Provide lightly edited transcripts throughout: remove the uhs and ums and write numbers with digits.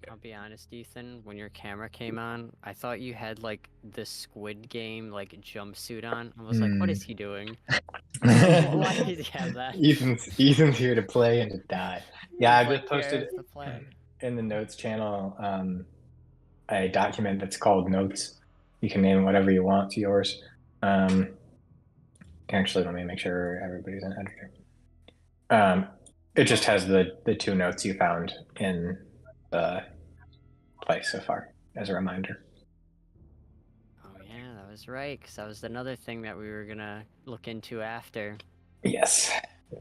I'll be honest, Ethan, when your camera came on, I thought you had like the Squid Game like jumpsuit on. I was like, what Hmm. is he doing? Why does he have that? Ethan's here to play and to die. Yeah, He's I just like posted here to play. in the notes channel a document that's called Notes. You can name whatever you want to yours. Um, actually, let me make sure everybody's an editor. It just has the two notes you found in the place so far as a reminder. Oh yeah, that was right, because that was another thing that we were gonna look into after. Yes,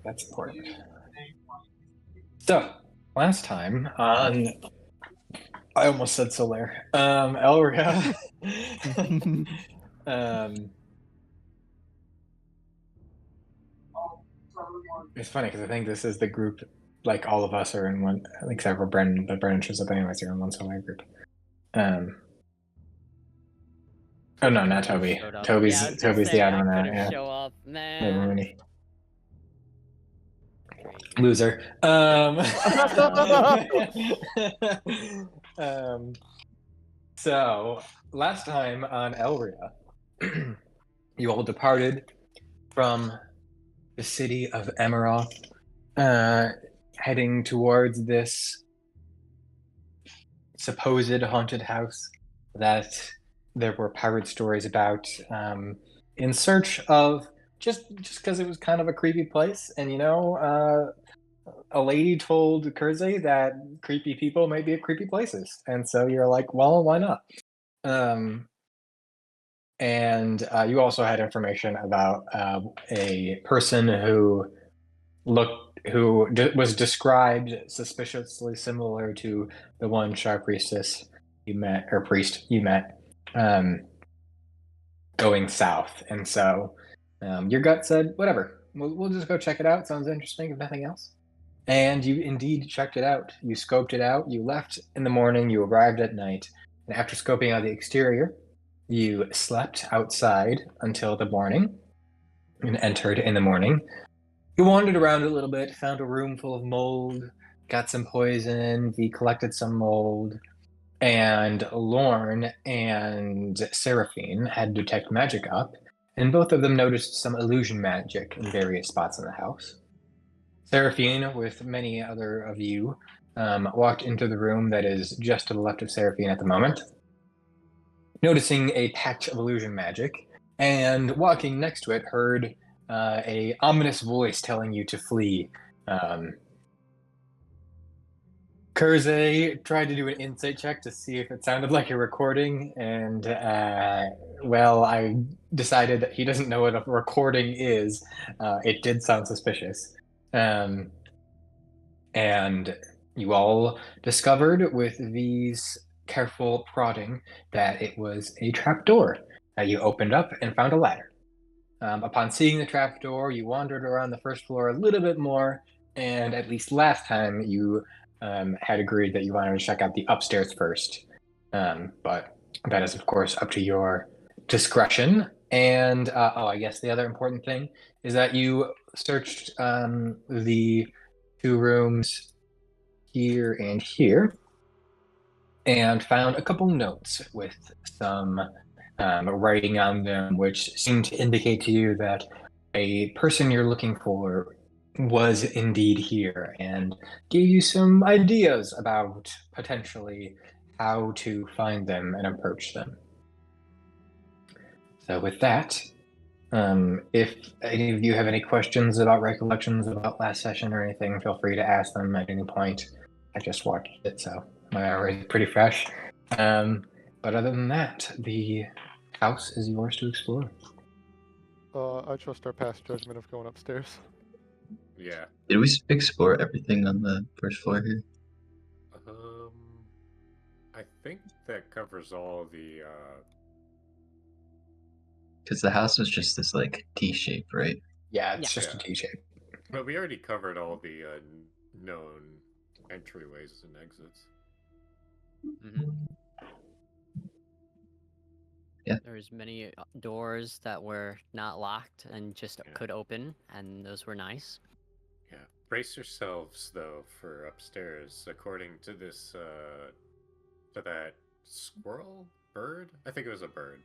that's important. So last time on, I almost said Solaire. Elrya. um, it's funny because I think this is the group. Like all of us are in one, except for Brendan. But Brendan shows up anyways. You're in one Solaire group. Um, oh no, I not could have Toby. showed up. Yeah, I was gonna Toby's the say odd I one could out. have Yeah, show up, little man. Rooney. Great. Loser. Uh, Um, so last time on Elrya, you all departed from the city of Emerald, heading towards this supposed haunted house that there were pirate stories about, in search of just because it was kind of a creepy place, and a lady told Kurze that creepy people may be at creepy places, and so you're like, well, why not? Um, and you also had information about a person was described suspiciously similar to the one Sharp Priestess you met, or priest you met, um, going south. And so your gut said, whatever, we'll just go check it out. Sounds interesting, if nothing else. And you indeed checked it out. You scoped it out. You left in the morning. You arrived at night. And after scoping out the exterior, you slept outside until the morning and entered in the morning. You wandered around a little bit, found a room full of mold, got some poison, we collected some mold, and Lorn and Seraphine had detect magic up, and both of them noticed some illusion magic in various spots in the house. Seraphine, with many other of you, walked into the room that is just to the left of Seraphine at the moment, noticing a patch of illusion magic, and walking next to it, heard a ominous voice telling you to flee. Um, Kurze tried to do an insight check to see if it sounded like a recording, and well, I decided that he doesn't know what a recording is. It did sound suspicious. Um, and you all discovered with these careful prodding that it was a trapdoor that you opened up and found a ladder. Upon seeing the trapdoor, you wandered around the first floor a little bit more, and at least last time you had agreed that you wanted to check out the upstairs first. But that is, of course, up to your discretion. And I guess the other important thing is that you searched the two rooms here and here and found a couple notes with some writing on them, which seemed to indicate to you that a person you're looking for was indeed here and gave you some ideas about potentially how to find them and approach them. So, with that, if any of you have any questions about recollections about last session or anything, feel free to ask them at any point. I just watched it, so my memory is pretty fresh. But other than that, the house is yours to explore. I trust our past judgment of going upstairs. Yeah. Did we explore everything on the first floor here? I think that covers all the Because the house was just this like T shape, right? Yeah, it's just a Yeah. T-shape. but we already covered all the known entryways and exits. Yeah. There's many doors that were not locked and just Yeah. could open, and those were nice. Yeah. Brace yourselves, though, for upstairs. According to this, to that squirrel? Bird? I think it was a bird.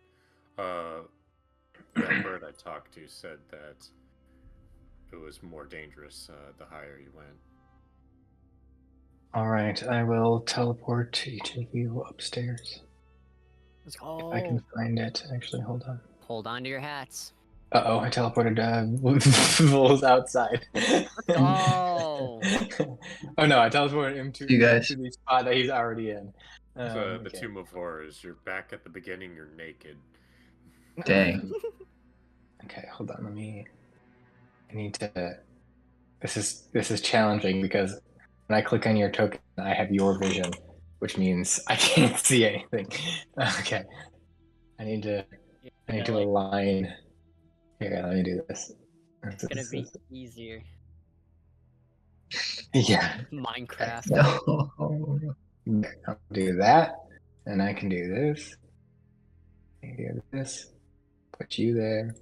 That bird I talked to said that it was more dangerous the higher you went. All right, I will teleport each of you upstairs. Let's If I can go. find it. Actually, hold on. Hold on to your hats. Uh-oh, I teleported Vols outside. Let's go. Oh no, I teleported him You guys. to the spot that he's already in. So the Okay. Tomb of Horrors, you're back at the beginning, you're naked. Dang. Okay, hold on. I need to. This is challenging because when I click on your token, I have your vision, which means I can't see anything. Okay, I need to align. Here, let me do this. It's gonna be easier. Yeah. Minecraft. No. I'll do that, and I can do this. I can do this. Put you there.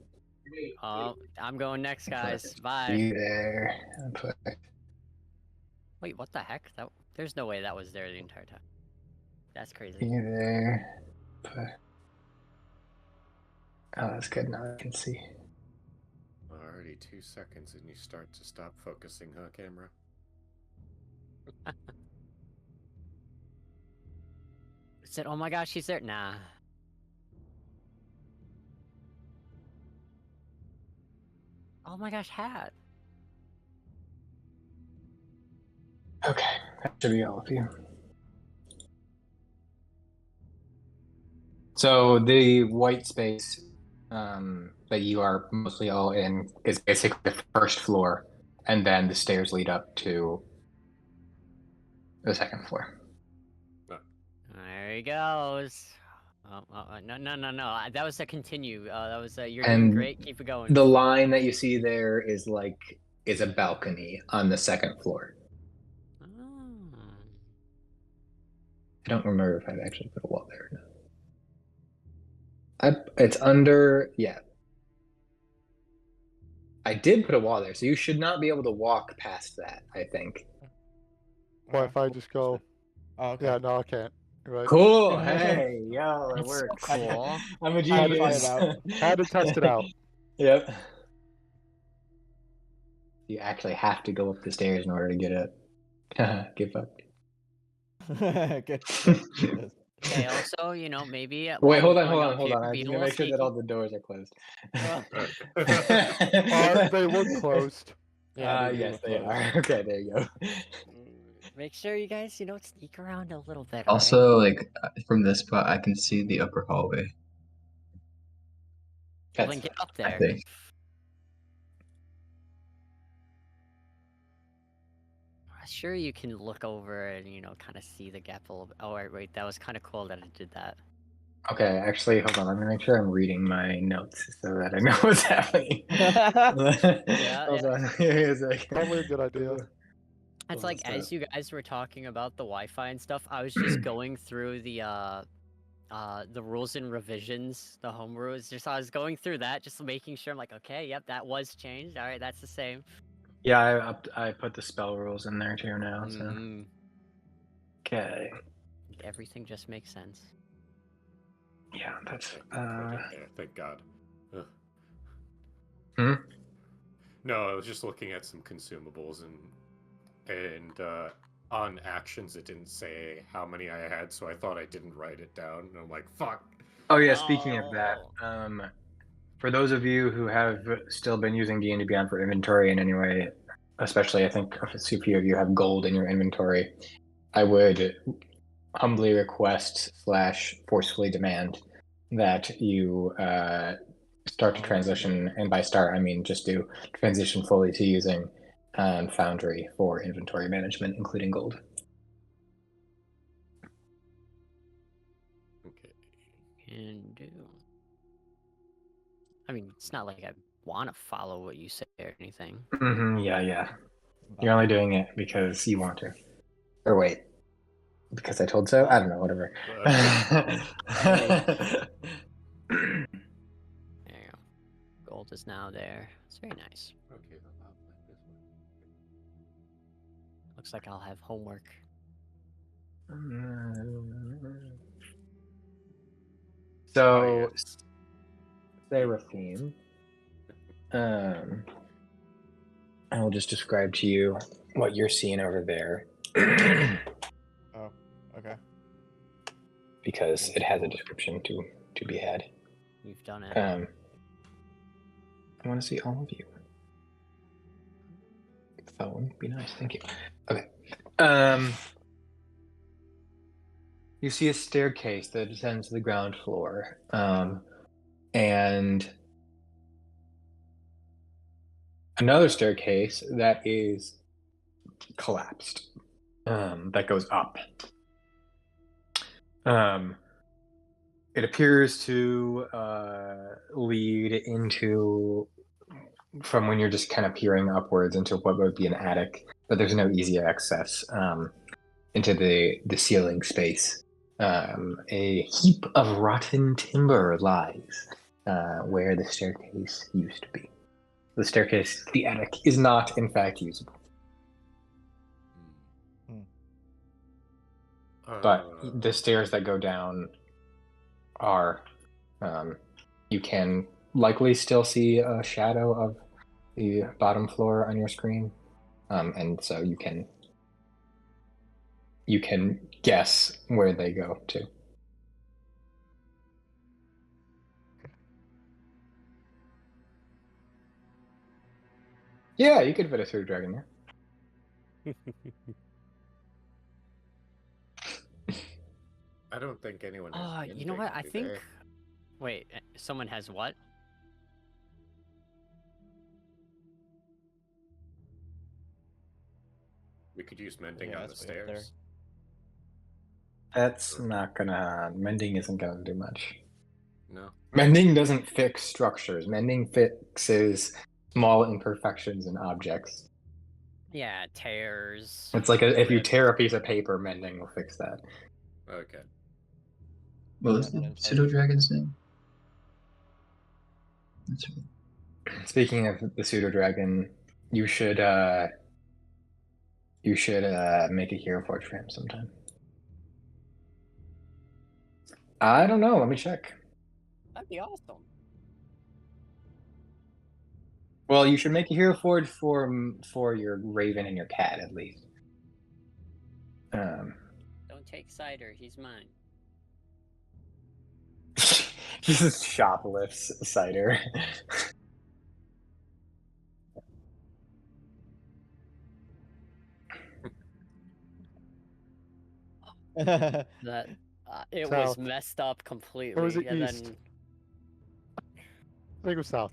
Oh, I'm going next, guys. Put Bye. you there. And put Wait, what the heck? There's no way that was there the entire time. That's crazy. you there. Put. Oh, that's good. Now I can see. Already 2 seconds and you start to stop focusing, huh, camera? Said, oh my gosh, she's there. Nah. Oh my gosh, hat. Okay, that should be all of you. So the white space that you are mostly all in is basically the first floor, and then the stairs lead up to the second floor. There he goes. No. That was a continue. That was you're And doing great. Keep it going. The line that you see there is a balcony on the second floor. Oh. I don't remember if I've actually put a wall there or not. It's under, yeah. I did put a wall there, so you should not be able to walk past that, I think. What if I just go? Oh, okay. Yeah, no, I can't. Right. Cool. Hey, yo, it That's so works. cool. I'm a Had to try genius. it out. Had to test it out. Yep. You actually have to go up the stairs in order to get it. Give up. Good. Okay, also, maybe. Wait, while hold we're on. going up I here, just be need a to make sure that little all the doors are closed. They look closed. Yeah, they do Yes, look they closed. are. Okay, there you go. Make sure you guys, sneak around a little bit. Also, like from this spot, I can see the upper hallway. Well, then get up I there. think. Sure, you can look over and kind of see the gap a little bit. Oh, wait, that was kind of cool that it did that. Okay, actually, hold on. Let me make sure I'm reading my notes so that I know what's happening. Hold on. Here's Probably a good idea. It's like as you guys were talking about the Wi-Fi and stuff, I was just going through the rules and revisions, the home rules. Just I was going through that, just making sure. I'm like, okay, yep, that was changed. All right, that's the same. Yeah, I put the spell rules in there too now. So Mhm. okay. Everything just makes sense. Yeah, that's Thank God. Ugh. Hmm? No, I was just looking at some consumables and on actions it didn't say how many I had, so I thought I didn't write it down. And I'm like, fuck. Oh yeah, speaking of that, for those of you who have still been using D&D Beyond for inventory in any way, especially I think a few of you have gold in your inventory, I would humbly request / forcefully demand that you start to transition, and by start I mean just do transition fully to using Foundry for inventory management, including gold. Okay. Can do. I mean, it's not like I want to follow what you say or anything. Yeah. You're only doing it because you want to. Or wait, because I told so? I don't know, whatever. There you go. Gold is now there. It's very nice. Okay, then I'll play this one. Looks like I'll have homework. So, yes. Seraphine, I will just describe to you what you're seeing over there. Oh, okay. Because it has a description to be had. You've done it. I want to see all of you. Phone, be nice, thank you. Okay. You see a staircase that descends to the ground floor, and another staircase that is collapsed, that goes up. It appears to lead into, from when you're just kind of peering upwards, into what would be an attic, but there's no easy access into the ceiling space. A heap of rotten timber lies where the staircase used to be. The staircase, the attic, is not in fact usable. But the stairs that go down are, you can likely still see a shadow of the bottom floor on your screen, and so you can guess where they go to. Yeah, you could fit a pseudo dragon there. I don't think anyone has You know mending, what? I do think. they? Wait, someone has what? We could use mending Yeah, on the that's way up there. stairs. That's not gonna. Mending isn't gonna do much. No. Mending doesn't fix structures. Mending fixes small imperfections in objects. Yeah, tears. It's like if you rips. tear a piece of paper, mending will fix that. Okay. What was Yeah, the not pseudo entirely. dragon's name? That's right. Speaking of the pseudo dragon, you should make a hero forge for him sometime. I don't know. Let me check. That'd be awesome. Well, you should make a hero forge for your raven and your cat at least. Don't take cider. He's mine. Just shoplifts cider. That it was South. messed up completely. Or was it and east? then I think it was south.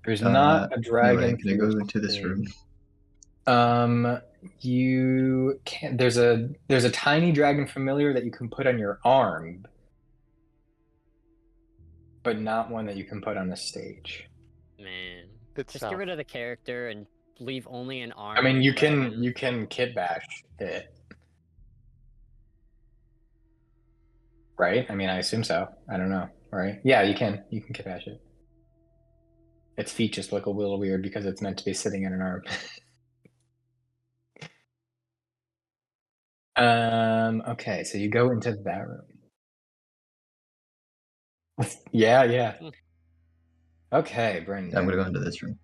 There's not a dragon. Anyway, can I go through into this room? You can't. There's a tiny dragon familiar that you can put on your arm, but not one that you can put on the stage. man, It's just south. get rid of the character and leave only an arm. I mean, and you dragon. can kit bash it, right? I mean, I assume so. I don't know, right? Yeah, you can kit bash it. Its feet just look a little weird because it's meant to be sitting in an arm. Okay, so you go into that room. Yeah. Okay, Brendan. I'm gonna go into this room.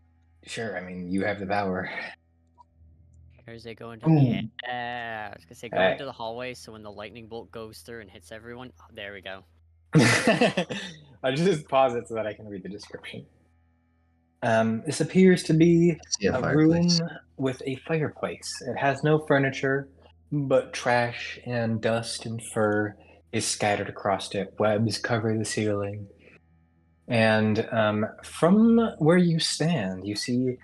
Sure, I mean, you have the power. Kurze, go into Boom. yeah. I was gonna say go Hey. into the hallway so when the lightning bolt goes through and hits everyone, oh, there we go. I just pause it so that I can read the description. This appears to be See a a fireplace. room with a fireplace. It has no furniture, but trash and dust and fur is scattered across it. Webs cover the ceiling. And from where you stand, you see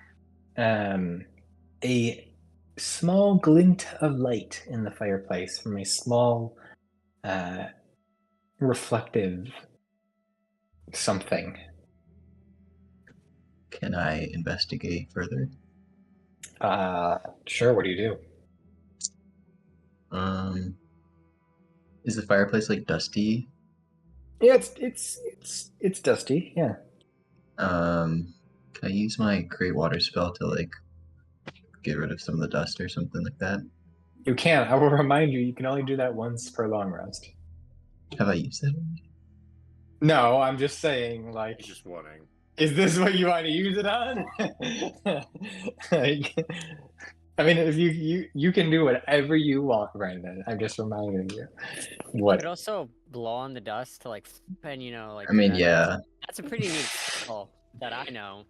a small glint of light in the fireplace from a small reflective something. Can I investigate further? Sure, what do you do? Is the fireplace like dusty? Yeah, it's dusty, yeah. Can I use my Great Water spell to like get rid of some of the dust or something like that? You can. I will remind you, you can only do that once per long rest. Have I used it? No, I'm just saying, like, He's just wanting. is this what you want to use it on? Like, I mean, if you can do whatever you want, Brandon. I'm just reminding you. You What? could also blow on the dust to like, and like. I mean, that's, yeah. That's a pretty neat skill that I know.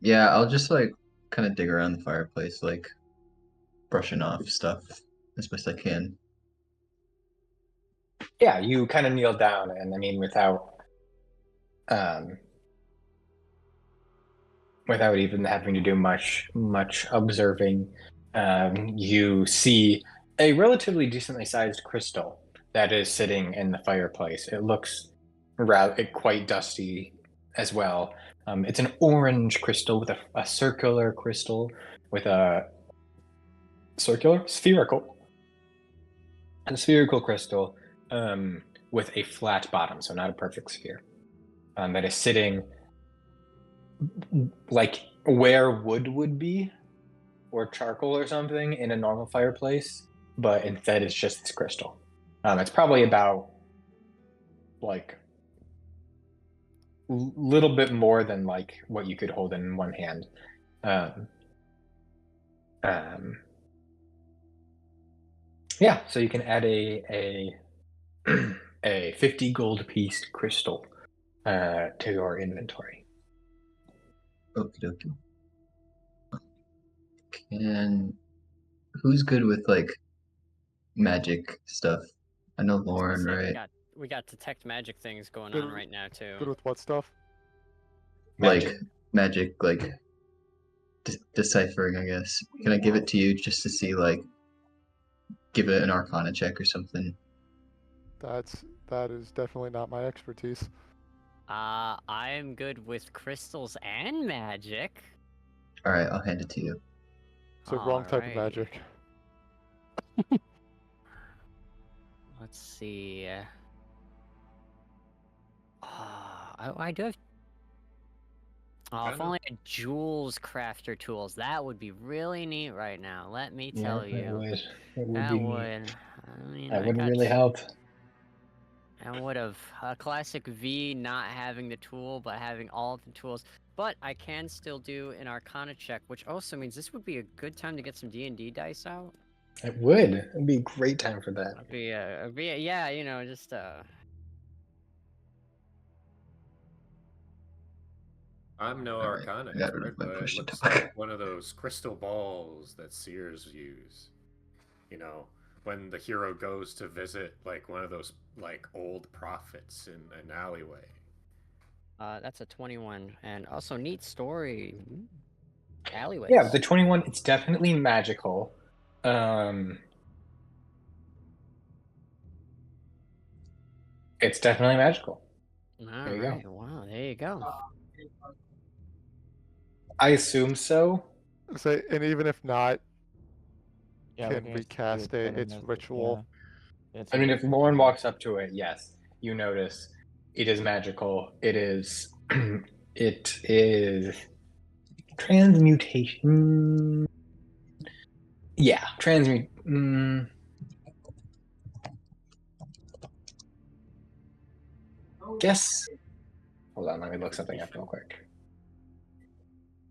Yeah, I'll just like kind of dig around the fireplace, like brushing off stuff as best I can. Yeah, you kind of kneel down, and I mean, without even having to do much observing, you see a relatively decently sized crystal that is sitting in the fireplace. It looks rather quite dusty as well. It's an orange crystal with a circular crystal with a spherical crystal with a flat bottom, so not a perfect sphere. That is sitting like where wood would be, or charcoal or something in a normal fireplace, but instead it's just this crystal. It's probably about like little bit more than like what you could hold in one hand. Yeah, so you can add a 50 gold piece crystal to your inventory. Okie dokie. And who's good with like magic stuff? I know Lorn, Say, right? we got detect magic things going Good- on right now too. Good with what stuff? Like magic, like deciphering, I guess. Can I give it to you just to see, like, give it an Arcana check or something? That is definitely not my expertise. I am good with crystals and magic. All right, I'll hand it to you. So wrong type of Alrighty. magic. Let's see. I do have. Oh, if only I had jewels crafter tools. That would be really neat right now. Let me tell you. It would That be would. I mean, that I would got really help. I would have a classic V not having the tool, but having all the tools. But I can still do an Arcana check, which also means this would be a good time to get some D&D dice out. It would. It'd be a great time for that. Yeah, just I'm no All right, Arcana I got rid expert, of my but it push to looks talk. like one of those crystal balls that seers use. You know, when the hero goes to visit like one of those like old prophets in an alleyway. that's a 21, and also neat story. Alleyways. Yeah, the 21. It's definitely magical. It's definitely magical. There you go. Wow, there you go. I assume so. And even if not, Yeah, can looking at recast Stuart it. put in It's as- ritual. yeah, it's I mean, a- if Lorn walks up to it, yes, you notice it is magical. It is. It is transmutation. Yeah, transmute. Guess. Hold on, let me look something up real quick.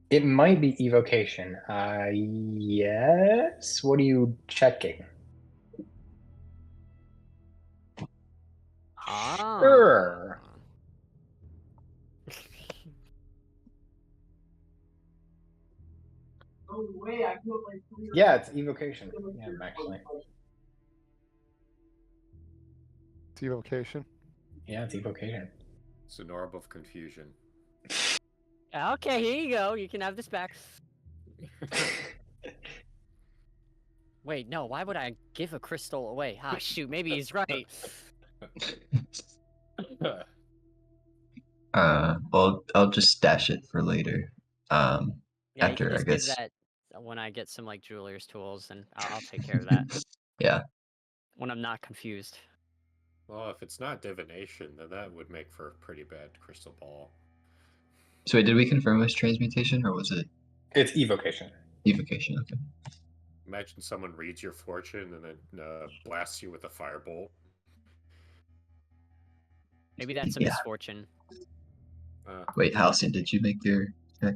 It might be evocation. Yes. What are you checking? Sure. Yeah, it's evocation. Yeah, actually. It's evocation. Yeah, it's evocation. It's an orb of confusion. Okay, here you go. You can have this back. Wait, no. Why would I give a crystal away? Ah, shoot. Maybe he's right. Well, I'll just stash it for later. Yeah, you After, can I just give guess. that when I get some like jeweler's tools, and I'll take care of that Yeah. when I'm not confused. Well, if it's not divination, then that would make for a pretty bad crystal ball. So wait, did we confirm it was transmutation or was it It's evocation. evocation? Okay. Imagine someone reads your fortune and then blasts you with a firebolt. Maybe that's a Yeah. misfortune. Wait, Halcyon, did you make your check?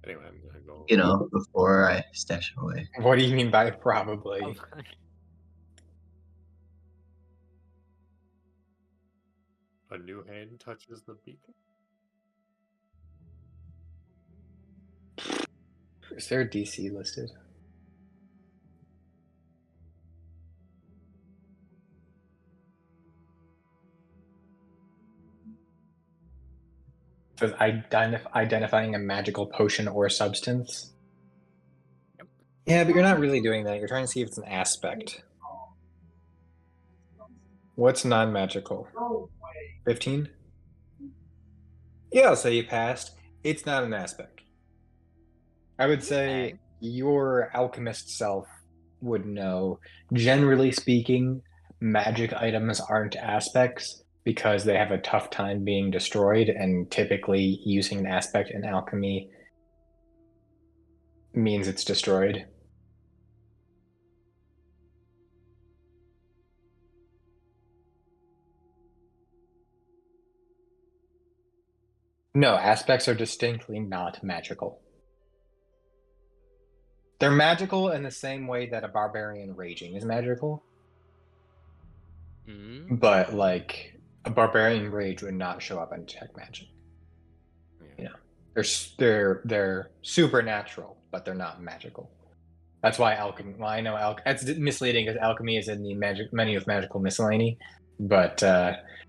Anyway, I'm gonna go. You know, before I stash it away. What do you mean by probably? Oh, A new hand touches the beacon. Is there a DC listed? Says identifying a magical potion or substance. Yep. Yeah, but you're not really doing that. You're trying to see if it's an aspect. What's non-magical? 15? Yeah, I'll say you passed. It's not an aspect. I would say Okay. your alchemist self would know. Generally speaking, magic items aren't aspects because they have a tough time being destroyed, and typically using an aspect in alchemy means it's destroyed. No, aspects are distinctly not magical. They're magical in the same way that a barbarian raging is magical, but like a barbarian rage would not show up in detect magic. You know, they're supernatural, but they're not magical. That's why alchemy. Well, I know that's misleading because alchemy is in the menu of magical miscellany, but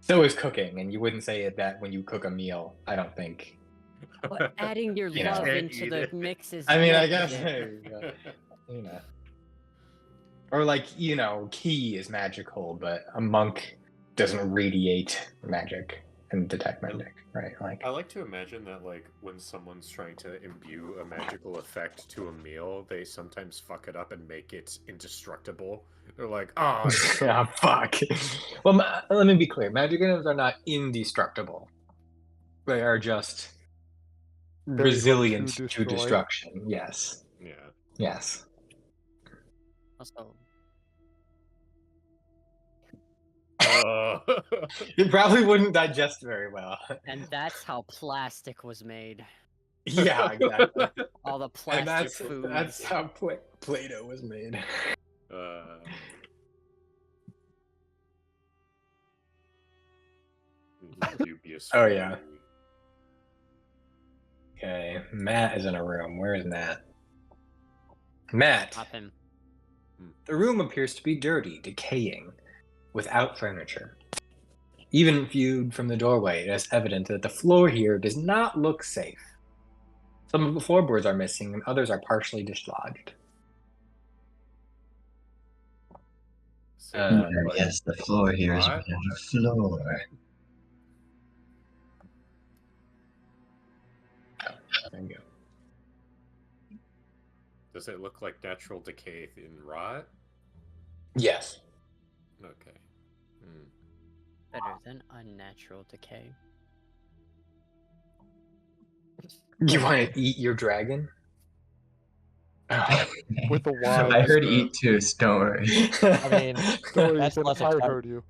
so is cooking, and you wouldn't say that when you cook a meal. I don't think. But adding your You know. love Can't into eat the it. mix is. I mean, I guess negative. you know, or like key is magical, but a monk doesn't radiate magic and detect magic, right? Like I like to imagine that, like, when someone's trying to imbue a magical effect to a meal, they sometimes fuck it up and make it indestructible. They're like, oh, ah, fuck. Well, let me be clear. Magic items are not indestructible. They are just Very hard resilient to to destroy. destruction. Yes. yeah. Yes. Also, It probably wouldn't digest very well. and that's how plastic was made. Yeah, exactly. All the And plastic foods. that's how Play-Doh was made. Dubious. Oh, yeah. Okay, Matt is in a room. Where is Matt? Matt. Pop him. The room appears to be dirty, decaying, without furniture. Even viewed from the doorway, it is evident that the floor here does not look safe. Some of the floorboards are missing, and others are partially dislodged. Yes, the floor here is What? made out of floor. There you go. Does it look like natural decay in rot? Yes. Okay. Better than unnatural decay. You want to eat your dragon? With the I Y. heard eat too, don't worry. I mean, Sorry, that's then less I accept- heard you.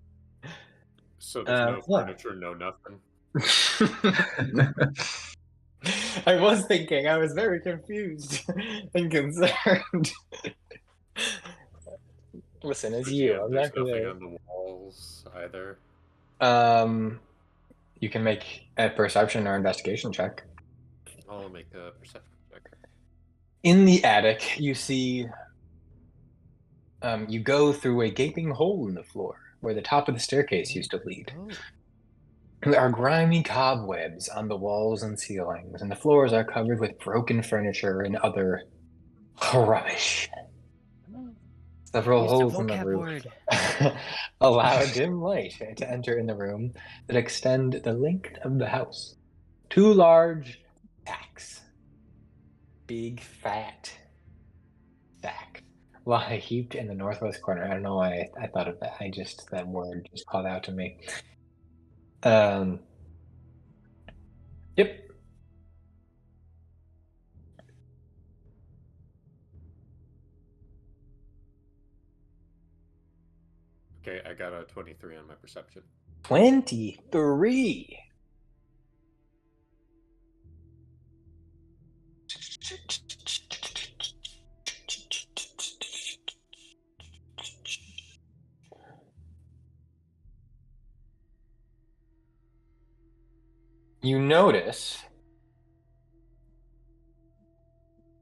So there's no what? furniture, no nothing. I was thinking, I was very confused and concerned. Listen, it's you. I'm There's not gonna. nothing on the walls either. You can make a perception or investigation check. I'll make a perception check. In the attic, you see. You go through a gaping hole in the floor where the top of the staircase used to lead. Oh. There are grimy cobwebs on the walls and ceilings, and the floors are covered with broken furniture and other rubbish. Several Used a holes in the vocab roof word. allow dim light to enter in the room that extend the length of the house. Two large sacks. Big fat sack. Lie heaped in the northwest corner. I don't know why I thought of that. That word just called out to me. Yep. Okay, I got a 23 on my perception. 23. You notice,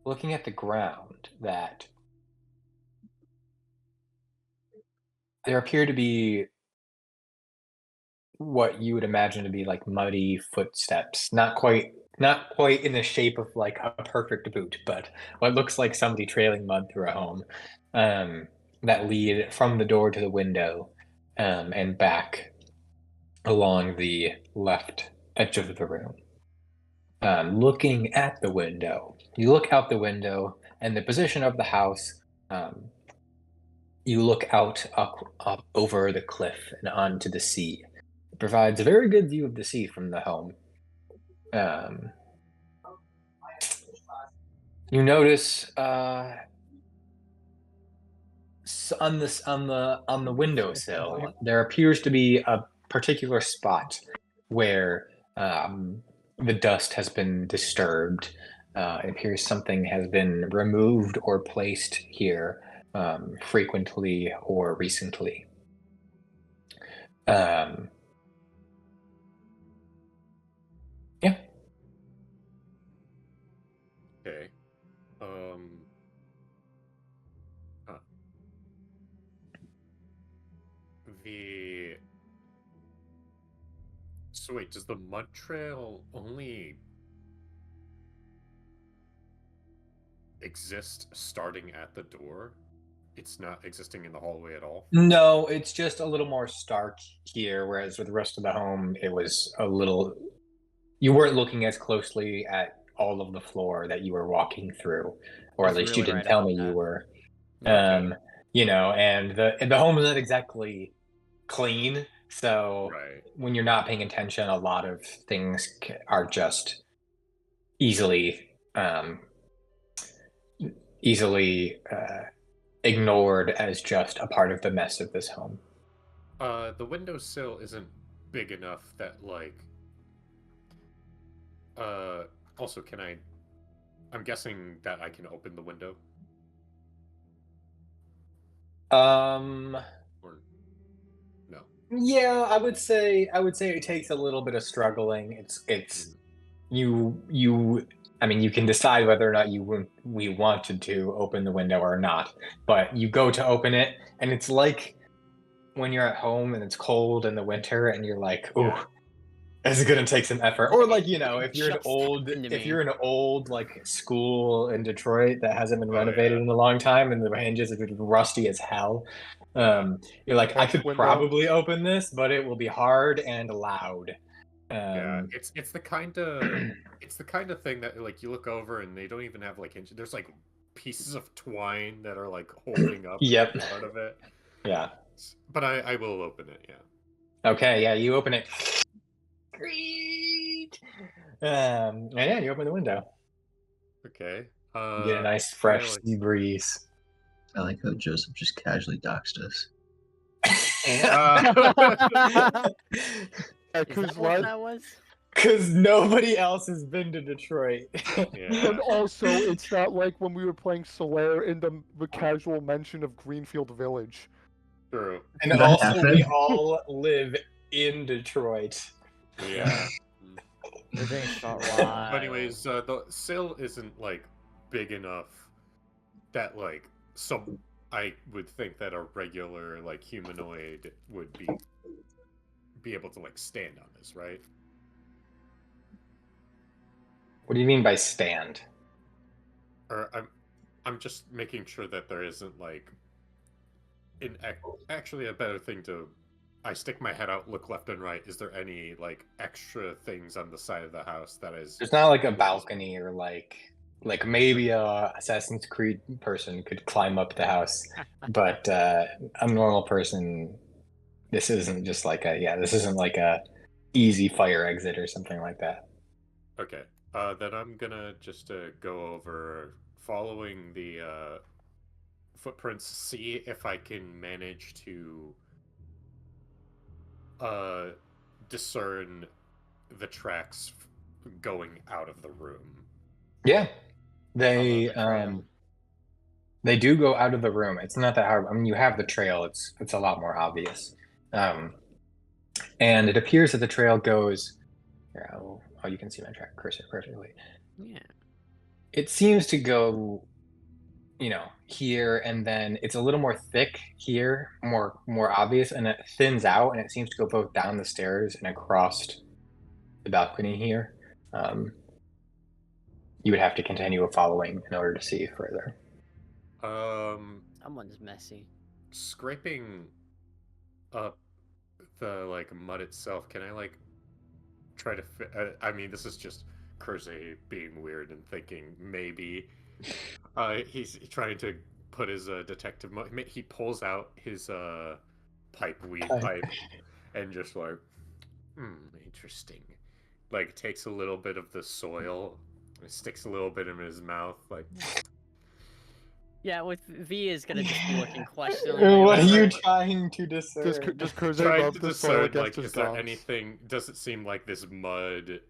looking at the ground, that there appear to be what you would imagine to be like muddy footsteps. Not quite in the shape of like a perfect boot, but what looks like somebody trailing mud through a home. That lead from the door to the window, and back along the left edge of the room. Looking at the window, you look out the window, and the position of the house. You look out up over the cliff and onto the sea. It provides a very good view of the sea from the home. You notice on the windowsill there appears to be a particular spot where the dust has been disturbed. It appears something has been removed or placed here frequently or recently. Yeah. Okay. So wait, does the mud trail only exist starting at the door? It's not existing in the hallway at all? No, it's just a little more stark here, whereas with the rest of the home, it was a little. You weren't looking as closely at all of the floor that you were walking through, or at It's least you really didn't right tell about me you that. were. Okay. And the home is not exactly clean, so Right. when you're not paying attention, a lot of things are just easily ignored as just a part of the mess of this home. The windowsill isn't big enough that like also I'm guessing that I can open the window. Or no. Yeah, I would say it takes a little bit of struggling. It's you I mean, you can decide whether or not we wanted to open the window or not, but you go to open it, and it's like when you're at home and it's cold in the winter, and you're like, "Ooh, Yeah. this is gonna take some effort." Or like, if you're Just happened to me. an old like school in Detroit that hasn't been Oh, renovated yeah. in a long time, and the hinges are rusty as hell. Yeah. You're like, I Best could window. probably open this, but it will be hard and loud. Yeah, it's the kind of thing that like you look over and they don't even have like hinges. There's like pieces of twine that are like holding up Yep. part of it. Yeah. But I will open it, yeah. Okay, yeah, you open it. Great. And yeah, you open the window. Okay. You get a nice fresh sea breeze. I like how Joseph just casually doxed us. Is that Because what that was? Because nobody else has been to Detroit. Yeah. And also, it's not like when we were playing Solaire in the casual mention of Greenfield Village. True. And That also, happened? we all live in Detroit. Yeah. We're getting shot But wild. anyways, the sill isn't like big enough that like I would think that a regular like humanoid would be able to like stand on this, right? What do you mean by stand? Or I'm just making sure that there isn't like actually a better thing to I stick my head out, look left and right. Is there any like extra things on the side of the house that is? There's not like a balcony or like maybe a Assassin's Creed person could climb up the house, but a normal person, this isn't just like this isn't like a easy fire exit or something like that. Okay. Then I'm gonna just go over following the footprints, see if I can manage to discern the tracks going out of the room. Yeah, Follow the trail. they do go out of the room. It's not that hard. I mean, you have the trail. It's a lot more obvious. And it appears that the trail goes. Oh, you can see my track cursor perfectly. Yeah. It seems to go, here, and then it's a little more thick here, more obvious, and it thins out, and it seems to go both down the stairs and across the balcony here. You would have to continue following in order to see further. Someone's messy. Scraping up the like mud itself, can I like try to I mean, this is just Kurze being weird and thinking maybe he's trying to put his detective he pulls out his weed pipe and just like interesting, like takes a little bit of the soil and sticks a little bit in his mouth, like Yeah, with V is gonna just be looking questioningly. What are you trying to discern? Does Kurze trying love to the soil discern, against like, his is there gums? anything, does it seem like this mud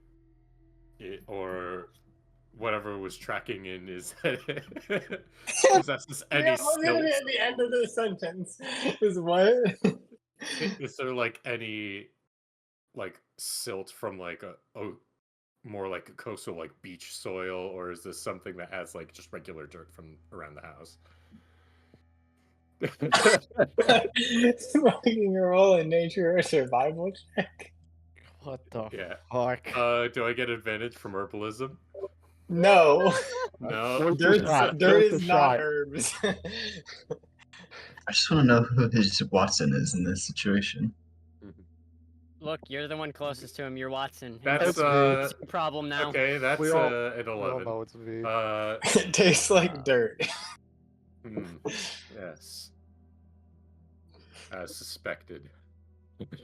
or whatever was tracking in is possesses any We're gonna be silt? at the end of this sentence. Is what? Is there like any like silt from like a more like a coastal like beach soil, or is this something that has like just regular dirt from around the house? Smoking a roll in nature or survival check? What the Yeah. fuck? Do I get advantage from herbalism? No. No. Dirt shot. is Shot. not herbs. I just want to know who his Watson is in this situation. Look, you're the one closest to him. You're Watson. That's it's your problem now. okay. That's We all- an We all 11. know it's V. It tastes like dirt. Yes. As suspected.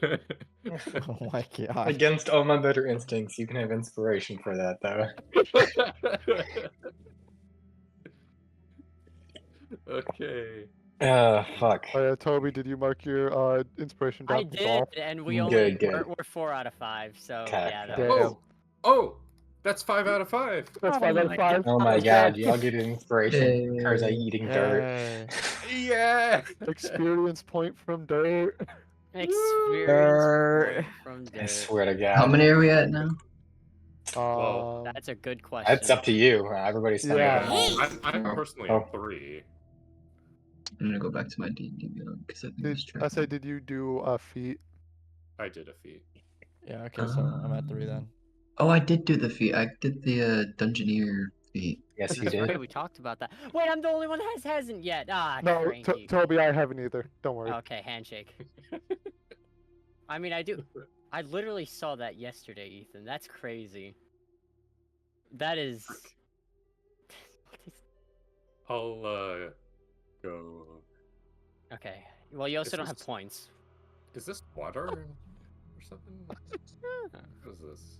Oh my god. Against all my better instincts, you can have inspiration for that, though. Okay. Fuck. Oh yeah, Toby, did you mark your inspiration down I to did, golf? and we only Good. we're 4 out of 5. So Okay, yeah, that okay. was... Oh, that's 5 out of 5. That's Oh 5 out my of 5. Oh my god, y'all get inspiration. Kurze eating dirt. Yay. Yeah. Experience point from dirt. Experience point from I dirt. swear to God. How many are we at now? Well, That's a good question. That's up to you. Everybody's spending Yeah. their own. I'm personally Oh. at 3. I'm gonna go back to my D&D because I think it's true. I say, did you do a feat? I did a feat. Yeah, okay, so I'm at 3 then. Oh, I did do the feat. I did the Dungeoneer feat. Yes, you That's did. right, we talked about that. Wait, I'm the only one that hasn't yet. Ah, No, cranky. Toby, I haven't either. Don't worry. Okay, handshake. I mean, I do. I literally saw that yesterday, Ethan. That's crazy. That is. I'll go. Okay. Well, you also Is don't have this- points. Is this water or something? What is this?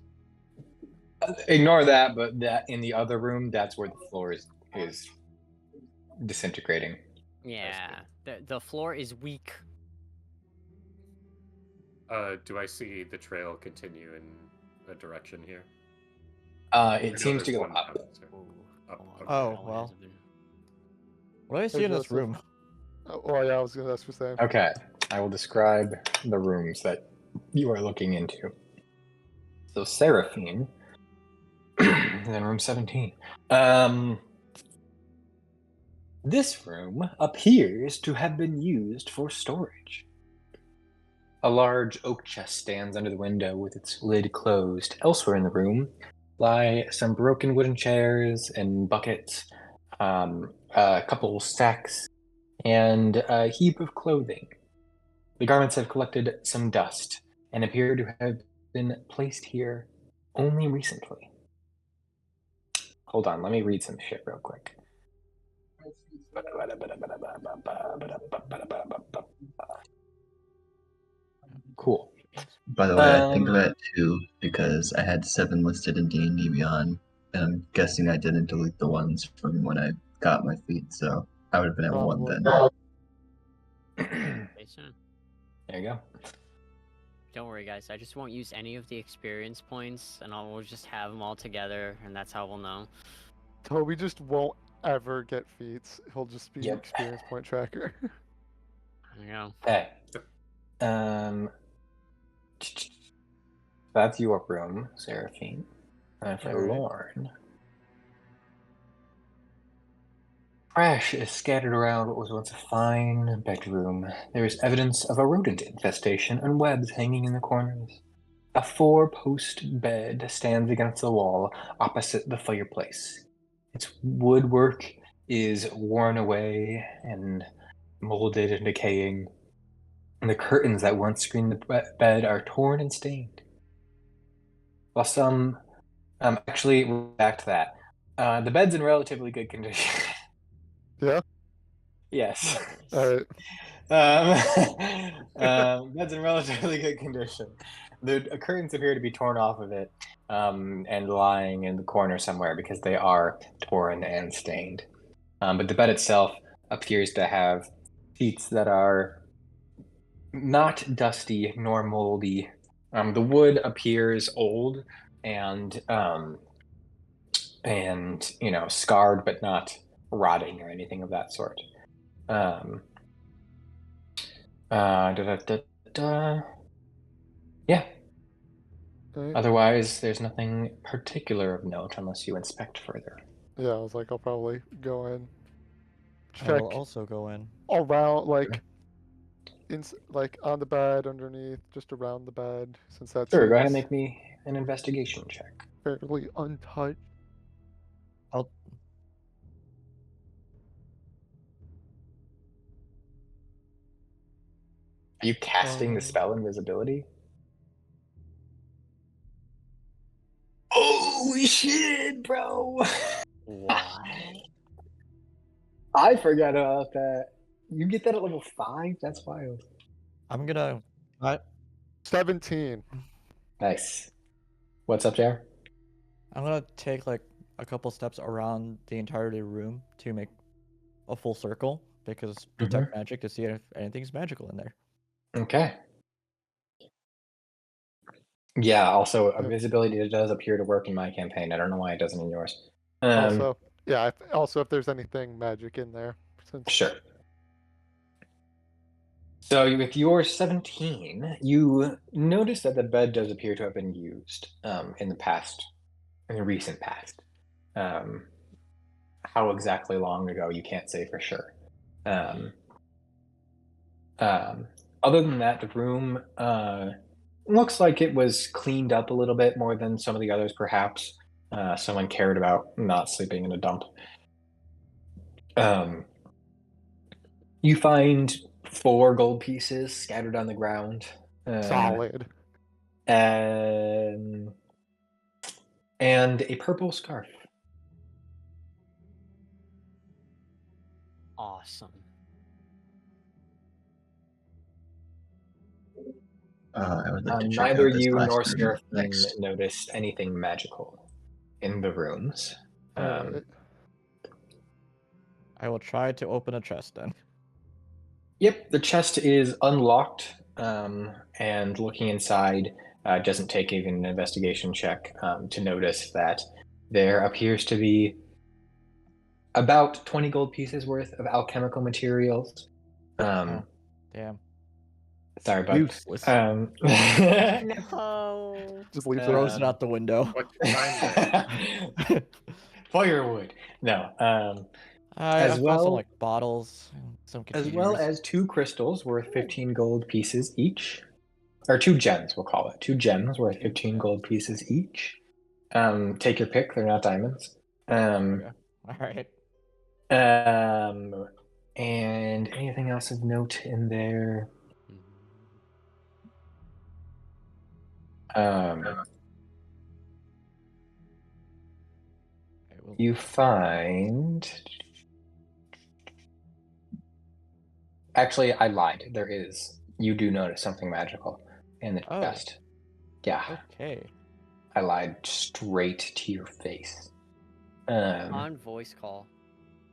Ignore that, but that in the other room, that's where the floor is disintegrating. Yeah. The floor is weak. Do I see the trail continue in a direction here? I know It seems to there's go one up. downstairs. Up, okay. Oh, well. What do I see in this Joseph. room? Oh yeah, I was gonna ask the same. Okay, I will describe the rooms that you are looking into. So Seraphine is in room 17. This room appears to have been used for storage. A large oak chest stands under the window with its lid closed. Elsewhere in the room lie some broken wooden chairs and buckets, a couple stacks, and a heap of clothing. The garments have collected some dust and appear to have been placed here only recently. Hold on, let me read some shit real quick. Cool. By the way, I think that too because I had 7 listed in D&D Beyond, and I'm guessing I didn't delete the ones from when I got my feet, so I would have been at 1 then. There you go. Don't worry, guys. I just won't use any of the experience points, and we'll just have them all together, and that's how we'll know. Toby just won't ever get feats. He'll just be Yep. experience point tracker. I know. Okay. That's your room, Seraphine. And for Alright. Lorn, trash is scattered around what was once a fine bedroom. There is evidence of a rodent infestation and webs hanging in the corners. A 4-post bed stands against the wall opposite the fireplace. Its woodwork is worn away and molded and decaying, and the curtains that once screened the bed are torn and stained. While some, actually, back to that. The bed's in relatively good condition. Yeah? Yes. Alright. Bed's in relatively good condition. The curtains appear to be torn off of it and lying in the corner somewhere because they are torn and stained. But the bed itself appears to have sheets that are not dusty nor moldy. The wood appears old and scarred, but not rotting or anything of that sort. Yeah. Alright. Otherwise, there's nothing particular of note unless you inspect further. Yeah, I was like, I'll probably go in. I Check will also go in. around, like, like on the bed, underneath, just around the bed, since that's Sure, go ahead and make me an investigation check. fairly untouched. I'll Are you casting the spell invisibility? Holy shit, bro! What? I forgot about that. You get that at level 5? That's wild. I'm gonna 17. Nice. What's up, JR? I'm gonna take like a couple steps around the entirety of the room to make a full circle because detect magic to see if anything's magical in there. Okay. Yeah, also, invisibility does appear to work in my campaign. I don't know why it doesn't in yours. Also, yeah, also if there's anything magic in there. Since... Sure. So with your 17, you notice that the bed does appear to have been used in the recent past. How exactly long ago, you can't say for sure. Other than that, the room looks like it was cleaned up a little bit more than some of the others, perhaps. Someone cared about not sleeping in a dump. You find 4 gold pieces scattered on the ground. Solid. And a purple scarf. Awesome. I would like to check Neither out this you last nor room Seraphine next. noticed anything magical in the rooms. Alright. I will try to open a chest then. Yep, the chest is unlocked, and looking inside doesn't take even an investigation check to notice that there appears to be about 20 gold pieces worth of alchemical materials. Damn. Sorry, bud. Useless. No. Just leaves Throws it. it out the window. What you find there? Firewood. No. I As found well- some like bottles, and some As containers. well as 2 crystals worth 15 gold pieces each. Or 2 gems, we'll call it. 2 gems worth 15 gold pieces each. Take your pick, they're not diamonds. Okay. All right. And anything else of note in there? You find. Actually, I lied. There is. You do notice something magical in the Oh. chest. Yeah, Okay. I lied straight to your face. On voice call.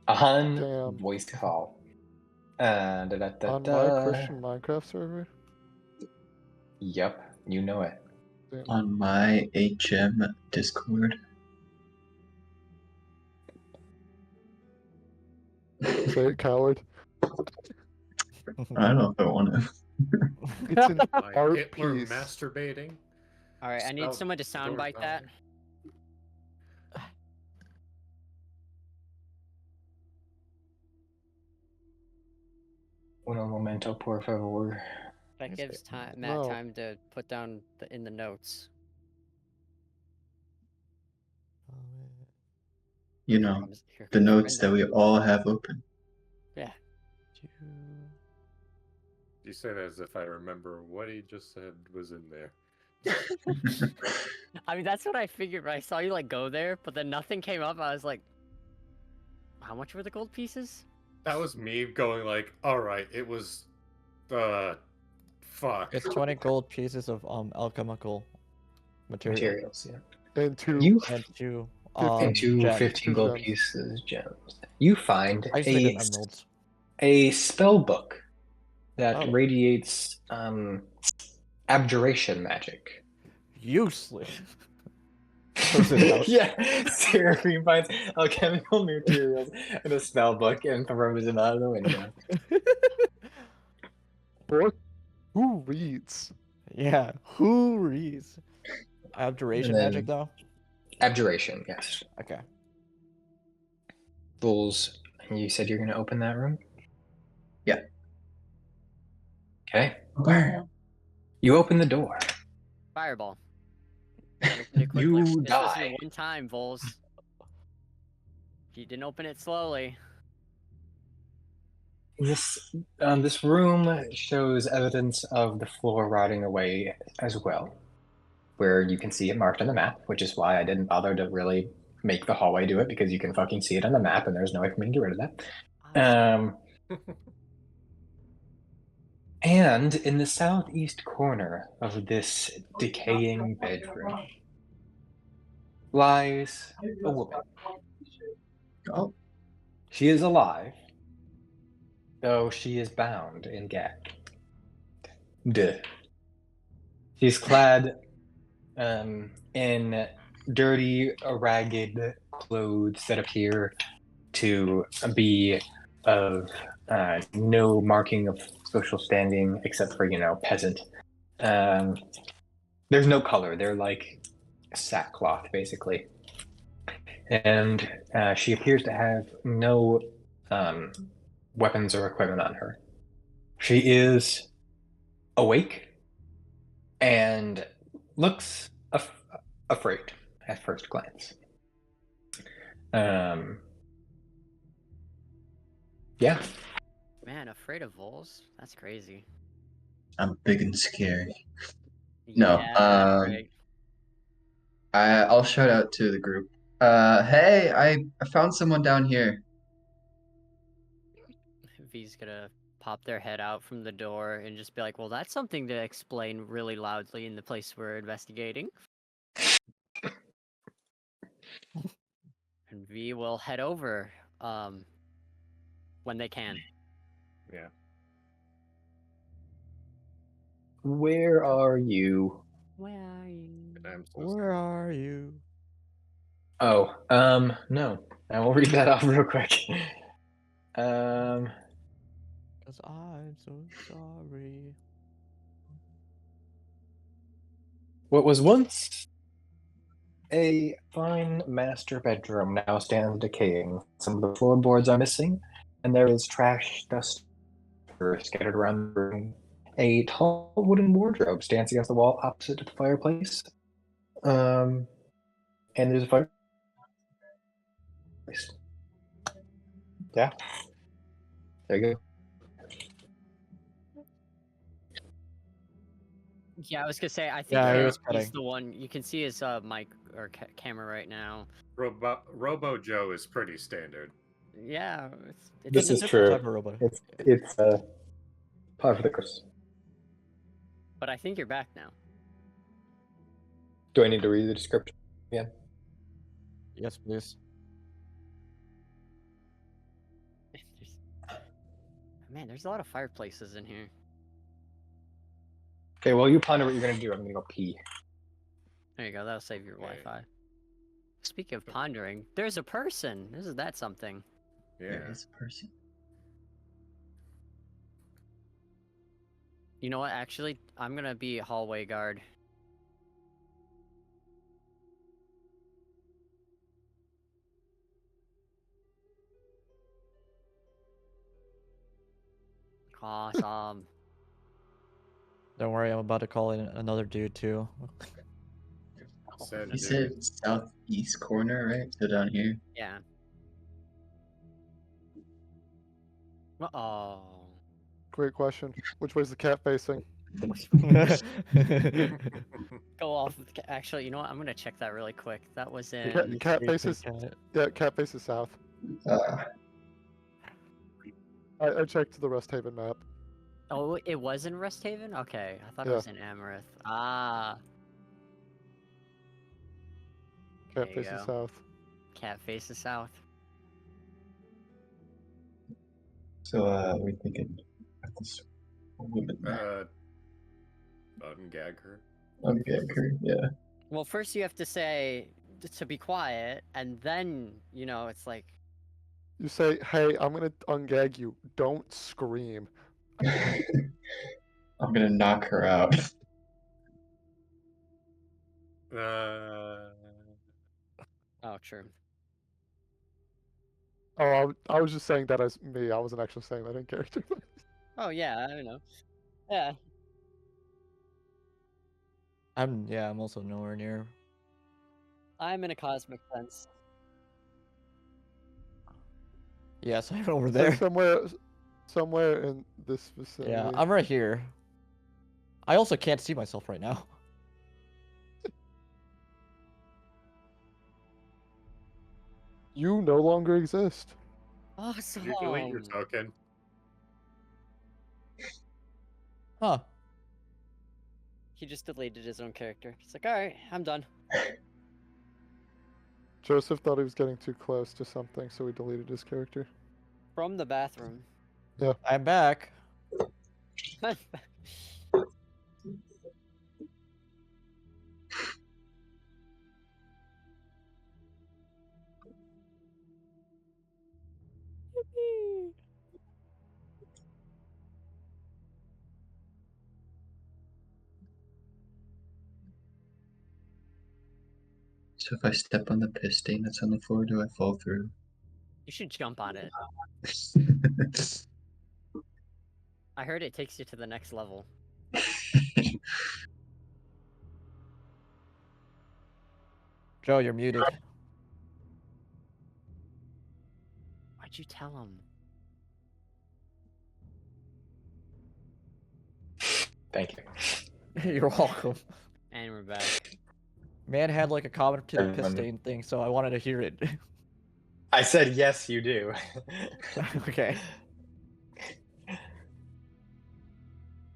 On Damn. voice call. On my Christian Minecraft server? Yep, you know it. Damn. On my HM Discord. Say it, coward. I don't know if I want to. It's an My art Hitler piece. masturbating. All right, I need Spelled someone to soundbite that. Un momento, por favor. That Yes, gives I- Matt No. time to put down in the notes. You Here know, comes- here the comes notes that Brendan. we all have open. Yeah. You say that as if I remember what he just said was in there. I mean, that's what I figured. Right? I saw you like go there, but then nothing came up. I was like, how much were the gold pieces? That was me going like, all right, it was, fuck. It's 20 gold pieces of alchemical material. Materials, yeah. And two. You And 2 and two gems. 15 Two gold gems. pieces gems. You find I usually did emeralds. a spell book that Oh. radiates abjuration magic. Useless. Throws it out. Yeah, Seraphine finds alchemical materials in a spell book and throws it out of the window. Book? Who reads? Yeah, who reads? Abjuration And then- magic, though? Abjuration, yes. Okay. Vols, you said you're going to open that room? Yeah. Okay. Where? You open the door. Fireball. Open it quickly. You This was die. your one time, Vols. If you didn't open it slowly. This room shows evidence of the floor rotting away as well, where you can see it marked on the map, which is why I didn't bother to really make the hallway do it, because you can fucking see it on the map and there's no way for me to get rid of that. And in the southeast corner of this decaying bedroom lies a woman. Oh, She is alive, though she is bound and gagged. She's clad in dirty, ragged clothes that appear to be of no marking of social standing except for, peasant. There's no color. They're like sackcloth, basically. And she appears to have no weapons or equipment on her. She is awake and looks afraid at first glance. Yeah. Man, afraid of Vols? That's crazy. I'm big and scary. No, Yeah, right. I'll shout out to the group. Hey, I found someone down here. V's gonna pop their head out from the door and just be like, well, that's something to explain really loudly in the place we're investigating. And V will head over when they can. Yeah. Where are you? Where are you? And I'm so Where are you? Oh, no. I will read that off real quick. Because I'm so sorry. What was once a fine master bedroom now stands decaying. Some of the floorboards are missing, and there is trash dust scattered around the room. A tall wooden wardrobe stands against the wall opposite to the fireplace. And there's a fireplace. Yeah. There you go. Yeah, I was gonna say. I think Yeah, he was he's cutting. the one. You can see his mic or camera right now. Robo Joe is pretty standard. Yeah, it's This It's a is different true. type of robot. It's par for the course. But I think you're back now. Do I need to read the description? Yes, please. Man, there's a lot of fireplaces in here. Okay, well, you ponder what you're gonna do. I'm gonna go pee. There you go. That'll save your Okay. Wi-Fi. Speaking of pondering, there's a person. Isn't that something? Yeah. There is a person. You know what? Actually, I'm gonna be a hallway guard. Awesome. Don't worry, I'm about to call in another dude too. Send You dude. said southeast corner, right? So down here. Yeah. Uh-oh. Great question. Which way's the cat facing? Go off. Actually, you know what? I'm gonna check that really quick. That was in. Cat faces. Yeah, cat faces south. Uh, I checked the Rest Haven map. Oh, it was in Rest Haven? Okay, I thought it Yeah. was in Amaranth. Ah. Cat There you faces go. south. Cat faces south. so we thinking of this woman. Ungag her. Okay, yeah. Well, first you have to say to be quiet, and then, you know, it's like, You say, "Hey, I'm gonna ungag you. Don't scream." I'm gonna knock her out. oh, true. Oh, I was just saying that as me. I wasn't actually saying that in character. Oh, yeah, I don't know. Yeah. I'm also nowhere near. I'm in a cosmic sense. Yes, I'm over Like there. somewhere in this vicinity. Yeah, I'm right here. I also can't see myself right now. You no longer exist. Awesome. Did you delete your token? Huh. He just deleted his own character. He's like, alright, I'm done. Joseph thought he was getting too close to something, so he deleted his character. From the bathroom. I'm back. So if I step on the piss stain that's on the floor, do I fall through? You should jump on it. I heard it takes you to the next level. Joe, you're muted. Why'd you tell him? Thank you. You're welcome. And we're back. Man had like a comment to the piss Everyone- stain thing, so I wanted to hear it. I said yes, you do. Okay.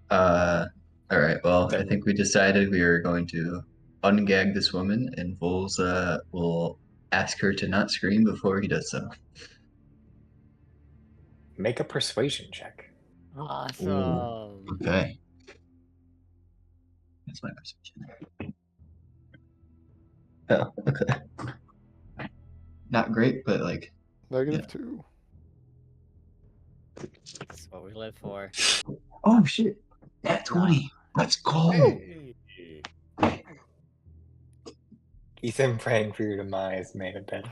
All right. Well, I think we decided we are going to ungag this woman, and Vols will ask her to not scream before he does so. Make a persuasion check. Awesome. Okay. That's my perception. Oh, okay. Not great, but like, -2. That's what we live for. oh shit, that 20. Let's go. Hey. Ethan, praying for your demise, made a bet.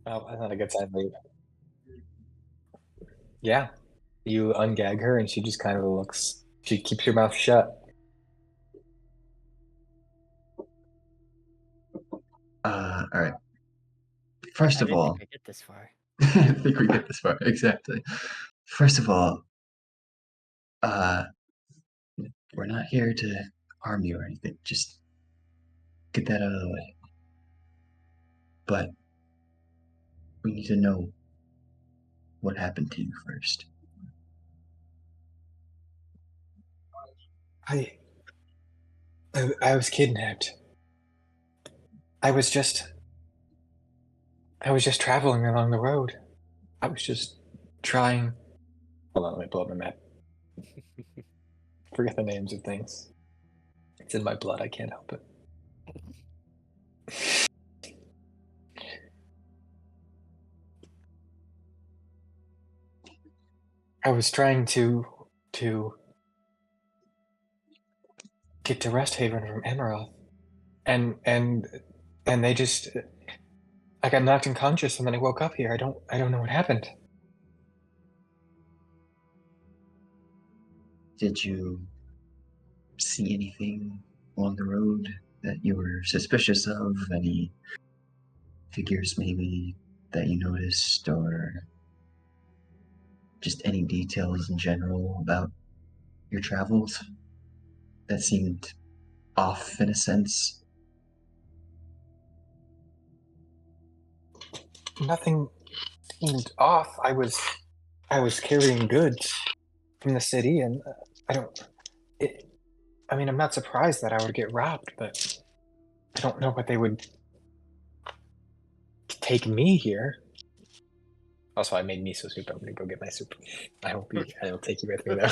Oh, that's not a good sign for you. Yeah. You ungag her and she just kind of looks, she keeps her mouth shut. All right. First I of didn't all, think I'd get this far. I think we get this far. Exactly. First of all, we're not here to harm you or anything. Just get that out of the way. But we need to know what happened to you first. I was kidnapped. I was just traveling along the road. I was just trying. Hold on, let me pull up my map. Forget the names of things. It's in my blood. I can't help it. I was trying to get to Rest Haven from Emerald, and they just I got knocked unconscious, and then I woke up here. I don't know what happened. Did you see anything along the road that you were suspicious of? Any figures maybe that you noticed, or just any details in general about your travels that seemed off in a sense? Nothing seemed off. I was carrying goods from the city, and I mean, I'm not surprised that I would get robbed, but I don't know what they would take me here. Also, I made miso soup. I'm gonna go get my soup. I'll take you with me though.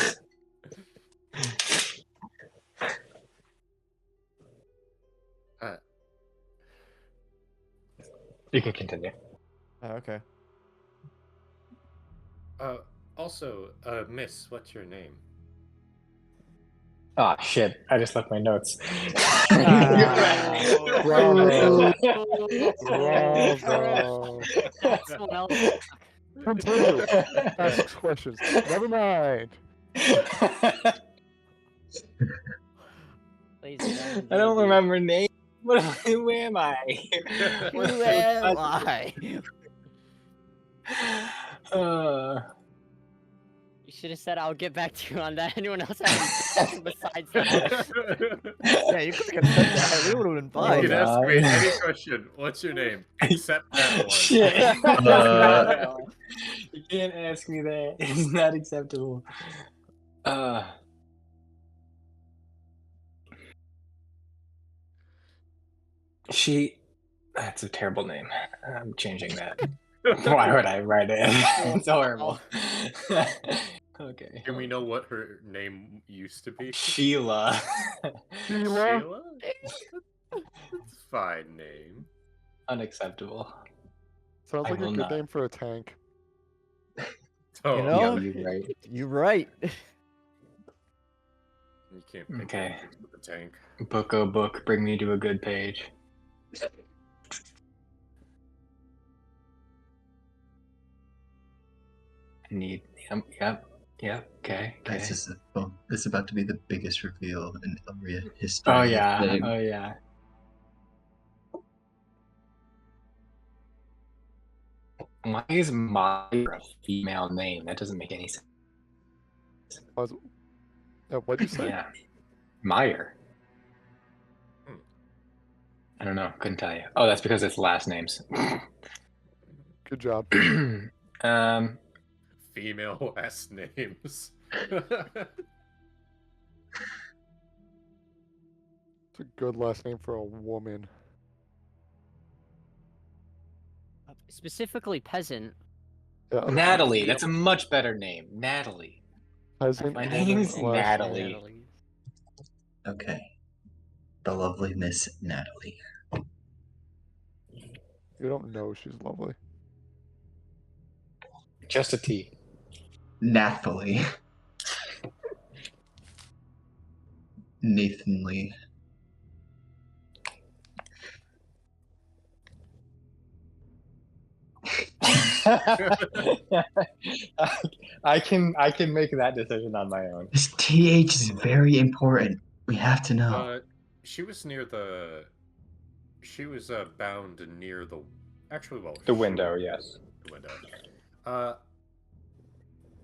You can continue. Oh, okay. Also, Miss, what's your name? Oh shit! I just left my notes. Bravo. Bravo. Someone else. Continue. Ask questions. Never mind. I I don't remember names. Who am I? Who am I? You should have said I'll get back to you on that. Anyone else have any besides that? Yeah, you could have said that. We would have been You fine. can ask me any question. What's your name? Except that one. Shit. You can't ask me that. It's not acceptable. That's a terrible name. I'm changing that. Why would I write it? It's horrible. Okay. Can we know what her name used to be? Sheila. Sheila? That's a fine name. Unacceptable. Sounds I like a will good not. name for a tank. Oh, You know? You're right. You're right. You can't pick Okay. with a tank. Book, oh book, bring me to a good page. Yep, okay. Guys, this is about to be the biggest reveal in Elrya history. Oh yeah, Name. oh yeah. Why is Meyer a female name? That doesn't make any sense. What'd you say? Yeah. Meyer. Hmm. I don't know, couldn't tell you. Oh, that's because it's last names. Good job. Female last names. It's a good last name for a woman. Specifically peasant. Yeah, Natalie, that's a much better name. Natalie. peasant My woman name's last Natalie. name. Okay. The lovely Miss Natalie. You don't know she's lovely. Just a T. Nathalie. Nathan Lee. I can make that decision on my own. This TH is very important. We have to know. She was near the. She was bound near the. Actually, well. The window, yes. window.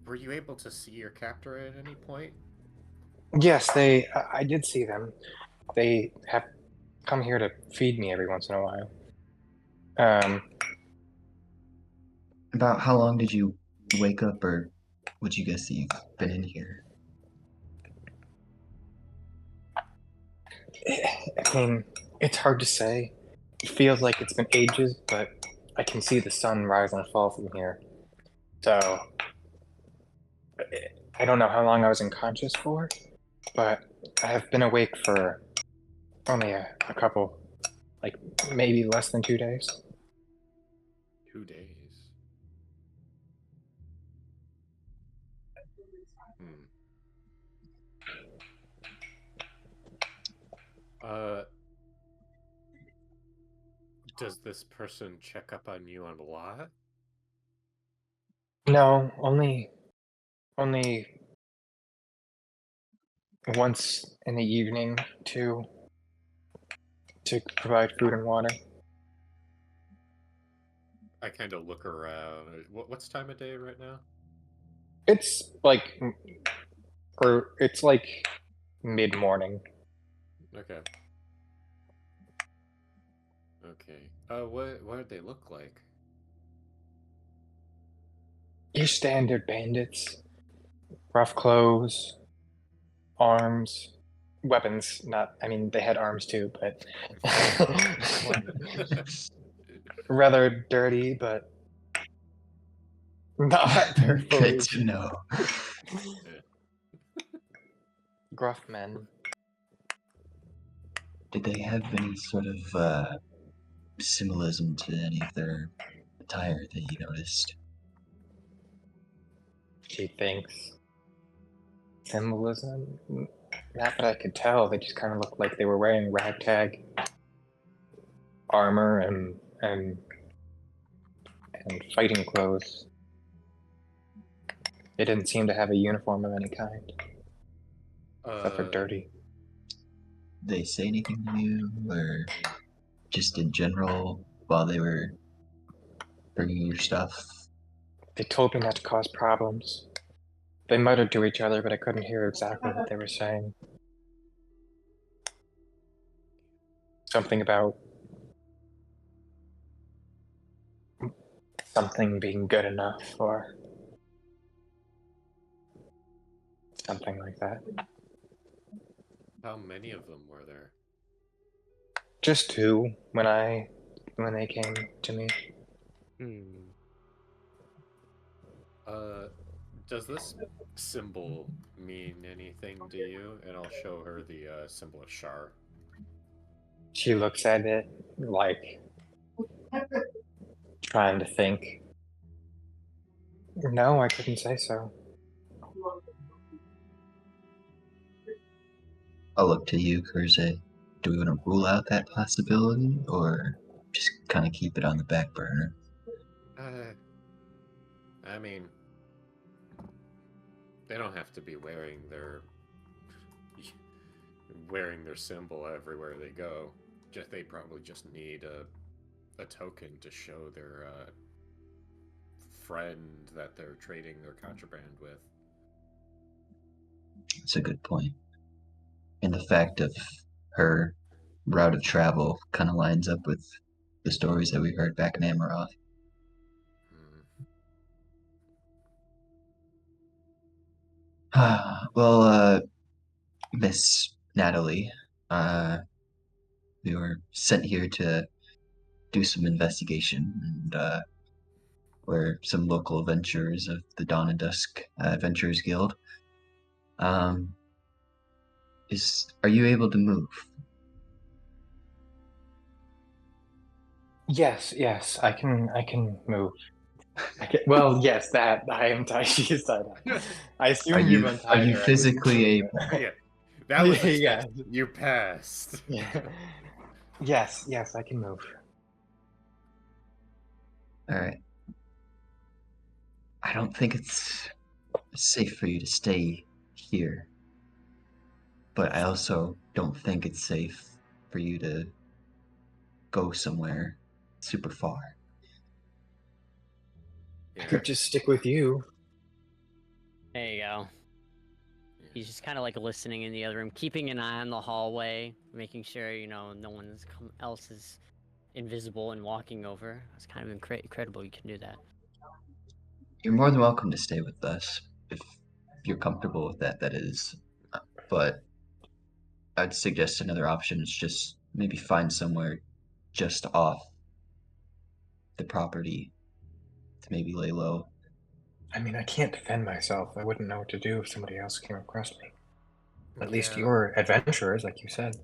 Were you able to see your captor at any point? Yes, I did see them. They have come here to feed me every once in a while. About how long did you wake up, or would you guess that you've been in here? I mean, it's hard to say. It feels like it's been ages, but I can see the sun rise and fall from here. So, I don't know how long I was unconscious for, but I have been awake for only a couple, like maybe less than 2 days. 2 days. Does this person check up on you a lot? No, only once in the evening to provide food and water. I kind of look around. What's time of day right now? It's like, or it's like mid-morning. Okay. Okay. What did they look like? Your standard bandits, rough clothes, arms, weapons. Not, I mean, they had arms too, but rather dirty, but not their Good fully to know. gruff men. Did they have any sort of symbolism to any of their attire that you noticed? She thinks symbolism. Not that I could tell. They just kind of looked like they were wearing ragtag armor and fighting clothes. They didn't seem to have a uniform of any kind, except for dirty. They say anything to you, or just in general while they were bringing your stuff? They told me not to cause problems. They muttered to each other, but I couldn't hear exactly what they were saying. Something about something being good enough, or something like that. How many of them were there? Just two when they came to me. Does this symbol mean anything to you? And I'll show her the symbol of Shar. She looks at it like trying to think. No, I couldn't say so. I'll look to you, Kurze. Do we want to rule out that possibility, or just kind of keep it on the back burner? I mean, they don't have to be wearing their symbol everywhere they go. They probably just need a token to show their friend that they're trading their contraband with. That's a good point. And the fact of her route of travel kind of lines up with the stories that we heard back in Amaroth. Well, Miss Natalie, we were sent here to do some investigation, and we're some local adventurers of the Dawn and Dusk Adventurers Guild. Are you able to move? Yes, I can move. Well, yes, that I am tied. She is tied up. I assume you've untied her. Are you physically able? Yeah, that was the yeah. You passed. Yeah. Yes, I can move. All right. I don't think it's safe for you to stay here, but I also don't think it's safe for you to go somewhere super far. I Yeah. could just stick with you. There you go. He's just kind of like listening in the other room, keeping an eye on the hallway, making sure, you know, no one else is invisible and walking over. It's kind of incredible you can do that. You're more than welcome to stay with us if you're comfortable with that, that is. But I'd suggest another option is just maybe find somewhere just off the property to maybe lay low. I mean, I can't defend myself. I wouldn't know what to do if somebody else came across me. At least Yeah. you're adventurers, like you said.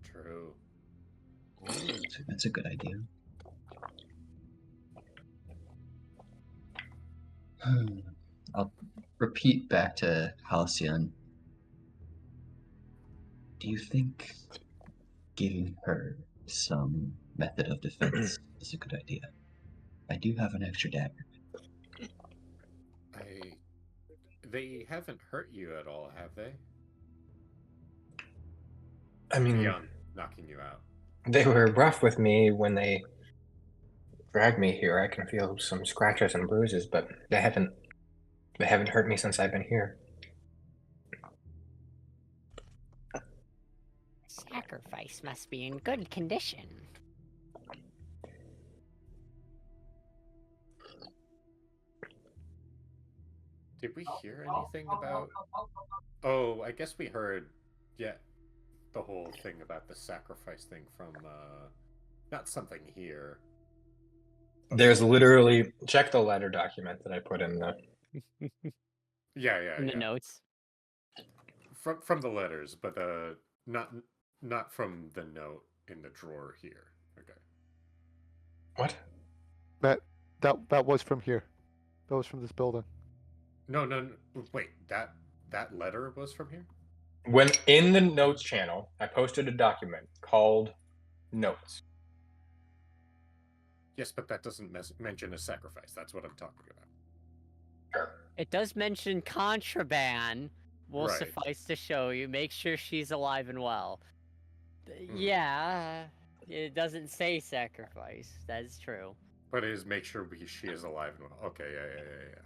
True. So that's a good idea. I'll repeat back to Halcyon. Do you think giving her some method of defense is a good idea? I do have an extra dagger. They haven't hurt you at all, have they? I mean, Beyond knocking you out. they were rough with me when they dragged me here. I can feel some scratches and bruises, but they haven't hurt me since I've been here. Sacrifice must be in good condition. Did we hear anything about... Oh, I guess we heard, yeah, the whole thing about the sacrifice thing from, not something here. There's literally, check the letter document that I put in the... Yeah, In the notes. From the letters, but not from the note in the drawer here. Okay. What? That was from here. That was from this building. No, wait, that letter was from here? When in the notes channel, I posted a document called Notes. Yes, but that doesn't mention a sacrifice. That's what I'm talking about. It does mention contraband. Will Right. suffice to show you. Make sure she's alive and well. Yeah, it doesn't say sacrifice. That is true. But it is make sure she is alive and well. Okay, yeah.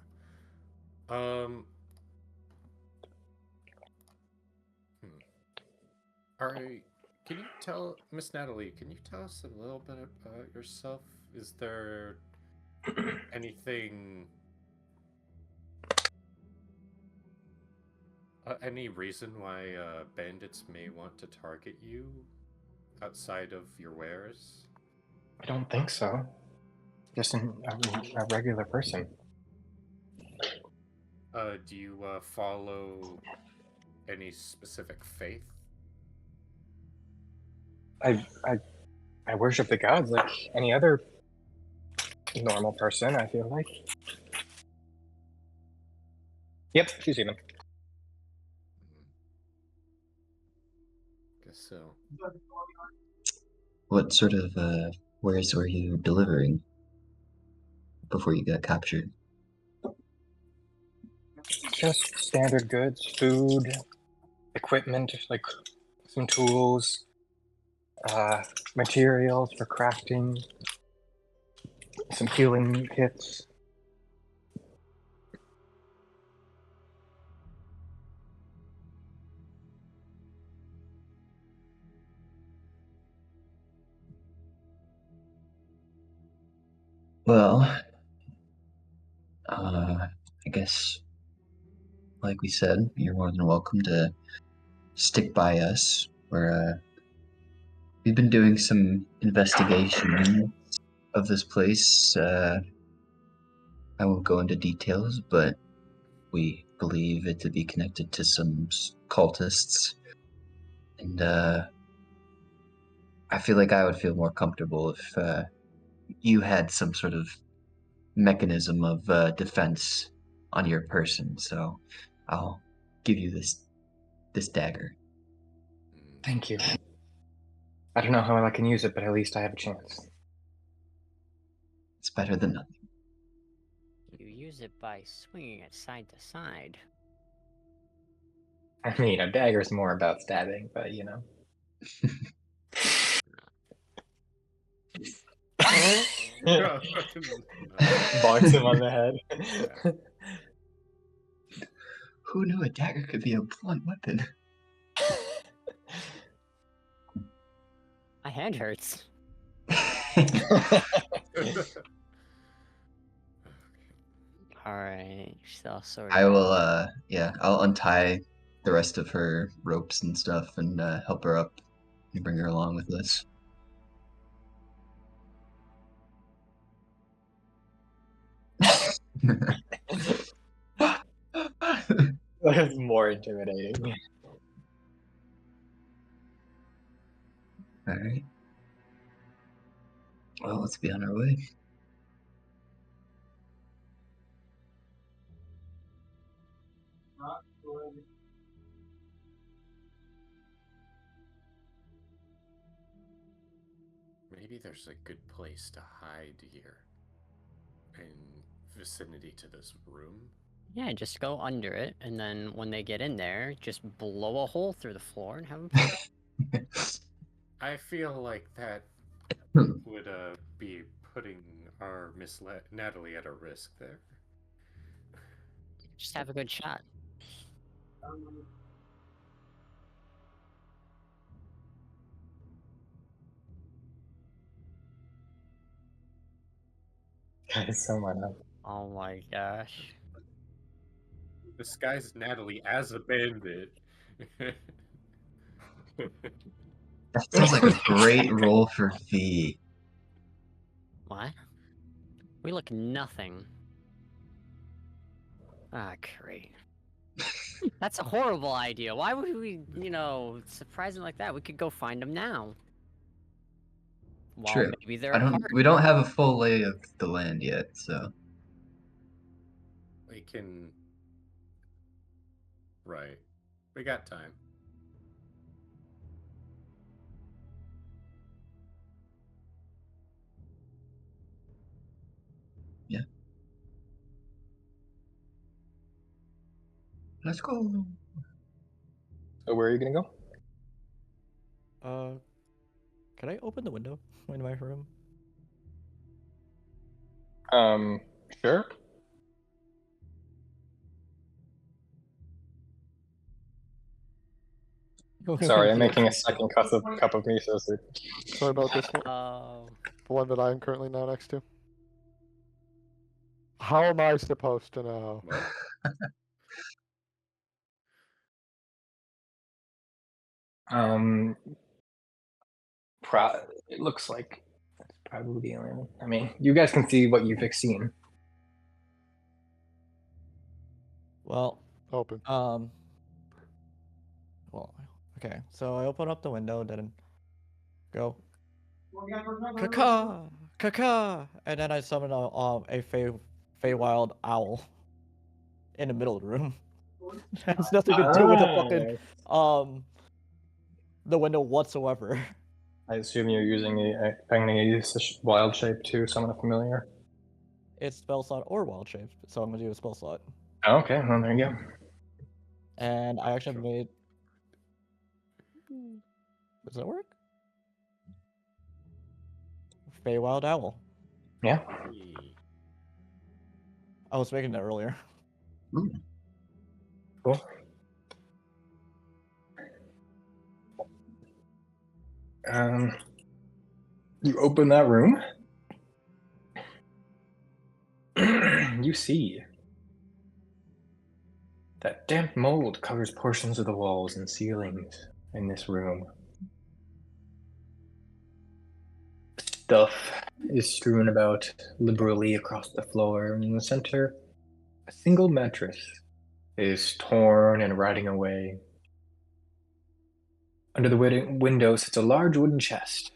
Alright, can you tell, Miss Natalie, can you tell us a little bit about yourself? Is there anything... any reason why bandits may want to target you outside of your wares? I don't think so. Just a regular person. Do you follow any specific faith? I worship the gods like any other normal person, I feel like. Yep, you see them. Guess so. What sort of wares were you delivering before you got captured? Just standard goods, food, equipment, like some tools, materials for crafting, some healing kits. Well, I guess, like we said, you're more than welcome to stick by us. We've been doing some investigation of this place. I won't go into details, but we believe it to be connected to some cultists. And I feel like I would feel more comfortable if you had some sort of mechanism of defense on your person. So I'll give you this dagger. Thank you. I don't know how I can use it, but at least I have a chance. It's better than nothing. You use it by swinging it side to side. I mean, a dagger's more about stabbing, but you know. Bonks him on the head. Who knew a dagger could be a blunt weapon? My hand hurts. Alright, so I will, I'll untie the rest of her ropes and stuff and help her up and bring her along with us. That's more intimidating. Alright. Well, let's be on our way. Maybe there's a good place to hide here. In vicinity to this room. yeah, just go under it, and then when they get in there, just blow a hole through the floor and have them fight. I feel like that would be putting our Miss Natalie at a risk there. Just have a good shot. Guys, someone up. Oh my gosh. Disguise Natalie as a bandit. That sounds like a great role for V. What? We look nothing. Ah, great. That's a horrible idea. Why would we, surprise them like that? We could go find them now. Well, True. maybe they're apart. We don't have a full lay of the land yet, so. We can. Right. We got time. Yeah. Let's go. So where are you gonna go? Can I open the window in my room? Sure. Sorry, I'm making a second cup of miso soup. Sorry about this one. Oh. The one that I am currently now next to. How am I supposed to know? It looks like that's probably the only one. I mean, you guys can see what you've seen. Well, Open. well, okay. So I open up the window, then go, caca, caca, and then I summon a Feywild owl in the middle of the room. Has nothing to do with the fucking the window whatsoever. I assume you're using I'm gonna use this wild shape to summon a familiar. It's spell slot or wild shape, so I'm gonna do a spell slot. Oh, okay, well there you go. And I actually made. Does that work? Feywild owl. Yeah. I was making that earlier. Ooh. Cool. You open that room. You see that damp mold covers portions of the walls and ceilings in this room. Stuff is strewn about liberally across the floor, and in the center, a single mattress is torn and rotting away. Under the window sits a large wooden chest.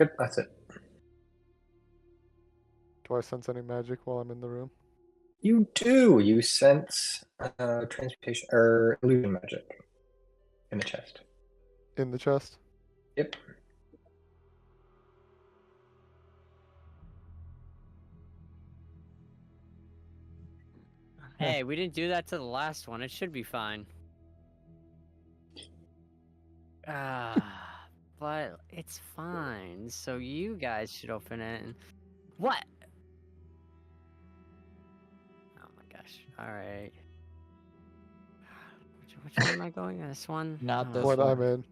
Yep, that's it. Do I sense any magic while I'm in the room? You do. You sense transmutation or illusion magic in the chest. In the chest? Yep. Hey, we didn't do that to the last one. It should be fine. But it's fine. So you guys should open it. And... What? Oh my gosh. All right. Which one am I going? This one? Not Oh, this What one. I'm in.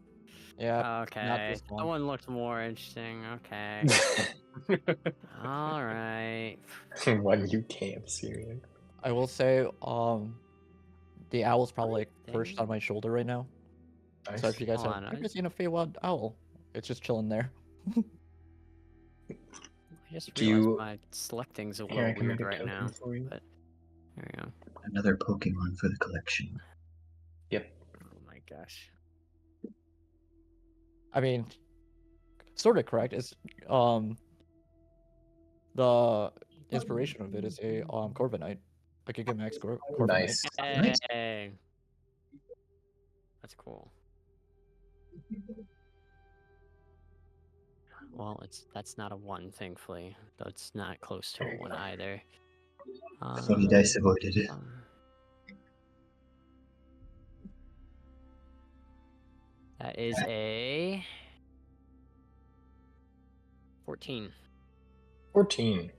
Yeah. Not Okay. this That one. one looks more interesting. Okay. All right. One you can't see. I will say, the owl's probably like perched Thing? on my shoulder right now. Nice. So if you guys Hold have on, ever seen a Feywild owl, it's just chilling there. I just Do realized you- my selecting's a Here, I little can weird make a right token now. for you. But there we go. Another Pokemon for the collection. Yep. Oh my gosh. I mean, sort of correct. It's the inspiration of it is a Corviknight. I could get max Corviknight. Nice. Nice. Hey. That's cool. Well, that's not a 1, thankfully. That's not close to a 1 either. 20 dice avoided it. That is a 14. 14.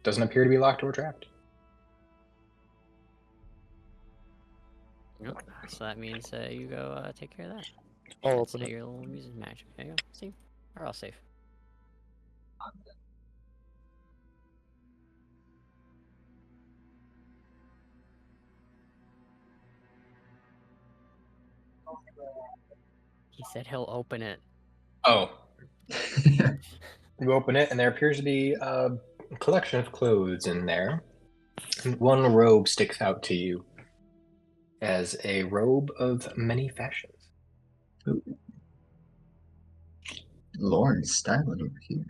Doesn't appear to be locked or trapped. Nope. So that means you go take care of that. I'll That's open it. your little music magic. There you go. See? We're all safe. He said he'll open it. Oh. You open it, and there appears to be a collection of clothes in there. One robe sticks out to you as a robe of many fashions. Lorn's styling over here.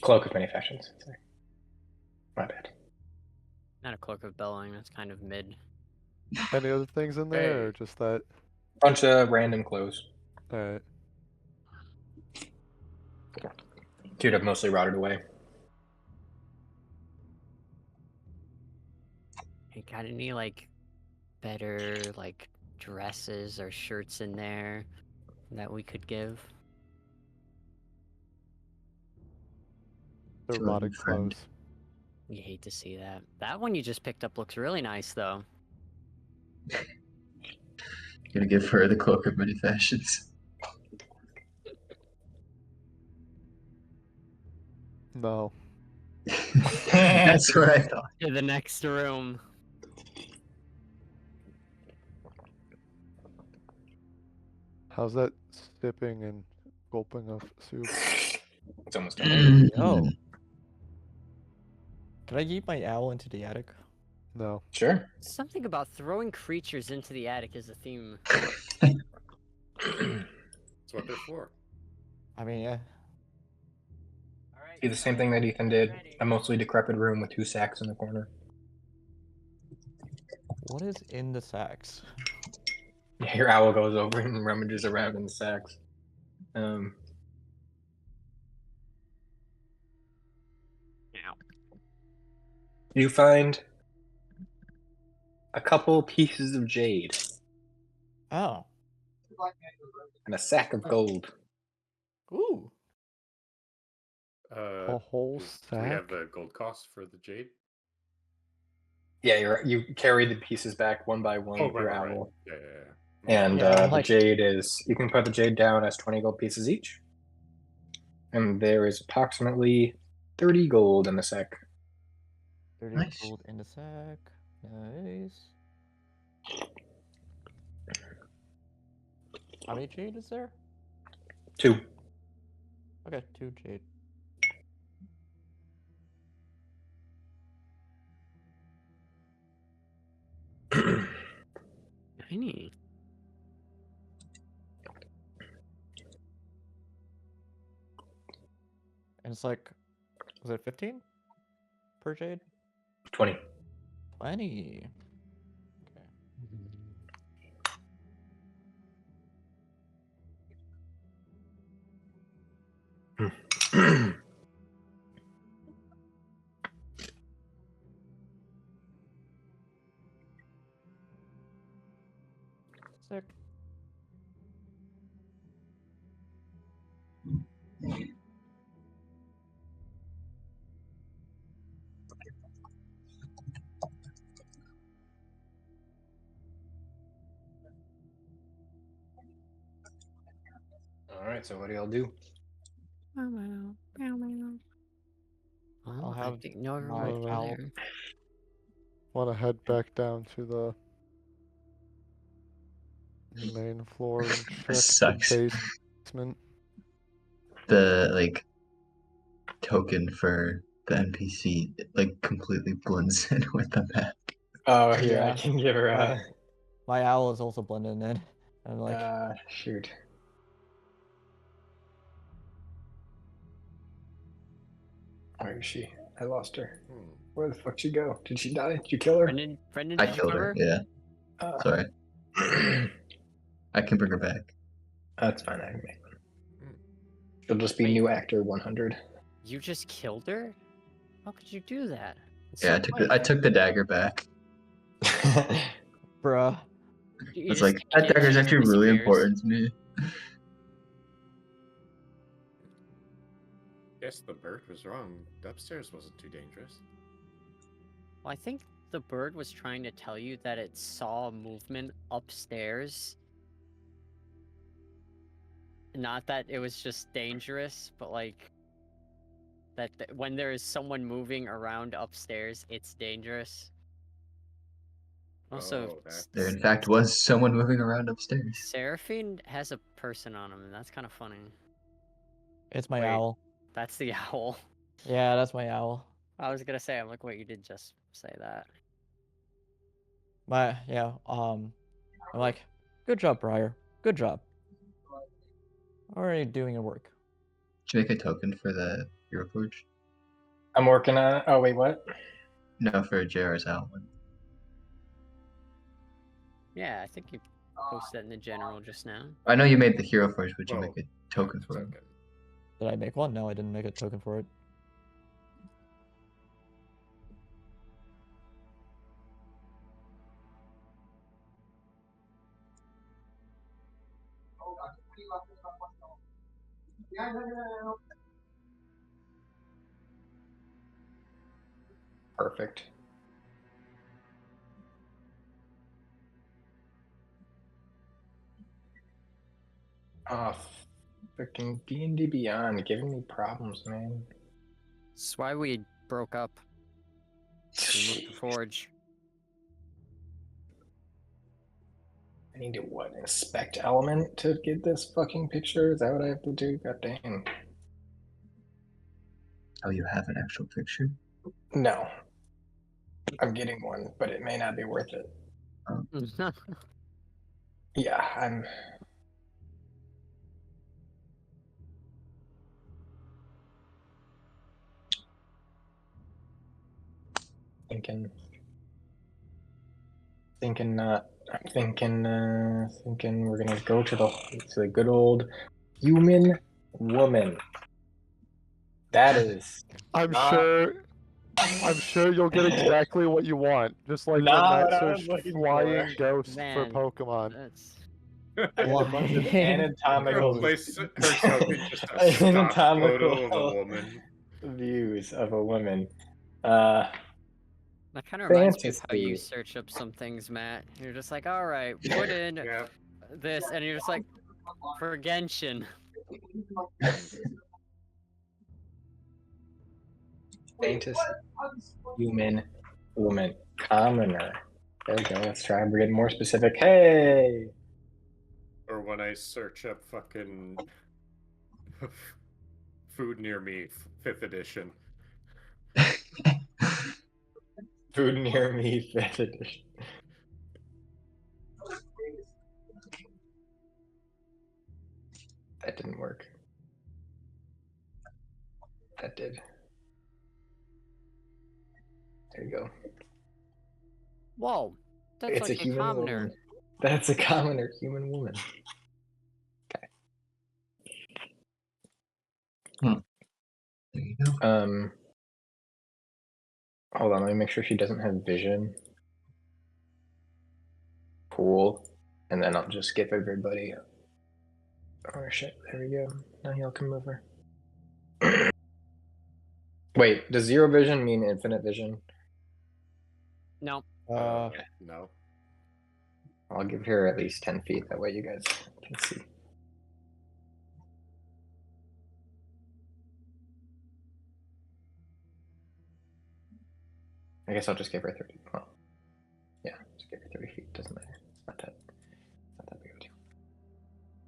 Cloak of many fashions. Sorry. My bad. Not a cloak of bellowing. That's kind of mid. Any other things in there, or Hey. just that? Bunch of random clothes. Alright. Dude, have mostly rotted away. Hey, got any like better like dresses or shirts in there that we could give? They're To a new rotted friend. clothes. You hate to see that. That one you just picked up looks really nice though. Gonna give her the cloak of many fashions. No. That's what I thought. To the next room. How's that sipping and gulping of soup? It's almost done. Yo. Can I keep my owl into the attic? No. Sure. Something about throwing creatures into the attic is a theme. That's what they're for. I mean, yeah. Alright. Do the same thing that Ethan did. A mostly decrepit room with 2 sacks in the corner. What is in the sacks? Yeah, your owl goes over and rummages around in the sacks. Ow. You find a couple pieces of jade Oh. and a sack of gold. Ooh. A whole Do we have sack? the gold cost for the jade? Yeah, you carry the pieces back one by one Oh, with your right. owl. Yeah. And Yeah, the like- jade is, you can put the jade down as 20 gold pieces each. And there is approximately 30 gold in the sack. 30 Nice. gold in the sack. Nice. How many jade is there? 2. Okay, 2 jade. Tiny. And it's like, was it 15 per jade? 20. 20. Okay. Sick. All right, so what do y'all do? Well, I have think no my room owl. there. Want to head back down to the main floor and check the sucks. basement. The like token for the NPC like completely blends in with the map. Oh, here I Yeah. can give her a. My owl is also blending in. I'm like, Shoot. Where is she? I lost her. Where the fuck she go? Did she die? Did you kill her? Brendan, I did you killed kill her. Yeah. Sorry. I can bring her back. That's fine. I can make one. She'll just be Wait. new actor 100. You just killed her? How could you do that? It's Yeah, so I took the dagger back. bruh. You It's just like take that it, dagger is she actually really disappears. important to me. Guess the bird was wrong. The upstairs wasn't too dangerous. Well, I think the bird was trying to tell you that it saw movement upstairs. Not that it was just dangerous, but like that when there is someone moving around upstairs, it's dangerous. Also, Oh, that- There in fact was someone moving around upstairs. Seraphine has a person on him, and that's kind of funny. It's my Wait. owl. That's the owl. Yeah, that's my owl. I was gonna say, I'm like, wait, you did just say that. I'm like, good job, Briar. Good job. Already doing your work. Did you make a token for the Hero Forge? I'm working on it. Oh, wait, what? No, for JR's owl. Yeah, I think you posted that in the general just now. I know you made the Hero Forge, but you Well, make a token for it. Did I make one? No, I didn't make a token for it. Perfect. Oh, freaking D&D Beyond giving me problems, man. That's why we broke up. We moved to Forge. I need to what? Inspect element to get this fucking picture? Is that what I have to do? God damn. Oh, you have an actual picture? No. I'm getting one, but it may not be worth it. Yeah, I'm. Thinking not. I'm thinking we're gonna go to the good old human woman. That is I'm not sure you'll get exactly what you want, just like when Not Matt what I was searched looking flying for. ghost Man, for Pokemon. that's I had a bunch of Why? anatomical Replace her token just a stock photo of a anatomical woman. views of a woman. that kind of reminds me of how you Fantasy. search up some things, Matt. You're just like, all right, put in Yeah. this, and you're just like, for Genshin. Faintest human woman. Commoner. There we go. Let's try. We're getting more specific. Hey! Or when I search up fucking food near me, 5th edition. Food near me, 5th edition. That didn't work. That did. There you go. Whoa, that's It's like a human commoner. woman. That's a commoner, human woman. There you go. Hold on, let me make sure she doesn't have vision. Cool. And then I'll just give everybody. Oh shit! There we go. Now y'all can move her. Wait, does zero vision mean infinite vision? No. No. I'll give her at least 10 feet. That way you guys can see. I guess I'll just give her 30. Well, yeah, just give her 30 feet. Doesn't matter. It's not that big of a deal.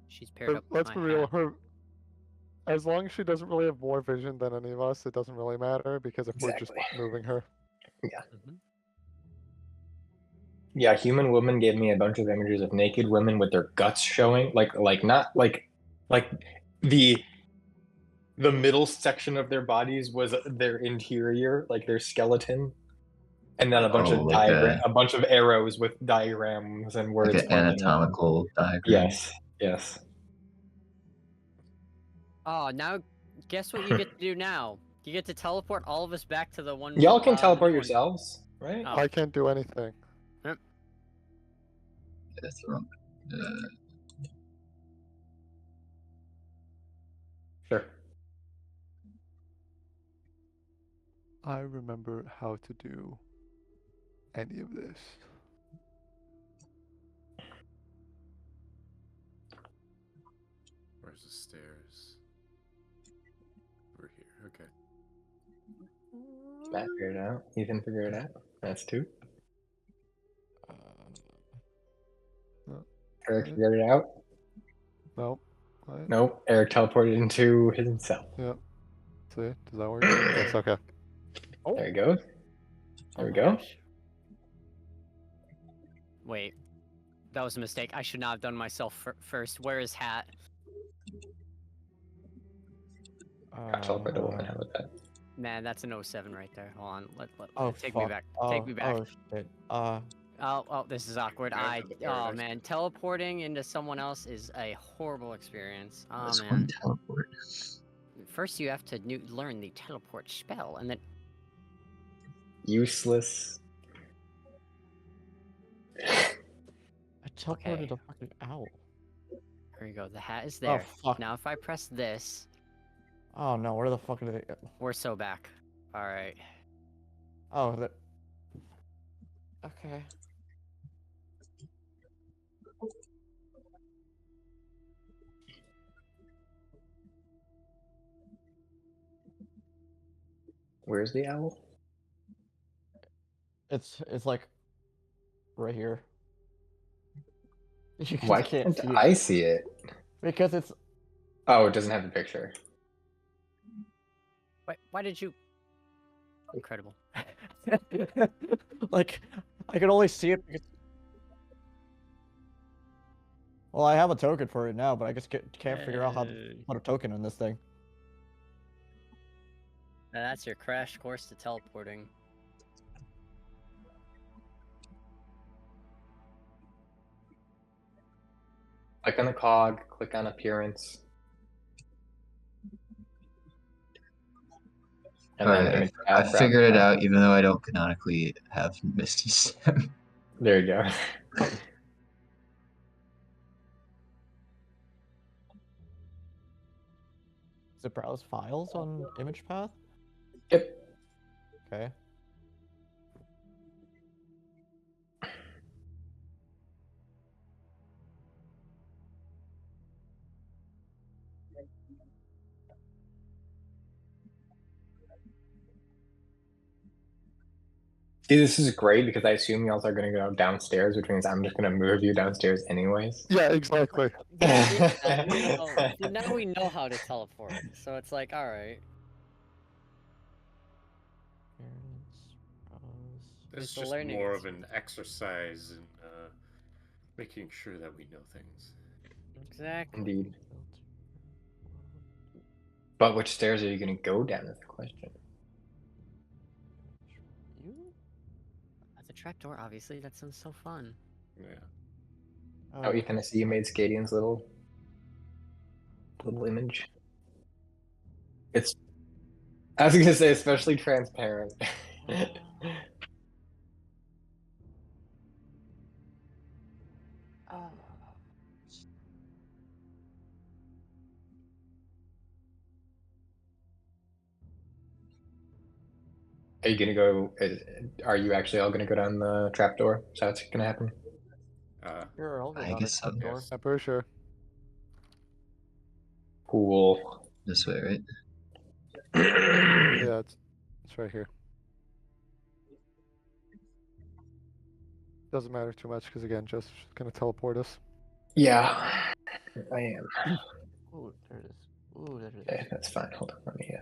She's paired up with Let's my be real. hat. Her, as long as she doesn't really have more vision than any of us, it doesn't really matter because if we're just Exactly. moving her. Yeah. Mm-hmm. Yeah, human woman gave me a bunch of images of naked women with their guts showing, like not like the middle section of their bodies was their interior, like their skeleton, and then a bunch of like a bunch of arrows with diagrams and words. like an pointing out. anatomical diagram. Yes, yes. Oh, now guess what you get to do now? You get to teleport all of us back to the one. Y'all can teleport the one- yourselves, right? Oh. I can't do anything. That's wrong. Sure. I remember how to do any of this. Where's the stairs? We're here. Okay. Matt figured it out. Ethan figured it out. That's 2. Eric figured it out. Nope. What? Nope. Eric teleported into himself. Yep. See? Does that work? Yes, okay. There he goes. There we go. Gosh. Wait, that was a mistake. I should not have done myself first. Where is hat? Teleport the woman. How about that? Man, that's an 07 right there. Hold on. Oh, Take fuck. me back. Take me back. Oh shit. Oh, this is awkward. Yeah, the Oh paradise. man, teleporting into someone else is a horrible experience. Oh That's man. one teleport. First, you have to learn the teleport spell, and then Useless. I teleported Okay. a fucking owl. here you go. The hat is Oh there. fuck. Now, if I press this, Oh no, where the fuck did it? we're so back. All right. Oh, that. Okay. Where's the owl? It's like right here. You Why just can't see it. I see it? Because it's Oh, it doesn't have the picture. Why did you? Incredible. like I can only see it because. Well, I have a token for it now, but I just can't figure out how to put a token in this thing. Now that's your crash course to teleporting. Click on the cog, click on appearance. And then Alright, image I path, figured it graph. out, even though I don't canonically have Misty Step. There you go. Does it browse files on image path? Yep. Okay. See, this is great because I assume y'all are going to go downstairs, which means I'm just going to move you downstairs anyways. Yeah, exactly. See, now we know how to teleport. So it's like, all right. It's It's a just learning more of an exercise in making sure that we know things. Exactly. Indeed. But which stairs are you going to go down is the question. The trapdoor, obviously. That sounds so fun. Yeah. Oh, Ethan, I see you made Skadian's little image. It's, I was going to say, especially transparent. Are you gonna go? Are you actually all gonna go down the trapdoor? Is that what's gonna happen? Sure, I'll go I down guess the so. door. Yes. I'm pretty sure. Cool. This way, right? Yeah, it's right here. Doesn't matter too much because again, just gonna teleport us. Yeah, I am. Ooh, there it is. Ooh, there it is. Okay, that's fine. Hold on, let me.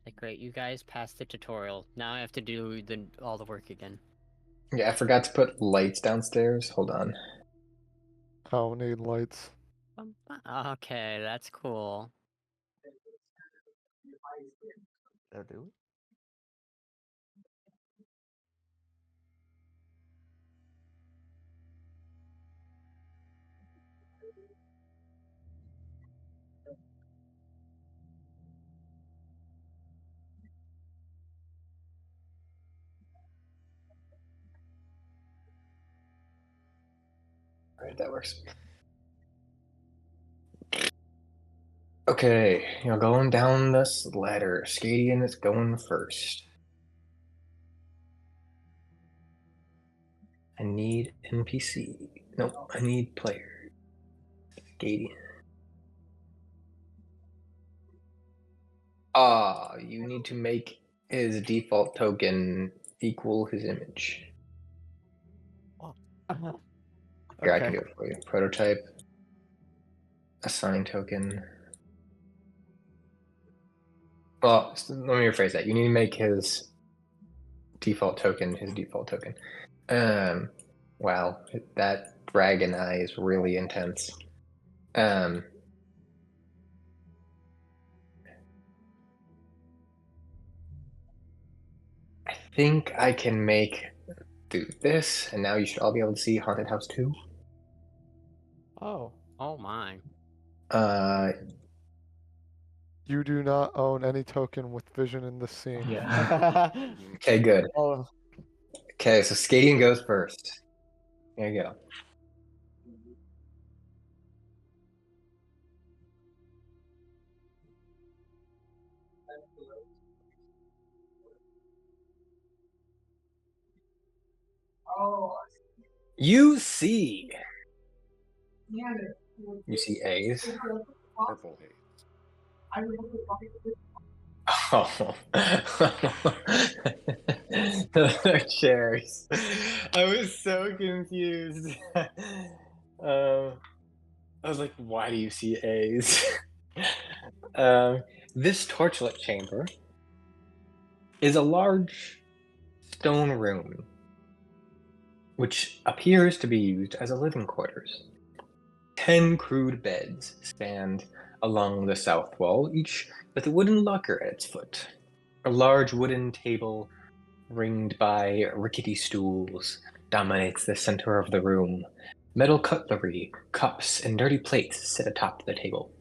Like, great, you guys passed the tutorial. Now I have to do all the work again. Yeah, I forgot to put lights downstairs. Hold on. Oh, need lights. Okay, that's cool. There, do. All right, that works. Okay, you're going down this ladder. Skadian is going first. I need NPC. Nope, I need player. Skadian. You need to make his default token equal his image. Here, I can do Okay. it for you. Prototype. Assign token. Well, let me rephrase that. You need to make his default token his default token. Wow, that dragon eye is really intense. I think I can do this, and now you should all be able to see Haunted House 2. Oh. Oh my. You do not own any token with vision in the scene. Yeah. Okay, good. Oh. Okay, so Skadian goes first. There you go. You see. You see A's. Purple haze. Oh, the chairs. I was so confused. I was like, why do you see A's? This torchlit chamber is a large stone room, which appears to be used as a living quarters. 10 crude beds stand along the south wall, each with a wooden locker at its foot. A large wooden table, ringed by rickety stools, dominates the center of the room. Metal cutlery, cups, and dirty plates sit atop the table.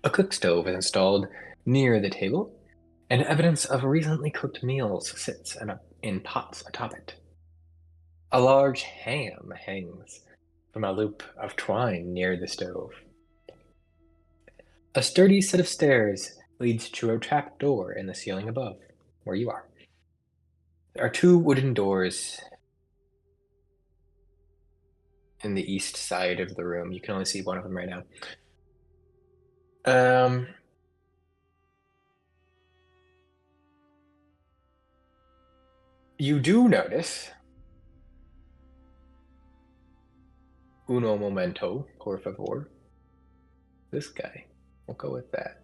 A cook stove is installed near the table, and evidence of recently cooked meals sits in pots atop it. A large ham hangs from a loop of twine near the stove. A sturdy set of stairs leads to a trap door in the ceiling above, where you are. There are 2 wooden doors in the east side of the room. You can only see one of them right now. You do notice. Uno momento, por favor. This guy. We'll go with that.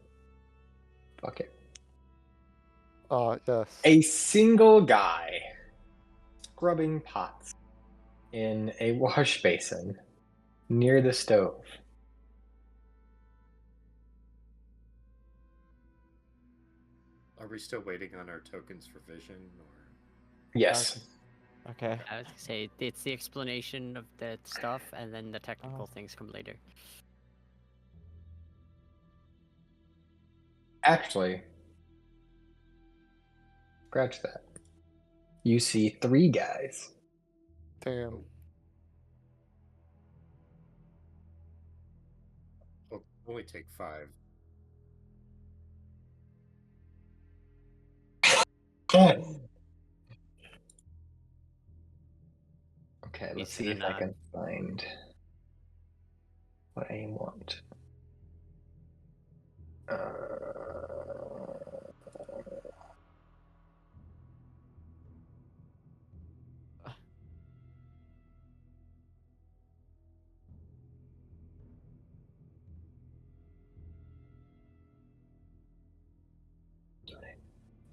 Fuck it. Yes. A single guy scrubbing pots in a wash basin near the stove. Are we still waiting on our tokens for vision, or? Yes. Okay. I was gonna say, it's the explanation of the stuff, and then the technical things come later. Actually, scratch that. You see 3 guys. Damn. I'll only take 5. Okay, let's He's see gonna if I nod. can find what I want.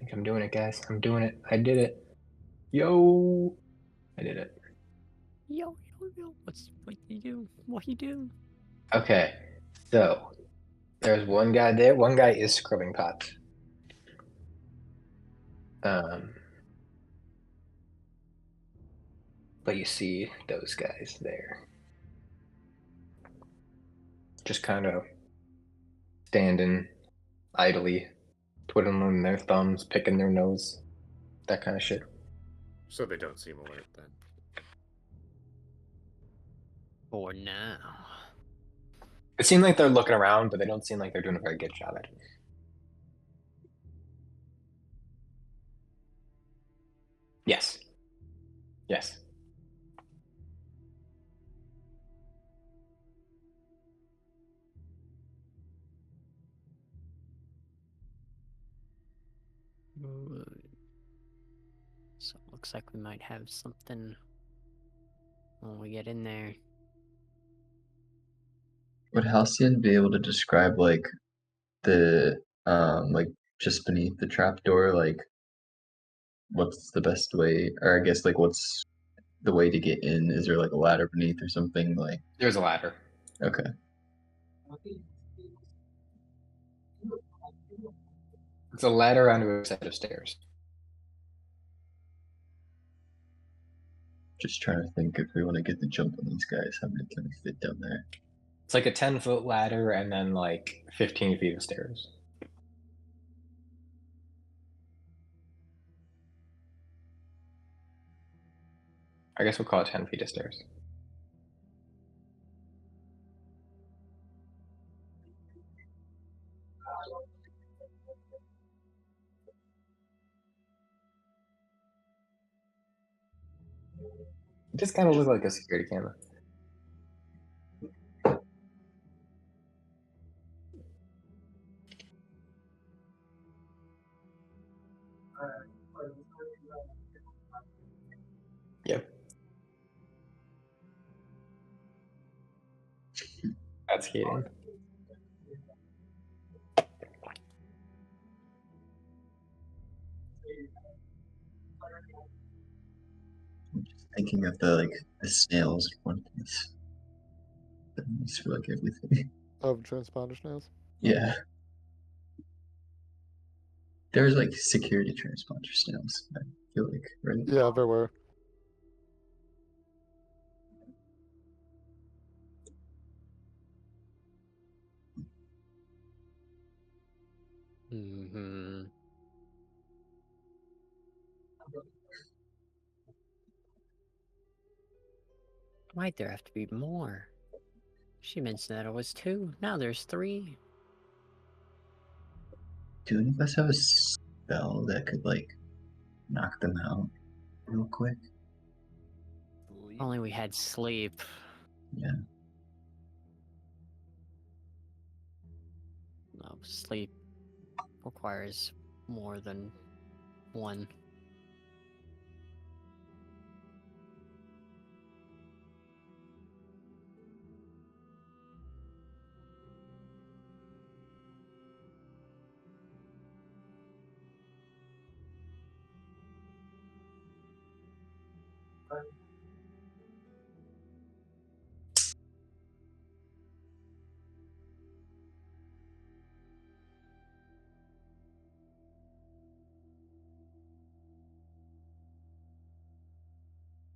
I think I'm doing it, guys. I'm doing it. I did it. Yo! I did it. Yo. What you do? What you do? Okay, so there's one guy there. One guy is scrubbing pots. But you see those guys there. Just kind of standing idly, twiddling their thumbs, picking their nose, that kind of shit. So they don't seem alert then. For now. It seems like they're looking around, but they don't seem like they're doing a very good job at it. Yes. Yes. So it looks like we might have something when we get in there. Would Halcyon be able to describe like the like just beneath the trapdoor, like what's the best way, or I guess like what's the way to get in? Is there like a ladder beneath or something? Like There's a ladder. okay. It's a ladder onto a set of stairs. Just trying to think if we want to get the jump on these guys, how many can we fit down there? It's like a 10-foot ladder and then like 15 feet of stairs. I guess we'll call it 10 feet of stairs. It just kind of looks like a security camera. Yep. That's heating. I'm just thinking of the snails one piece. That makes for like everything. Of transponder snails. Yeah. There's like security transponder snails, I feel like, right? Yeah, there were. Mm-hmm. Might there have to be more? She mentioned that it was 2. Now there's 3. Do any of us have a spell that could like knock them out real quick? If only we had sleep. Yeah. No, sleep requires more than 1.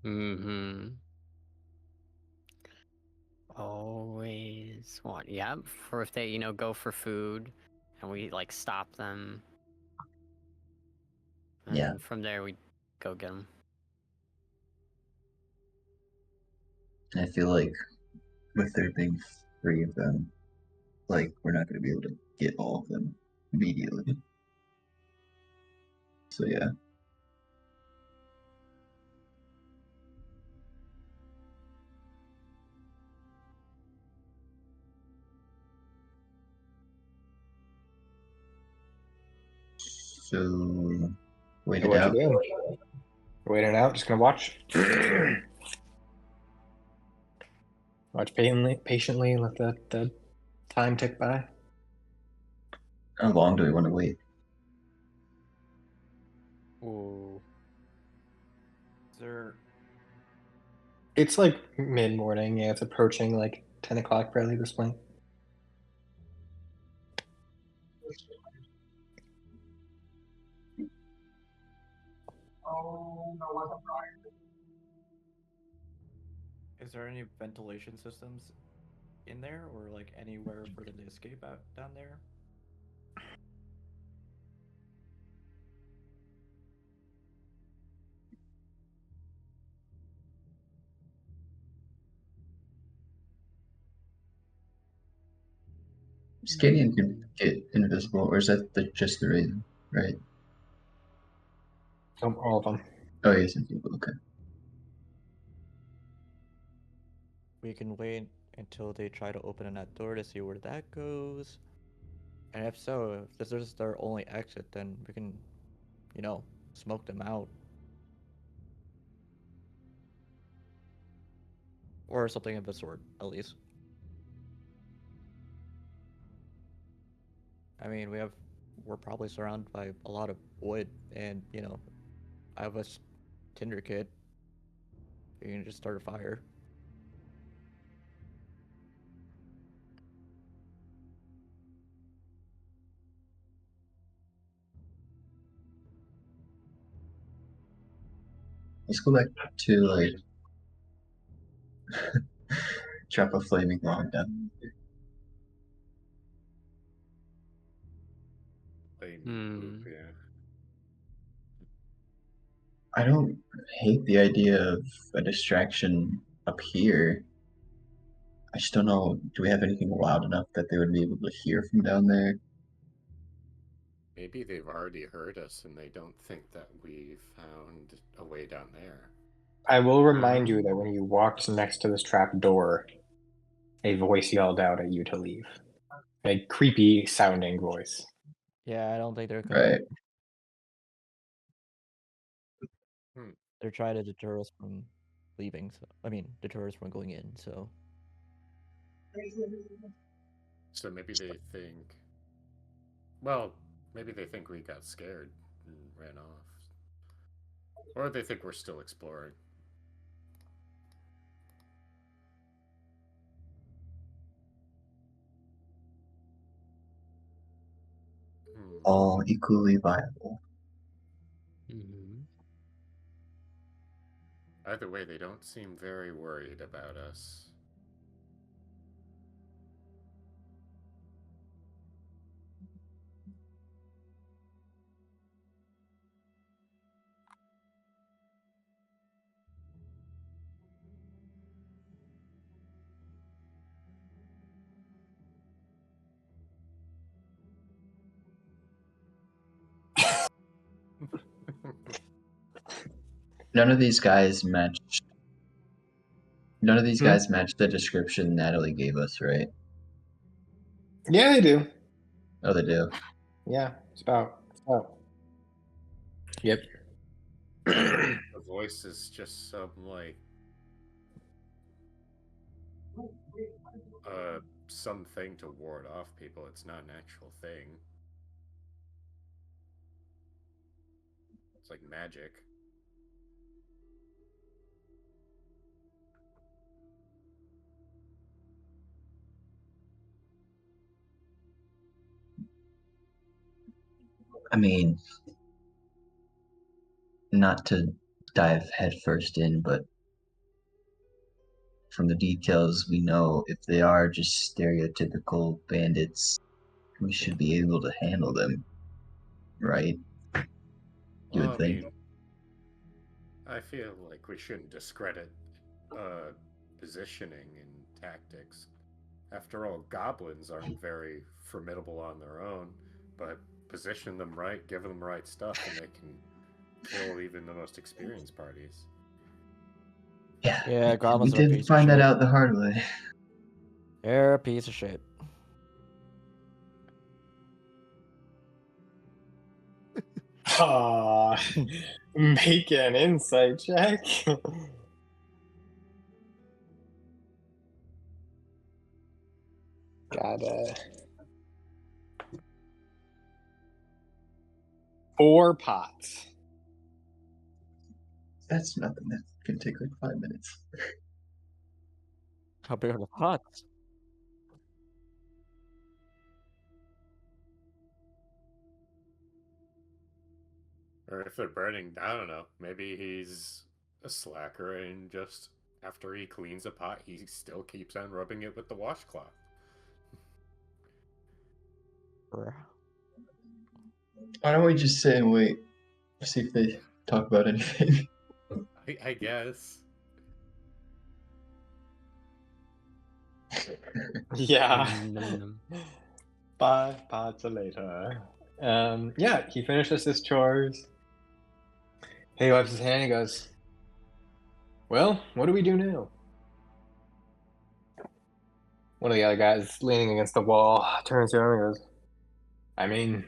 Mm-hmm. Always want, yeah, for if they, go for food, and we, stop them. And Yeah. then from there, we go get them. And I feel like with there being 3 of them, like we're not going to be able to get all of them immediately. So yeah, So wait So it what out. you doing? Waiting it out. Just gonna watch. Watch patiently. Let the time tick by. How long do we want to wait? Ooh. Is there? It's like mid morning. Yeah, it's approaching like 10 o'clock probably at this point. Is there any ventilation systems in there, or like anywhere for them to escape out down there? Scanning can get invisible, or is that just the raven? Right. All of them. Oh, yes, invisible. Okay. We can wait until they try to open that door to see where that goes. And if so, if this is their only exit, then we can, smoke them out. Or something of the sort, at least. I mean, we're probably surrounded by a lot of wood, and, I have a tinder kit. You can just start a fire. Let's go back to like trap a flaming log down. Loop, yeah. I don't hate the idea of a distraction up here. I just don't know. Do we have anything loud enough that they would be able to hear from down there? Maybe they've already heard us and they don't think that we found a way down there. I will remind you that when you walked next to this trap door, a voice yelled out at you to leave. A creepy sounding voice. Yeah, I don't think they're gonna. Right. They're trying to deter us from leaving. So deter us from going in. So. So maybe they think. Well, maybe they think we got scared and ran off. Or they think we're still exploring. All equally viable. Either way, they don't seem very worried about us. None of these guys match. None of these guys match the description Natalie gave us, right? Yeah, they do. Oh, they do. Yeah, it's about. Yep. The voice is just some something to ward off people. It's not an actual thing. It's like magic. I mean, not to dive headfirst in, but from the details we know, if they are just stereotypical bandits, we should be able to handle them, right? You would think. I feel like we shouldn't discredit positioning and tactics. After all, goblins aren't very formidable on their own, but position them right, give them the right stuff, and they can kill even the most experienced parties. Yeah, goblins we are a did piece find of that shit. out the hard way. They're a piece of shit. Make an insight check. Got 4 pots. That's nothing. That can take like 5 minutes. How big are the pots? Or if they're burning, I don't know. Maybe he's a slacker and just after he cleans a pot, he still keeps on rubbing it with the washcloth. Bruh. Why don't we just sit and wait? See if they talk about anything. I guess. Yeah. Mm. 5 pots later. Yeah, he finishes his chores. He wipes his hand and goes, well, what do we do now? One of the other guys leaning against the wall turns to him and goes, I mean,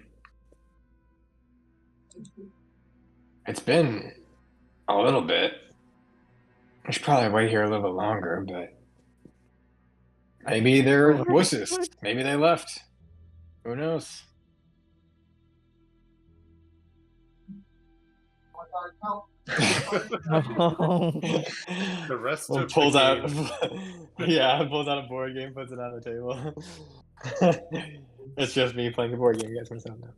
it's been a little bit. I should probably wait here a little bit longer, but maybe they're wusses. Maybe they left. Who knows? The rest of pulls the out, game. pulls out a board game, puts it on the table. It's just me playing a board game. You guys myself now.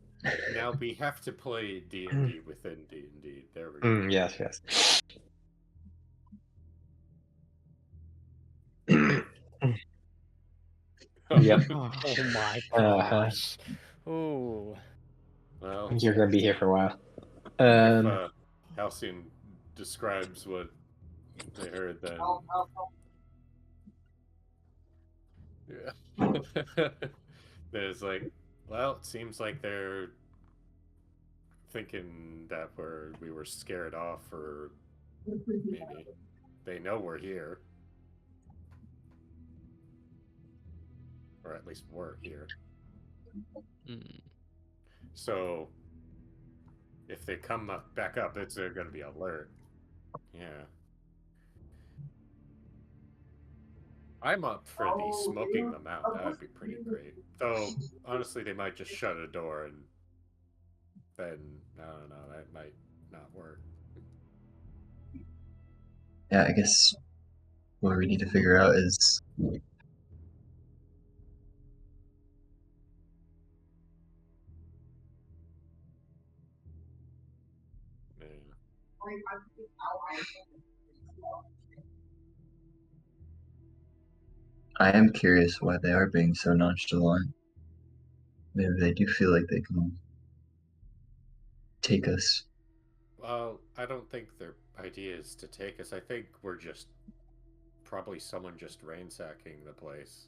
Now we have to play D&D within D&D. There we go. Yes. Yep. Oh my Uh-huh. gosh. Ooh. Well, You're gonna be here for a while. if Halcyon describes what they heard, then yeah. There's like, well, it seems like they're thinking that we were scared off, or maybe they know we're here, or at least we're here. Mm. So if they come back up, they're going to be alert. Yeah. I'm up for the smoking them out. That would be pretty great. Though, honestly, they might just shut a door and then, I don't know, that might not work. Yeah, I guess what we need to figure out is Yeah. I am curious why they are being so nonchalant. Maybe they do feel like they can take us. Well, I don't think their idea is to take us. I think we're just probably someone just ransacking the place.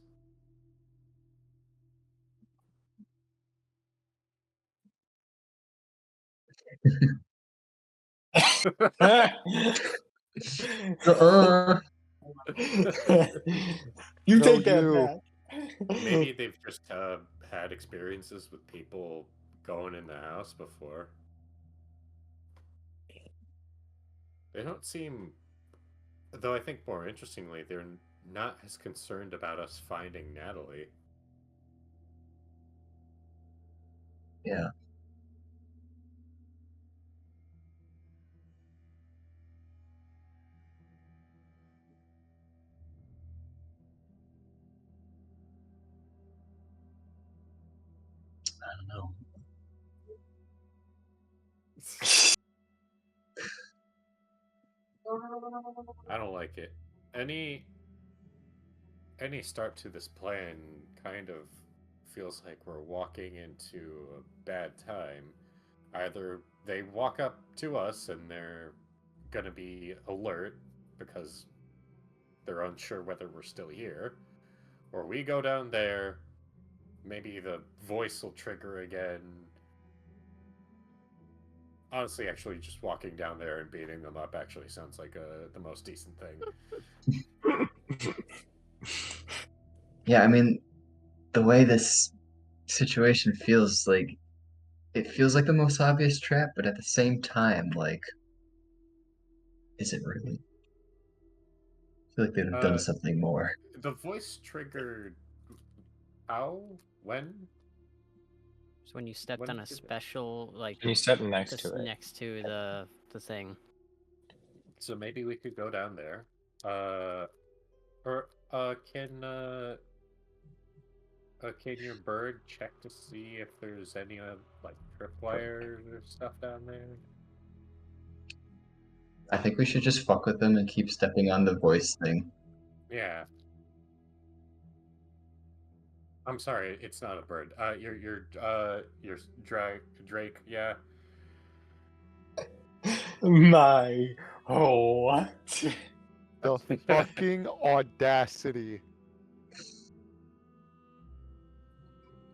You No, take that you. back. Maybe they've just had experiences with people going in the house before. They don't seem, though I think more interestingly, they're not as concerned about us finding Natalie. Yeah. I don't know. I don't like it. Any start to this plan kind of feels like we're walking into a bad time. Either they walk up to us and they're gonna be alert because they're unsure whether we're still here, or we go down there, maybe the voice will trigger again. Honestly, actually, just walking down there and beating them up actually sounds like the most decent thing. Yeah, I mean, the way this situation feels like it feels like the most obvious trap, but at the same time, like, is it really? I feel like they'd have done something more. The voice triggered how? When? So when you stepped When on a did it- special, like, And you step next just to it. next to the thing. So maybe we could go down there. Can your bird check to see if there's any like tripwires or stuff down there? I think we should just fuck with them and keep stepping on the voice thing. Yeah. I'm sorry, it's not a bird. Your Drake. Yeah. My what? The fucking audacity.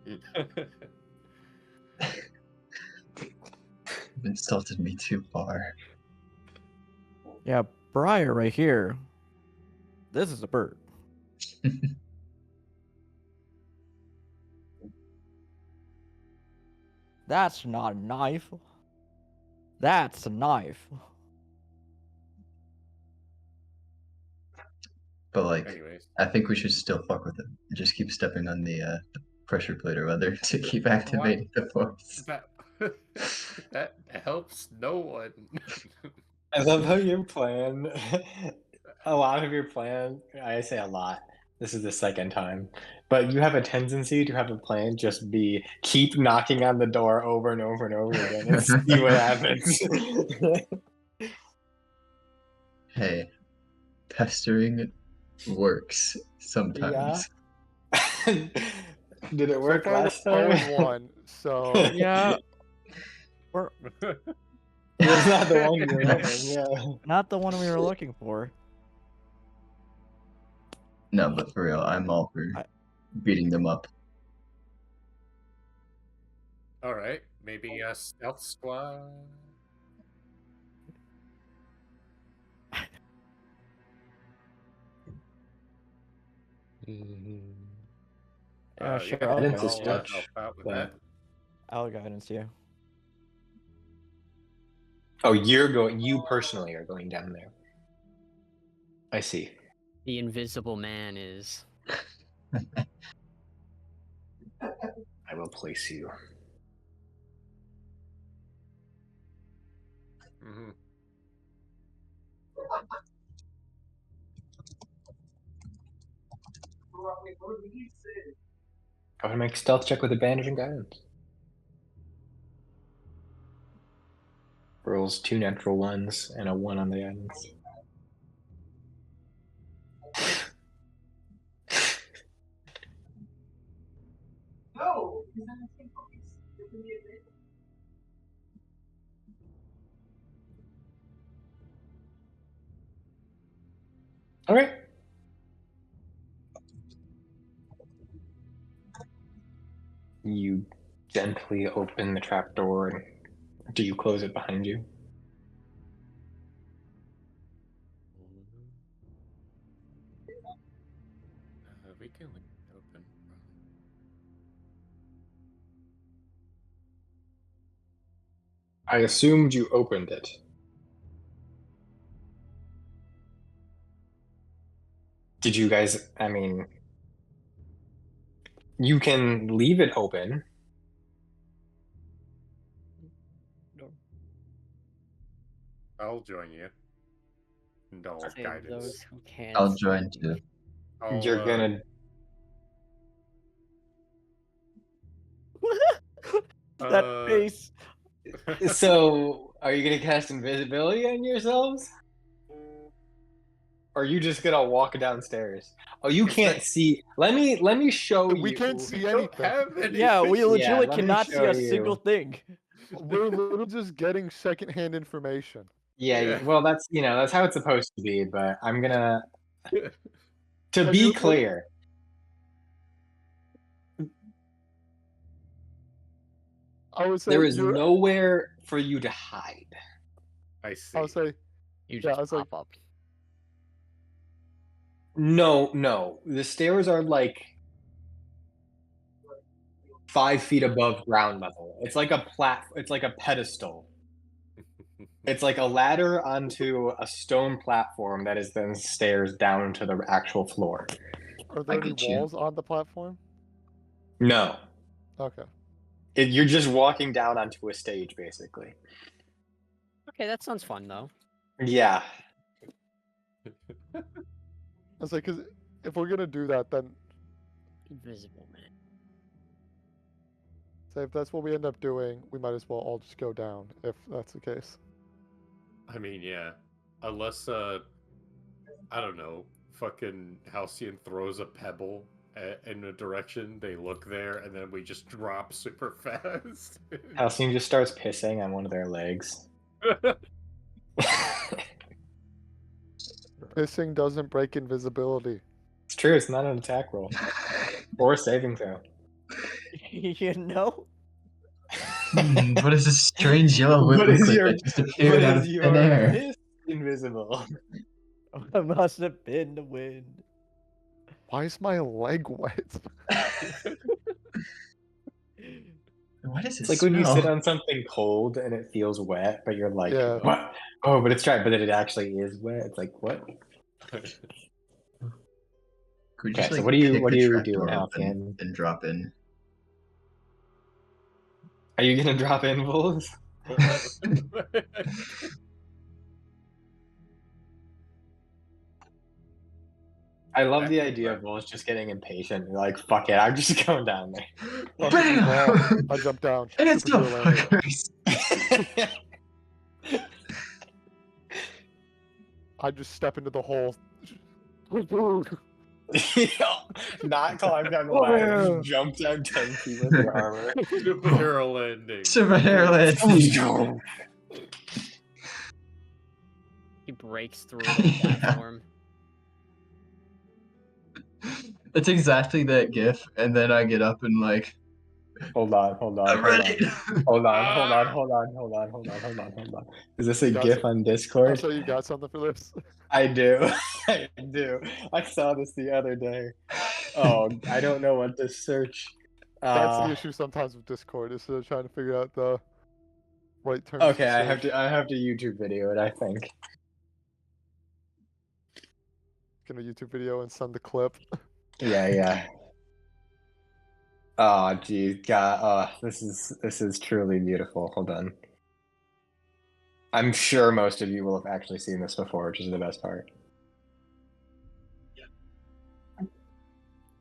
You've insulted me too far. Yeah, Briar right here. This is a bird. That's not a knife. That's a knife. But like, Anyways, I think we should still fuck with him and just keep stepping on the pressure plate or whether to keep activating the voice. that helps no one. I love how your plan, a lot of your plan, I say a lot, this is the second time, but you have a tendency to have a plan just be keep knocking on the door over and over and over again and see what happens. Hey, pestering works sometimes. Did it work So far, last we're time? 0-1, so Yeah, we're That's not the one you were looking, yeah. not the one we were looking for. No, but for real, I'm all for beating them up. All right, maybe a stealth squad. Yeah, sure. Yeah, I'll Guidance go. is I'll touch, help out with but- that. I'll guidance you. Oh, you personally are going down there. I see. The invisible man is. I will place you. Mm-hmm. Go ahead and make a stealth check with advantage and guidance. Rolls 2 natural ones and a 1 on the guidance. Okay. You gently open the trapdoor, and do you close it behind you? We can leave it open. I assumed you opened it. Did you guys, I mean, you can leave it open. I'll join you. No Save guidance. those who can't. I'll join too. You're gonna. That face. So, are you gonna cast invisibility on yourselves? Or are you just gonna walk downstairs? Oh, you can't see. Let me show you. we can't see don't anything. have any Yeah, we vision. legitimately let me cannot see show a you. single thing. We're literally just getting secondhand information. Yeah, Yeah. well, that's that's how it's supposed to be. But I'm gonna. To Are be you- clear, I would say there is you're- nowhere for you to hide. I see. I would say You Yeah, I just was like- pop up. No. The stairs are like 5 feet above ground level. It's like a pedestal. It's like a ladder onto a stone platform that is then stairs down to the actual floor. Are there any get you. walls on the platform? No. Okay. You're just walking down onto a stage, basically. Okay, that sounds fun though. Yeah. I was like, because if we're gonna do that, then Invisible man. say if that's what we end up doing, we might as well all just go down if that's the case. I mean, yeah. Unless, I don't know, fucking Halcyon throws a pebble in a direction, they look there, and then we just drop super fast. Halcyon just starts pissing on one of their legs. Pissing doesn't break invisibility. It's true, it's not an attack roll. Or a saving throw. You know? What is this strange yellow What is liquid your- that just appeared out of your thin air? piss invisible? I must have been the wind. Why is my leg wet? Why does it It's like when you smell? sit on something cold and it feels wet, but you're like, Yeah. what? Oh, but it's dry, but then it actually is wet. It's like, what? Could we Okay, just, so like, what do you kick the do, trapdoor open Halcyon? and drop in? Are you gonna drop in, Vols? I love the idea of Vols just getting impatient. You're like, fuck it, I'm just going down there. Bam! I jump down. It's the Superhero landing. fuckers! I just step into the hole. Not climb down the ladder, just jump down 10 feet with your armor. Superhero landing. Superhero landing. He breaks through the Yeah. platform. It's exactly that gif, and then I get up and like, Hold on. I'm ready. Hold on. Is this a Got GIF some- on I Discord? saw you got something for this. I do. I do. I saw this the other day. Oh, I don't know what to search. That's the issue sometimes with Discord, is trying to figure out the right terms. Okay, to I have search. to YouTube video it, I think. Get a YouTube video and send the clip. Yeah. Oh, geez, God, this is truly beautiful. Hold on. I'm sure most of you will have actually seen this before, which is the best part.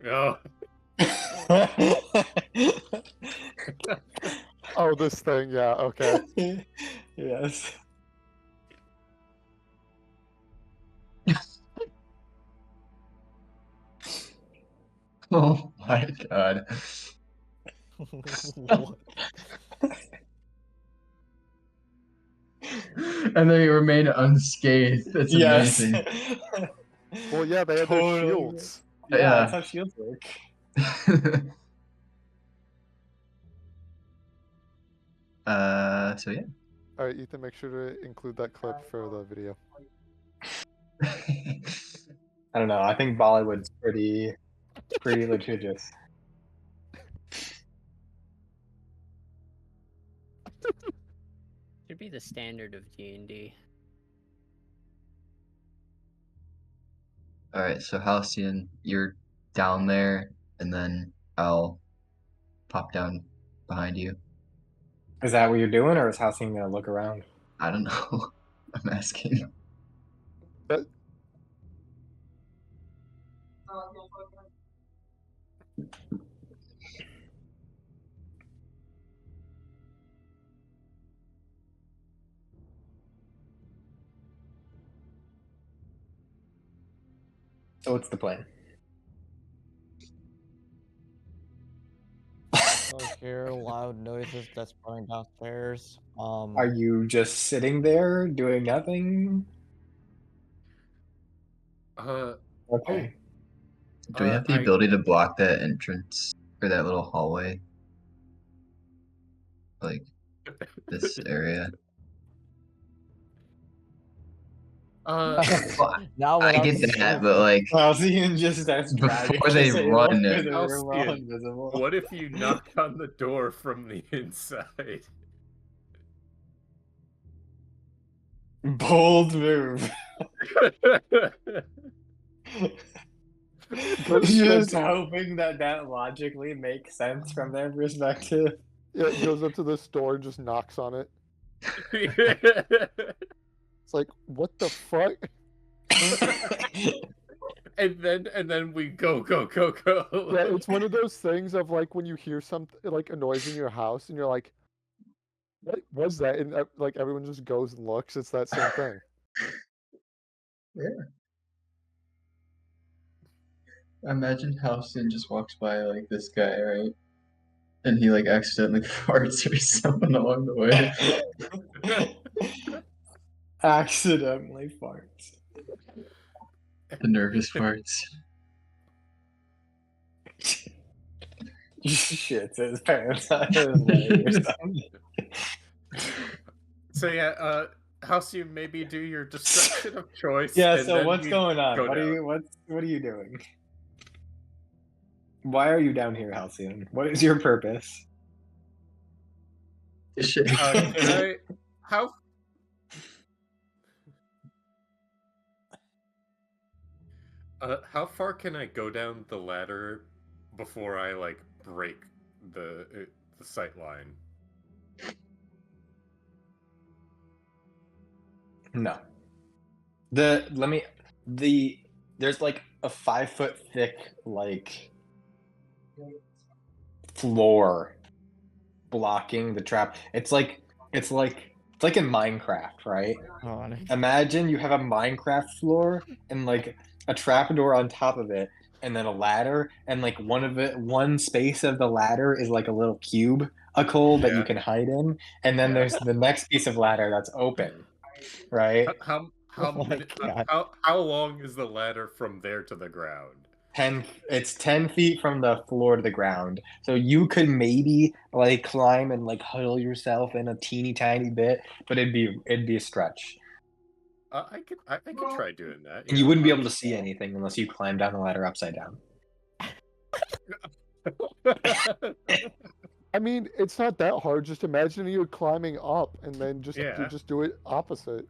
Oh, Oh, this thing, yeah, okay. Yes. Oh my god. And they remain unscathed. That's Yes. amazing. Well, yeah, they have Totally. their shields. Yeah, Yeah. that's how shields work. So yeah. All right, Ethan, make sure to include that clip for the video. I don't know. I think Bollywood's pretty litigious. Should be the standard of D&D. Alright, so Halcyon, you're down there, and then I'll pop down behind you. Is that what you're doing, or is Halcyon gonna look around? I don't know. I'm asking. So what's the plan? I hear loud noises that's going downstairs. Are you just sitting there doing nothing? Okay. Do we have the I- ability to block that entrance or that little hallway? Like this area? Well, Now we're I not get seeing that, it. but like Halcyon just starts dragging before they the table run, through the room all Halcyon, invisible. what if you knock on the door from the inside? Bold move. Just hoping that logically makes sense from their perspective. Yeah, it goes up to this door and just knocks on it. It's like, what the fuck? and then we go. Yeah, it's one of those things of like when you hear something like a noise in your house and you're like, what was that? And like everyone just goes and looks. It's that same thing. imagine Halcyon just walks by like this guy, right? And he like accidentally farts or something along the way. Accidentally farts. The nervous farts. Shit, his parents on his leg or something. So yeah, Halcyon, maybe do your destruction of choice. Yeah, and so then what's we going on? go What are down. you doing? Why are you down here, Halcyon? What is your purpose? Shit. Can I? How far can I go down the ladder before I like break the sight line? No. There's like a 5-foot thick like floor blocking the trap. It's like in Minecraft, right? Oh, Imagine you have a Minecraft floor and like a trapdoor on top of it, and then a ladder, and like one space of the ladder is like a little cubicle that you Yeah. can hide in, and then there's the next piece of ladder that's open, right? How Oh my God. how long is the ladder from there to the ground? It's 10 feet from the floor to the ground, so you could maybe like climb and like huddle yourself in a teeny tiny bit, but it'd be a stretch, I could try doing that. and you wouldn't be able to see anything unless you climb down the ladder upside down. I mean, it's not that hard. Just imagine you're climbing up and then you Yeah. just do it opposite.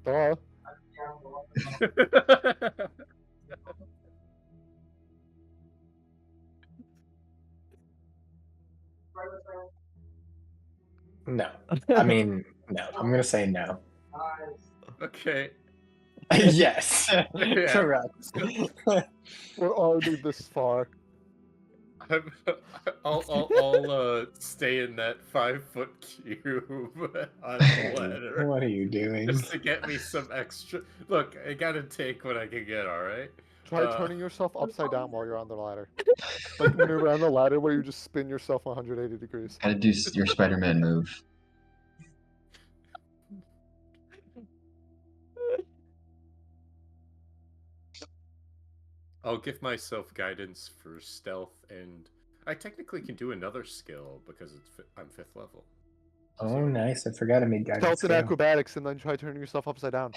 Duh. No, I mean no. I'm gonna say no. Okay. Yes, Yeah. correct. We're already this far. I'll stay in that 5-foot cube on the ladder What are you doing? just to get me some extra. Look, I gotta take what I can get. All right. Try turning yourself upside down while you're on the ladder. Like when you're on the ladder where you just spin yourself 180 degrees. Gotta do your Spider-Man move. I'll give myself guidance for stealth, and I technically can do another skill because I'm 5th level. Oh, nice! I forgot to make guidance. Stealth and too. acrobatics, and then try turning yourself upside down.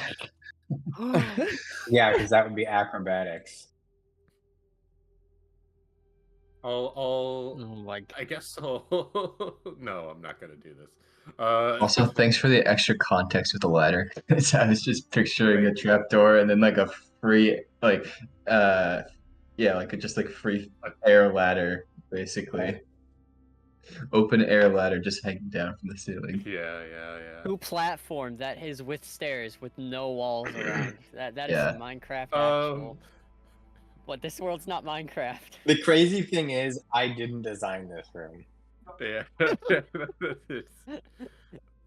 Yeah, because that would be acrobatics. Oh my God. I guess I'll. No, I'm not gonna do this. Also, thanks for the extra context with the ladder. I was just picturing a trapdoor and then like a free just like free air ladder, basically. Open air ladder just hanging down from the ceiling. Yeah. Who platformed that is with stairs with no walls around? That is Yeah. Minecraft actual. What, this world's not Minecraft. The crazy thing is, I didn't design this room. Yeah.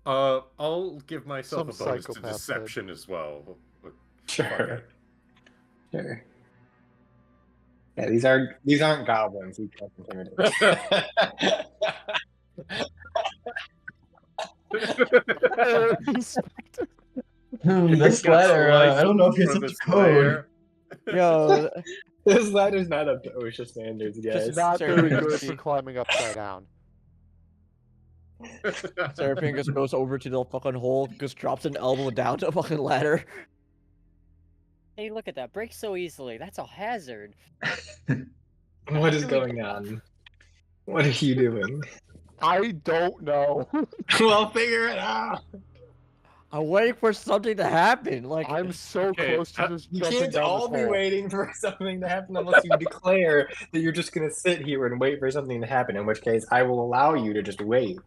I'll give myself Some a bonus to psychopath did. deception as well. Sure. Sure. Yeah, these aren't goblins. You can't intimidate. This ladder, I don't know if it's up to code. Yo, This ladder's not up to OSHA standards, guys. Just Not very good for Seraphine. climbing upside down. Seraphine just goes over to the fucking hole, just drops an elbow down to a fucking ladder. Hey, look at that. Breaks so easily. That's a hazard. What is Here we going on? What are you doing? I don't know. Well, figure it out. I'm waiting for something to happen. Like, I'm so Okay, close to just You jumping can't down all this be hole. waiting for something to happen unless you declare that you're just going to sit here and wait for something to happen, in which case I will allow you to just wait.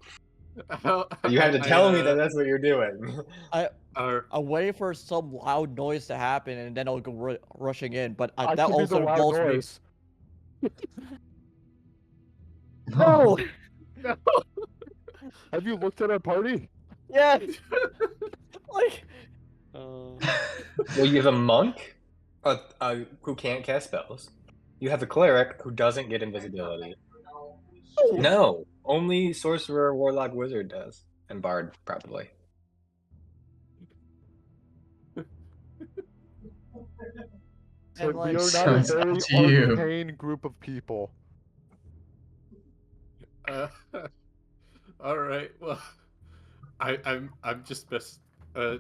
But you have to tell me that that's what you're doing. I'm waiting for some loud noise to happen, and then I'll go rushing in. But I that can be the also loud involves me. noise. No. No. Have you looked at our party? Yeah. Like. Well, you have a monk who can't cast spells. You have a cleric who doesn't get invisibility. No, only sorcerer, warlock, wizard does, and bard probably. So And, we like, are so not a it's up very to you. arcane group of people. All right. Well, I'm just best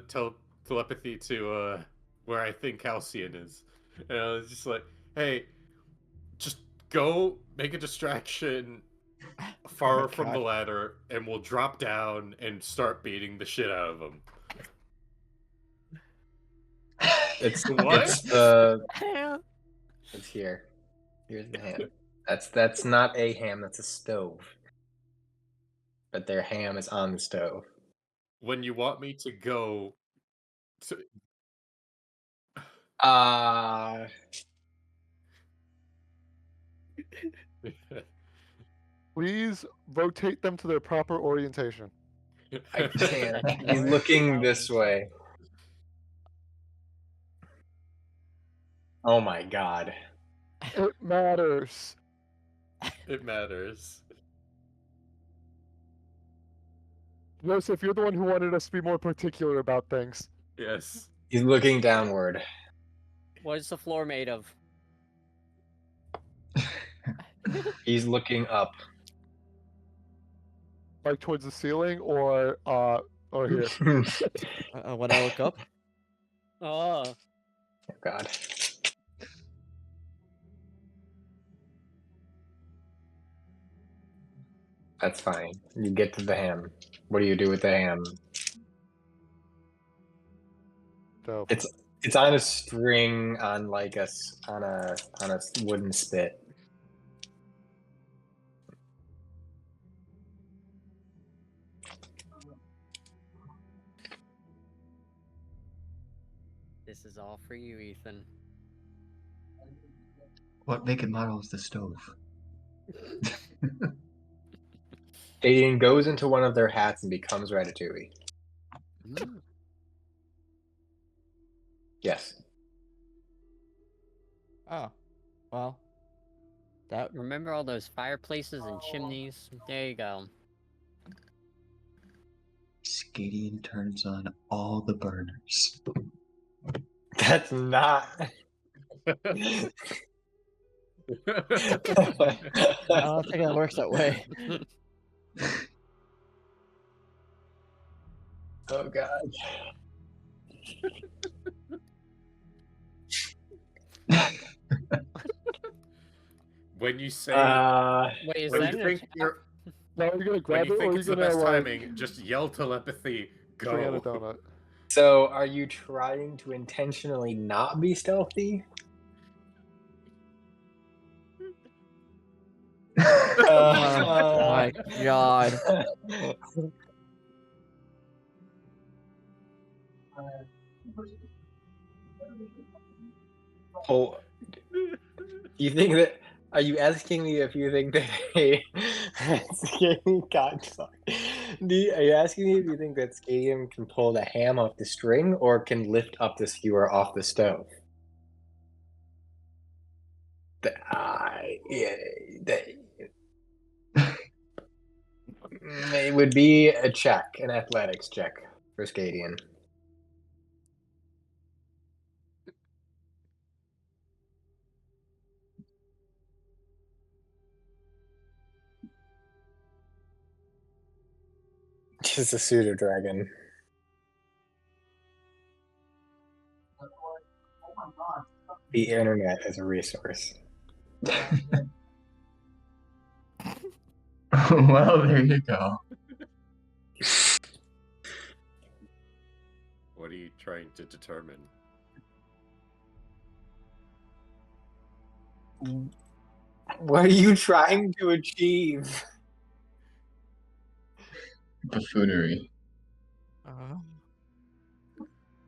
telepathy to where I think Halcyon is, and I was just like, hey, just go make a distraction far from the God. ladder, and we'll drop down and start beating the shit out of them. It's What? it's here. Here's the ham. That's not a ham. That's a stove. But their ham is on the stove. When you want me to go to... Please rotate them to their proper orientation. I can't. He's looking this way. Oh my god. It matters. It matters. Joseph, you're the one who wanted us to be more particular about things. Yes. He's looking downward. What is the floor made of? He's looking up. Like towards the ceiling or here. When I look up, Oh. Oh god. That's fine. You get to the ham. What do you do with the ham? Dope. It's on a string on like on a wooden spit. This is all for you, Ethan. What make and model is the stove? Aiden goes into one of their hats and becomes Ratatouille. Yes. oh, well, that Remember all those fireplaces and chimneys? There you go. Skadian turns on all the burners. That's not. I don't think it works that way. Oh god. When you say Wait, is when that you in a think chat? you're Now you're gonna when grab you it or think you're it's the gonna best like timing, just yell telepathy. swing at a Go. donut. So, are you trying to intentionally not be stealthy? Oh my god. Oh, you think that? Are you asking me if you think that? God, fuck. Are you asking me if you think that Skadium can pull the ham off the string or can lift up the skewer off the stove? It would be a check, an athletics check for Skadian. Just a pseudo dragon. The internet is a resource. Well, there you go. What are you trying to determine? What are you trying to achieve? Buffoonery.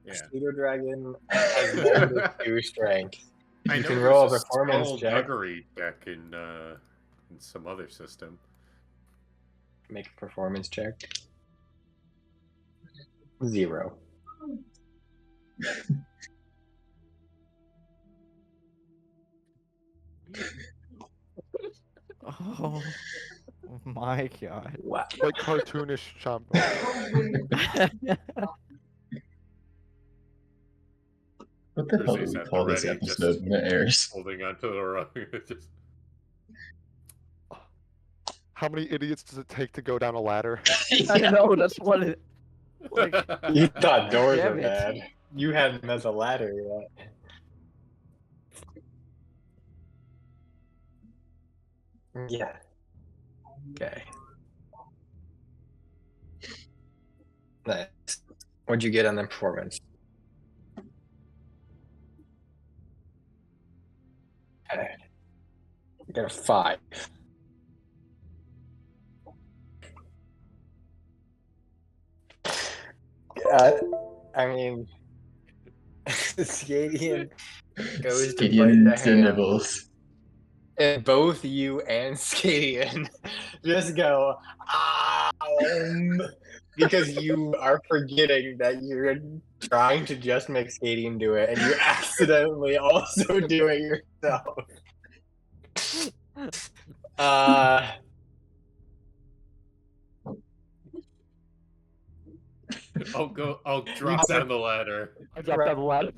Yeah. Pseudo Dragon has -2 strength. I You know can there's roll a a performance check. skullduggery check in some other system. Make a performance check. 0. Oh my god. Wow. Like cartoonish chomp. What the hell do Kurze's we at the call this ready, just episode when it airs? holding onto the rug. Just... How many idiots does it take to go down a ladder? I know, that's what it. Like, You thought doors damn were it. bad. You had them as a ladder yet. Yeah. Okay. Nice. What'd you get on the performance? Okay. You got a 5. I mean, Skadian goes to bite Gideon the to hand, nibbles. and both you and Skadian just go, because you are forgetting that you're trying to just make Skadian do it, and you accidentally also do it yourself. I'll drop down the ladder. I dropped down the ladder.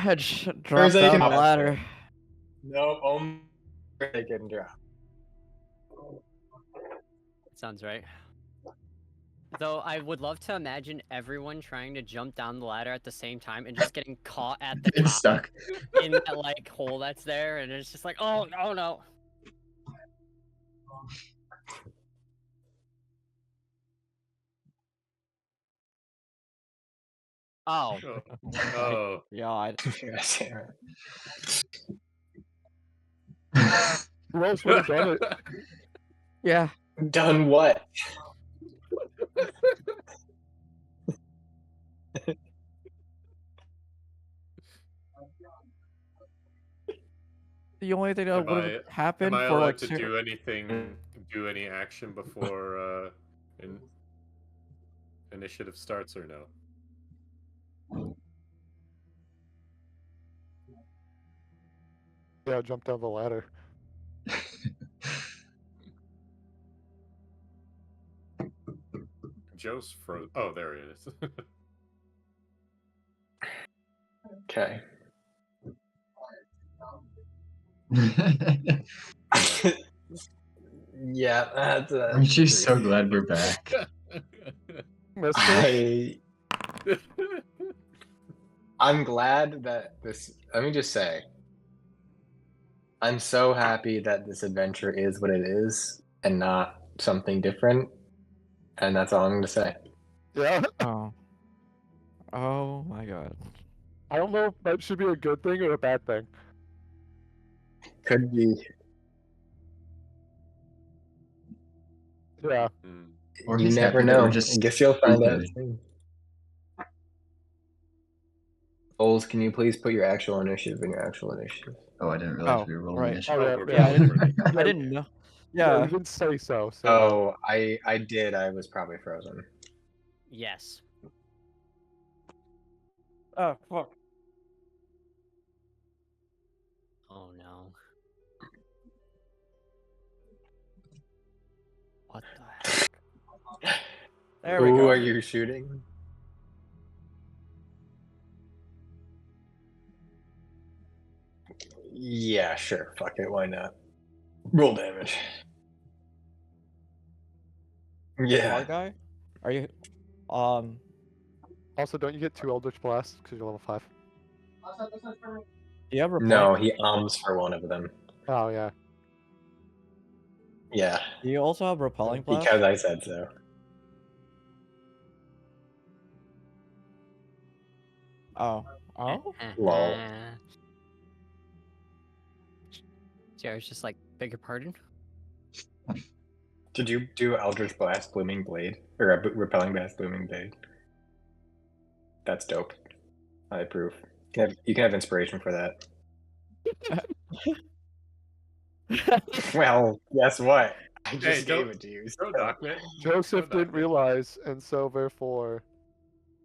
I just dropped they down can the have ladder. No, only they can drop. Sounds right. Though I would love to imagine everyone trying to jump down the ladder at the same time and just getting caught at the It's top stuck. in that like hole that's there, and it's just like, oh no. Oh, Oh. God. Who else would have done it? Yeah. Done what? The only thing that Am would I- have happened Am I for allowed like to do anything, do any action before initiative starts or no? Yeah, jump down the ladder. Joe's froze. Oh, there he is. Okay. Yeah, that's Aren't you so glad we're back? Mister? I'm glad that this. Let me just say, I'm so happy that this adventure is what it is and not something different. And that's all I'm going to say. Yeah. Oh. Oh my god. I don't know if that should be a good thing or a bad thing. Could be. Yeah. Or You he's never happy that know. we're just I guess you'll find out stupid. soon. Vols, can you please put your actual initiative in your actual initiative? Oh, I didn't realize Oh, we were rolling right. initiative. Oh, yeah, we're Yeah, I going didn't, for it. I didn't know. Yeah, Yeah. you didn't say so. Oh, I did. I was probably frozen. yes. Oh, fuck. Oh no. What the heck? There we Who go. are you shooting? Yeah, sure. Fuck it. Why not? Roll damage. Yeah. Smart guy? Are you Also, don't you get 2 Eldritch Blasts because you're level 5? Do you have repelling? No, he for one of them. Oh yeah. Yeah, Do you also have repelling blast? because I said so. Oh. Oh? Lol. Jared's just like, beg your pardon? Did you do Eldritch Blast Blooming Blade? Or a Repelling Blast Blooming Blade? That's dope. I approve. You can have inspiration for that. Well, guess what? I just gave it to you. Go, Document. Joseph didn't realize, and so therefore,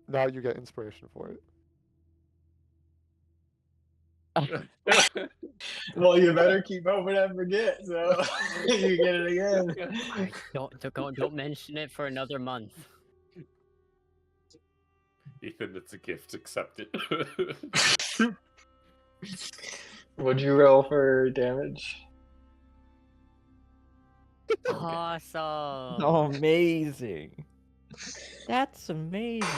now you get inspiration for it. Well, you better keep hoping I forget, so you get it again. Don't mention it for another month. Ethan, it's a gift. Accept it. What'd you roll for damage? Awesome. Oh, amazing. That's amazing.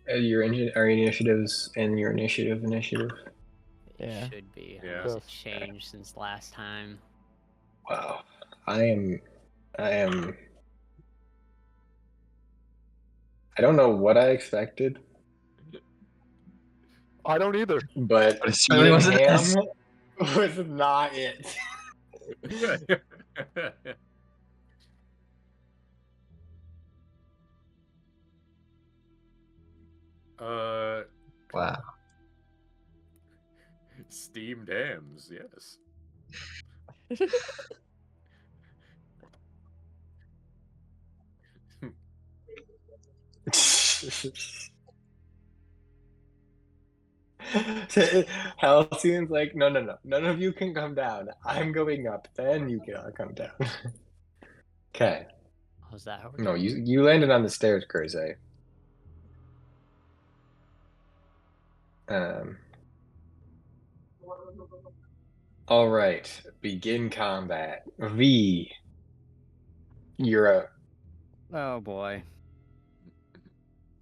Our initiatives and your initiative. Yeah. Should be. Yeah. Unless it changed since last time. Wow. I don't know what I expected, I don't either. but But it certainly wasn't this. was not it. Wow. Steam dams, yes. Halcyon's like, no, none of you can come down. I'm going up, then you can all come down. Okay. Oh, is that how we're No, doing? you landed on the stairs, Kurze. All right, begin combat. V, you're up. Oh boy.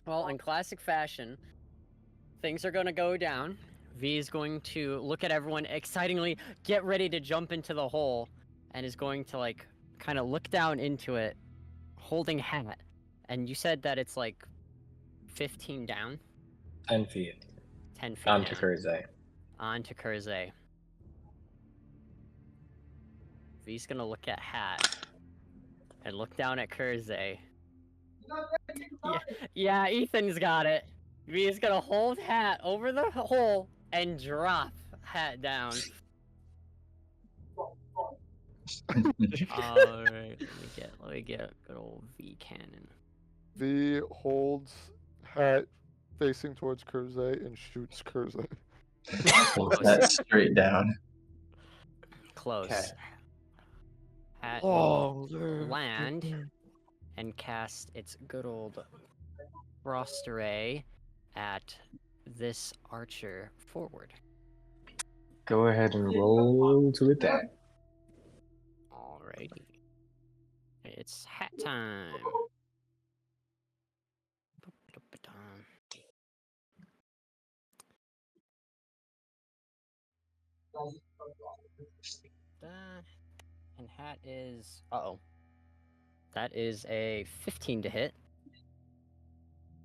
Well, in classic fashion, things are gonna go down. V is going to look at everyone excitingly, get ready to jump into the hole, and is going to like kind of look down into it, holding hat. And you said that it's like 15 down? 10 feet. 10 feet On to down. Kurze. On to Kurze. V's gonna look at hat and look down at Kurze. Yeah, Ethan's got it. V is gonna hold hat over the hole and drop hat down. Alright, let me get a good old V cannon. V holds hat facing towards Kurze and shoots Kurze. Pulls that straight down. Close. Okay. Hat Oh, will land and cast its good old frost array at this archer forward. Go ahead and roll to attack. Alrighty. It's hat time. And hat is... Uh-oh. That is a 15 to hit.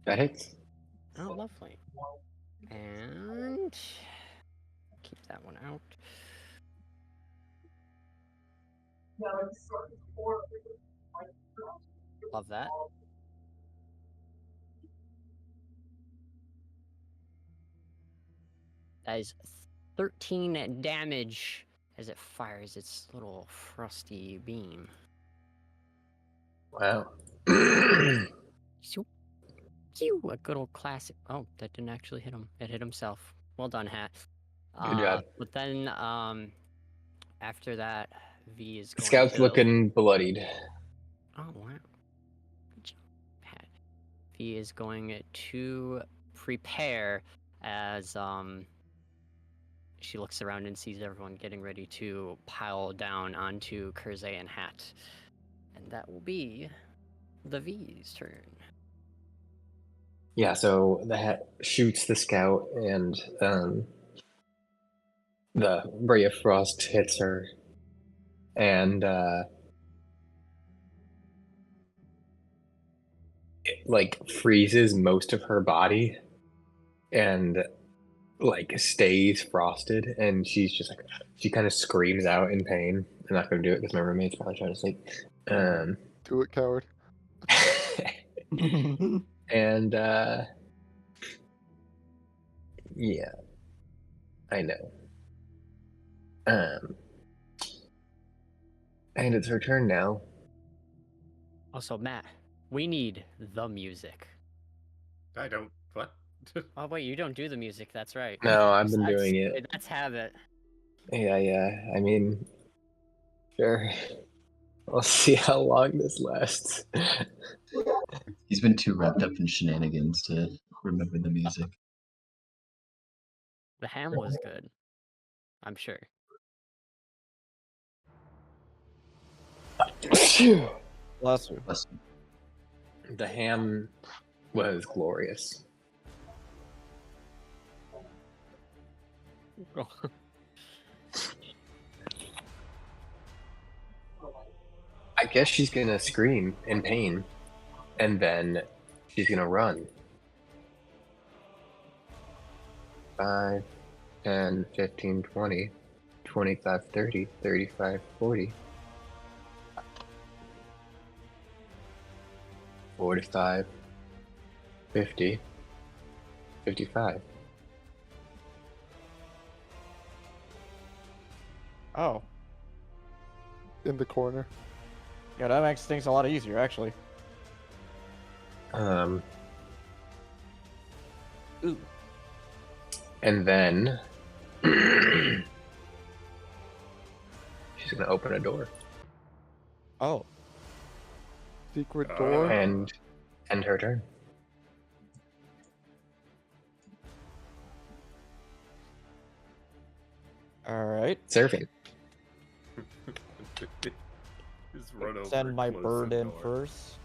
That hits. Oh, lovely. And... keep that one out. Love that. That is 13 damage as it fires its little frosty beam. Wow. Zoop. A good old classic. Oh, that didn't actually hit him. It hit himself. Well done, Hat. Good job. But then, after that, V is going Scout's to... looking bloodied. Oh, wow. Good job, Hat. V is going to prepare as, she looks around and sees everyone getting ready to pile down onto Kurze and Hat. And that will be the V's turn. Yeah, so the hat shoots the scout, and The ray of frost hits her, and it like freezes most of her body, and like stays frosted, and she's just like she kind of screams out in pain. I'm not gonna do it because my roommate's probably trying to sleep. Do it, coward. And yeah, I know. And it's her turn now. Also, Matt, we need the music. I don't. What? Oh wait, you don't do the music. That's right. No, I've been That's- doing it. That's habit. Yeah. I mean, sure. We'll see how long this lasts. He's been too wrapped up in shenanigans to remember the music. The ham was good. I'm sure. Bless you. Bless him. The ham was glorious. I guess she's gonna scream in pain, and then she's gonna run. 5, 10, 15, 20, 25, 30, 35, 40, 45, 50, 55. Oh. In the corner. Yeah, that makes things a lot easier, actually. Ooh. Ooh. And then she's gonna open a door Oh. Secret door. and end her turn. Alright. Seraphine. Just run over. Send and my close bird the in door. first.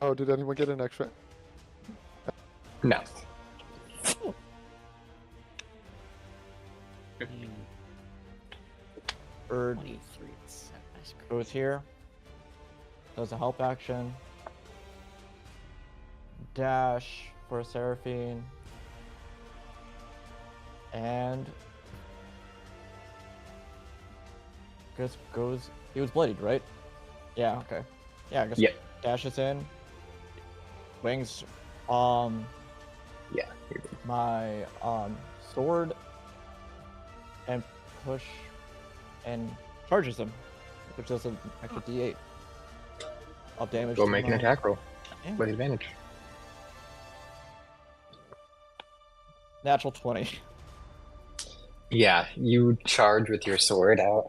Oh, did anyone get an extra? No. Bird 23. That's great. goes here. Does a help action. Dash for Seraphine. And just goes. He was bloodied, right? Yeah. Okay. Yeah. I guess. Yep. Dashes in. Wings. Yeah. You're good. My sword. And push. And charges him, which does an extra D8 of damage. Go to make an my- attack roll Yeah. with advantage. Natural 20. Yeah, you charge with your sword out,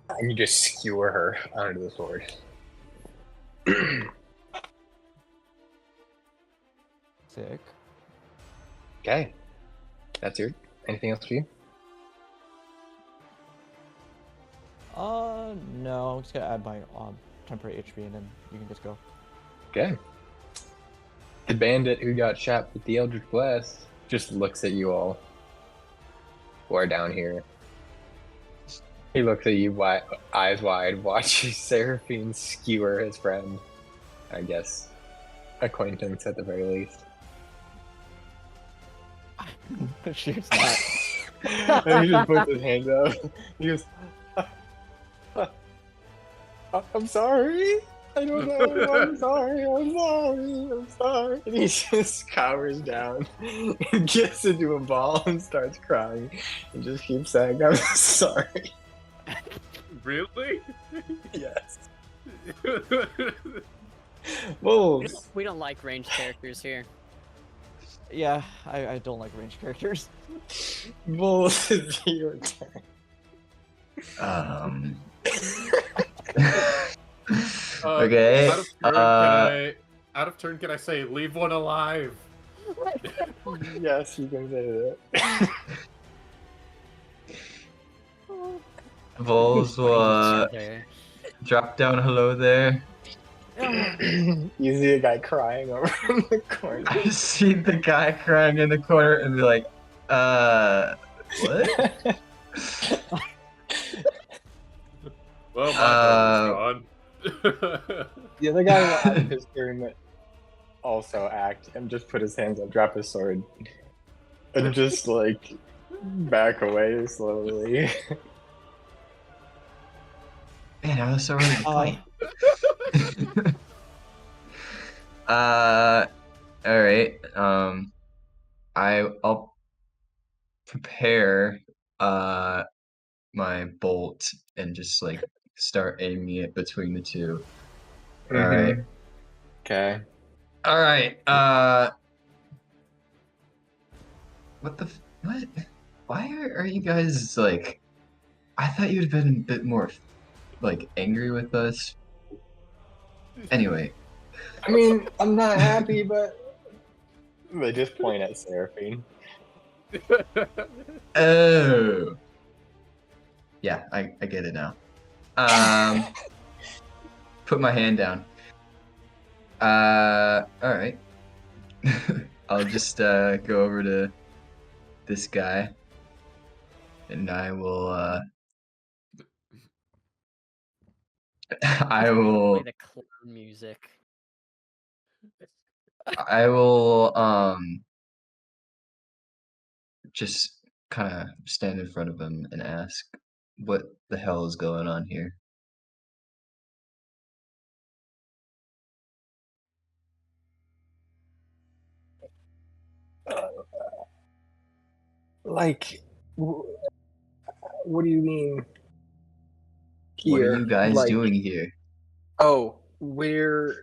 and you just skewer her onto the sword. Sick. Okay, that's your. Anything else for you? No, I'm just gonna add my temporary HP and then you can just go. Okay. The bandit who got shot with the Eldritch Blast just looks at you all who are down here. He looks at you eyes wide, watches Seraphine skewer his friend. I guess acquaintance at the very least. Shoots that. And he just puts his hands up. He goes, I'm sorry. I don't know. I'm sorry. I'm sorry. And he just cowers down and gets into a ball and starts crying and just keeps saying, I'm sorry. Really? Yes. Vols. We don't like ranged characters here. Yeah, I don't like ranged characters. Vols, it's your turn. Okay. Out of turn, can I say leave one alive? Yes, you can say that. Vols will There. drop down hello there. You see a guy crying over in the corner. I see the guy crying in the corner and be like, what? Well, my brother's gone. The other guy will, out of his turn, also act and just put his hands up, drop his sword, and just like back away slowly. Man, I was so ready to fight. All right. I'll prepare my bolt and just like start aiming it between the two. All right. Okay. All right. What? Why are you guys like? I thought you'd been a bit more like angry with us. Anyway. I mean, I'm not happy, but they just point at Seraphine. Oh. Yeah, I get it now. Put my hand down. All right. I'll just go over to this guy, and I will. I will. Play the clown music. I will. Just kind of stand in front of him and ask, "What the hell is going on here?" Like, what do you mean? What are Here, you guys like, doing here? oh, we're.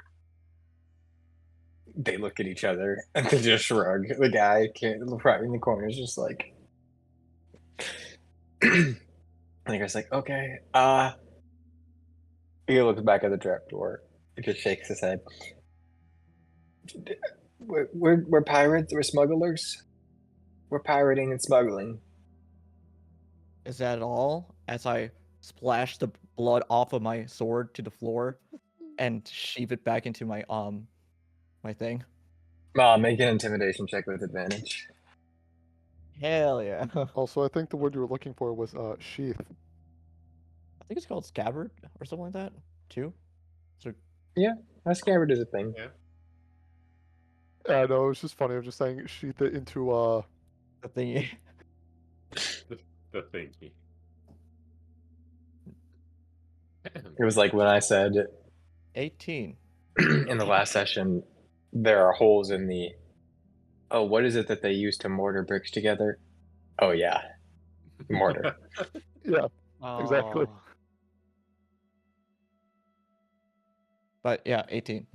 They look at each other and they just shrug. The guy right in the corner is just like. And the guy's like, okay. He looks back at the trapdoor. He just shakes his head. We're pirates. We're smugglers. We're pirating and smuggling. Is that all? As I splash the blood off of my sword to the floor and sheave it back into my my thing. Make an intimidation check with advantage. Hell yeah. Also, I think the word you were looking for was sheath. I think it's called scabbard or something like that, too. So A scabbard is a thing. Yeah. Yeah, no, it was just funny. I was just saying sheath it into the thingy. The thingy. It was like when I said 18. in the last session, there are holes in the. Oh, what is it that they use to mortar bricks together? Oh yeah, mortar. yeah. Exactly. Oh. But yeah, 18.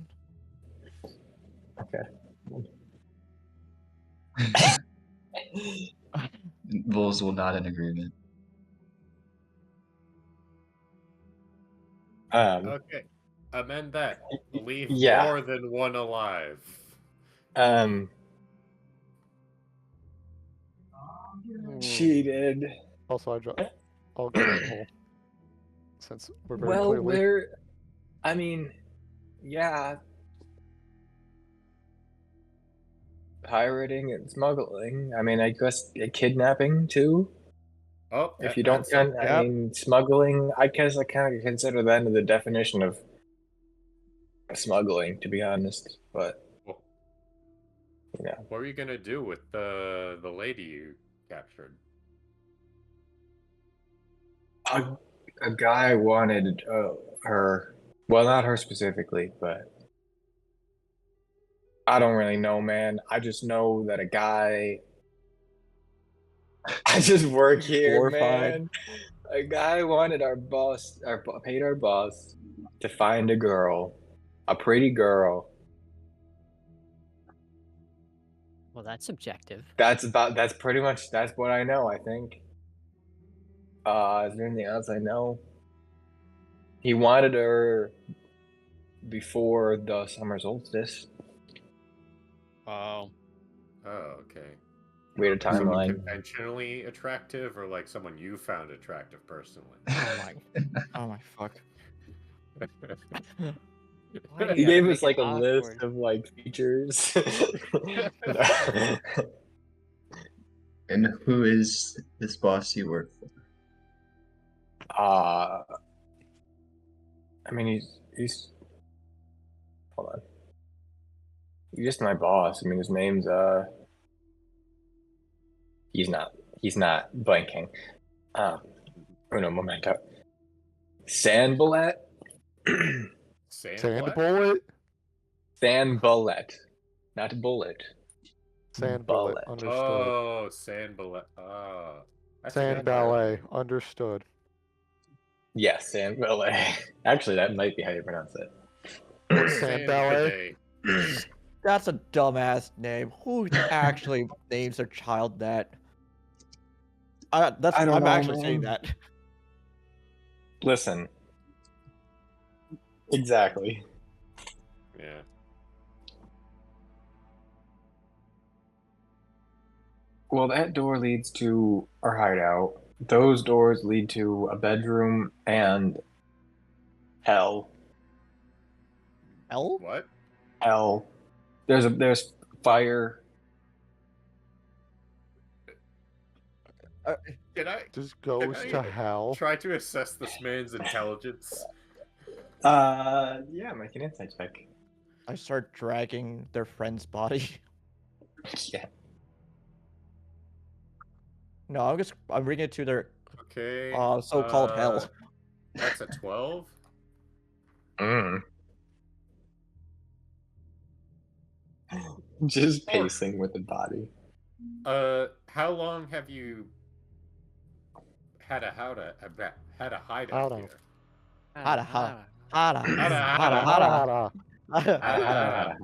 Vols will not in agreement. Okay. Amend that. Leave Yeah. more than one alive. Cheated. Also, I'll go in the hole. Since we're very Well, clearly. I mean, yeah. Pirating and smuggling. I mean, I guess kidnapping too. Oh, If you don't count, I mean, smuggling. I guess I kind of consider that into the definition of smuggling, to be honest. But you know, what were you gonna do with the lady you captured? a guy wanted her. Well, not her specifically, but I don't really know, man. I just know that a guy. I just work here, Glorified. man. A guy wanted paid our boss to find a girl, a pretty girl. Well, that's subjective. That's pretty much that's what I know, I think. Is there anything else I know? He wanted her before the summer solstice. Oh. Oh, okay. We had a Someone timeline. conventionally attractive, or like someone you found attractive personally? Oh my fuck. Why do He you gotta gave make us it like a awkward? list of like features. And who is this boss you work for? I mean, he's hold on. He's just my boss. I mean, his name's he's not blanking. Uno momento. Sandbullet. Sand What? bullet. Sandbullet, not bullet. Sand bullet. Bullet. Understood. Oh, sand ballet. Oh, that's a Sand good ballet. term. Understood. Yes, Sandbullet. Actually, that might be how you pronounce it. Sand Sand ballet. bidet. That's a dumbass name. Who actually names their child that? I don't I'm know, actually saying man. that. Listen. Exactly. Yeah. Well, that door leads to our hideout. Those doors lead to a bedroom and hell. L? What? Hell. There's fire. Can I Just goes I to hell. try to assess this man's intelligence? Yeah, make an insight check. I start dragging their friend's body. Yeah. No, I'm bringing it to their Okay. so-called hell. That's a 12. Mm. Just pacing with the body. How long have you had a hideout Hideout. here? Hada, hada. Hada, hada, Hada. Hada,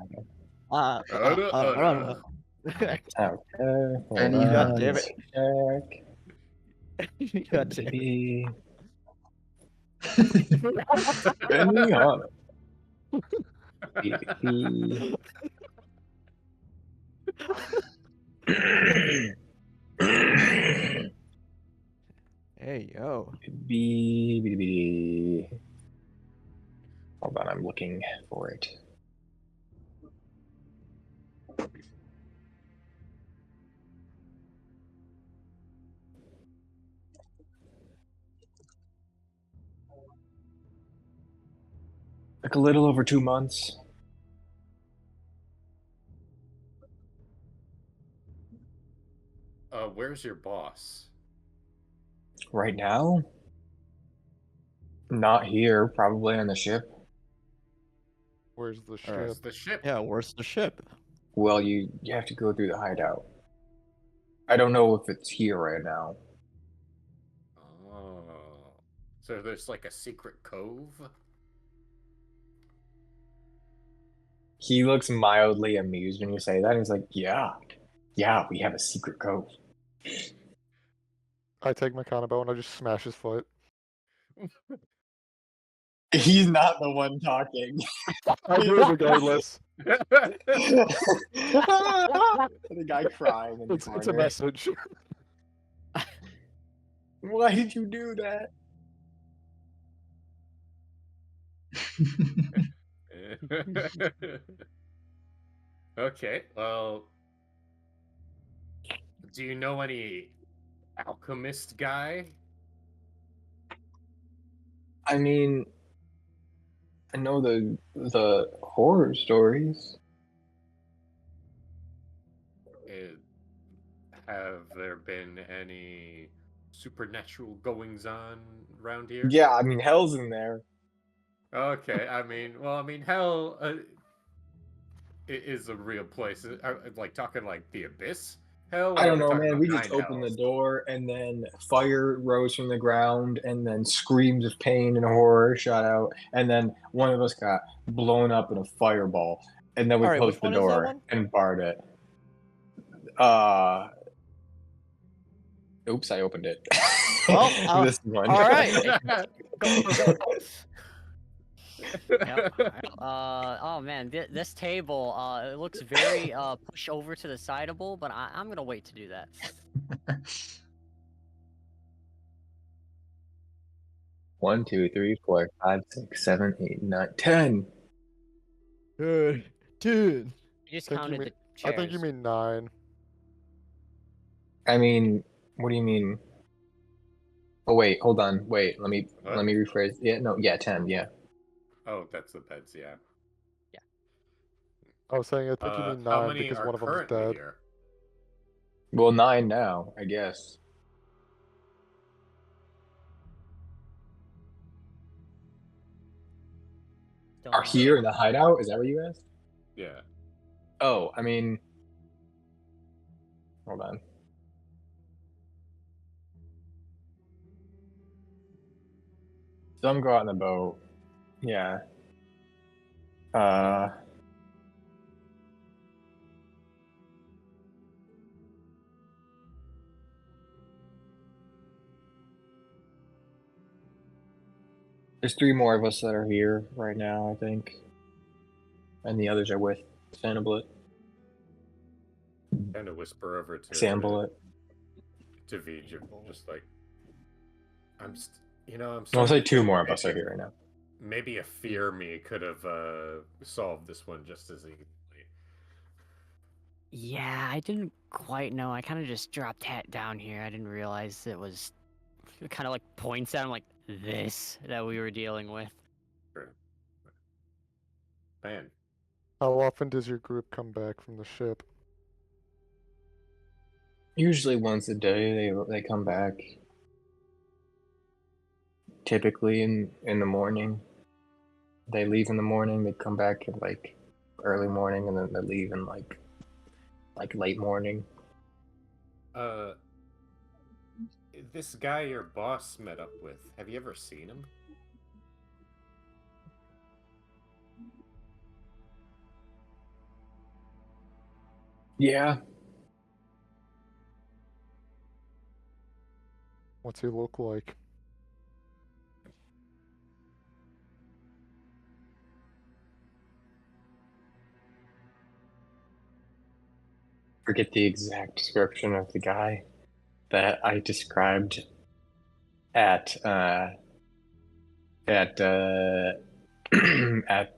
hada. Okay. Any God damn it. Check. God damn it. Be... Spending on it. Hey, yo. Hold on, I'm looking for it. Like a little over 2 months. Where's your boss? Right now? Not here, probably on the ship. Where's the ship? Where's the ship? Yeah, where's the ship? Well, you have to go through the hideout. I don't know if it's here right now. Oh. So there's like a secret cove? He looks mildly amused when you say that. He's like, yeah, we have a secret cove. I take my bow and I just smash his foot. He's not the one talking. I do it regardless. The guy crying in the It's a corner. message. Why did you do that? Okay, well, do you know any alchemist guy? I mean, I know the horror stories. Have there been any supernatural goings on around here? Yeah, I mean, hell's in there. Okay, hell is a real place. Like talking like the abyss. Hell, I or don't we're know, talking man. about We just nine opened the hells? door, and then fire rose from the ground, and then screams of pain and horror shot out, and then one of us got blown up in a fireball, and then we Alright, closed which the one is that door one? and barred it. Oops, I opened it. Well, this one. all right. Yep. Oh man, this table, it looks very push over to the sideable, but I'm gonna wait to do that. 1, 2, 3, 4, 5, 6, 7, 8, 9, 10. Dude. You just Think you counted mean- the chairs. I think you mean 9. I mean, what do you mean? Oh wait, hold on. Wait, let me What? rephrase. Yeah, no, yeah, 10. Yeah. Oh, that's the beds, yeah. I was saying I think you mean How 9 many because are one of them's currently dead. here? Well, 9 now, I guess. Don't Are know. here in the hideout? Is that what you asked? Yeah. Oh, I mean, hold on. Some go out in the boat. Yeah. There's 3 more of us that are here right now, I think. And the others are with Sandbullet. Kind of whisper over to Sandbullet. Vij, just like, I'm I'll starting say to 2 think more of us are maybe- here right now. Maybe a fear me could have solved this one just as easily. Yeah, I didn't quite know. I kind of just dropped hat down here. I didn't realize it was kind of like points out like this that we were dealing with. Sure. Man, How often does your group come back from the ship? Usually once a day they come back. Typically in the morning. They leave in the morning, they come back at like early morning, and then they leave in like late morning. this guy your boss met up with, have you ever seen him? Yeah. What's he look like? Forget the exact description of the guy that I described at at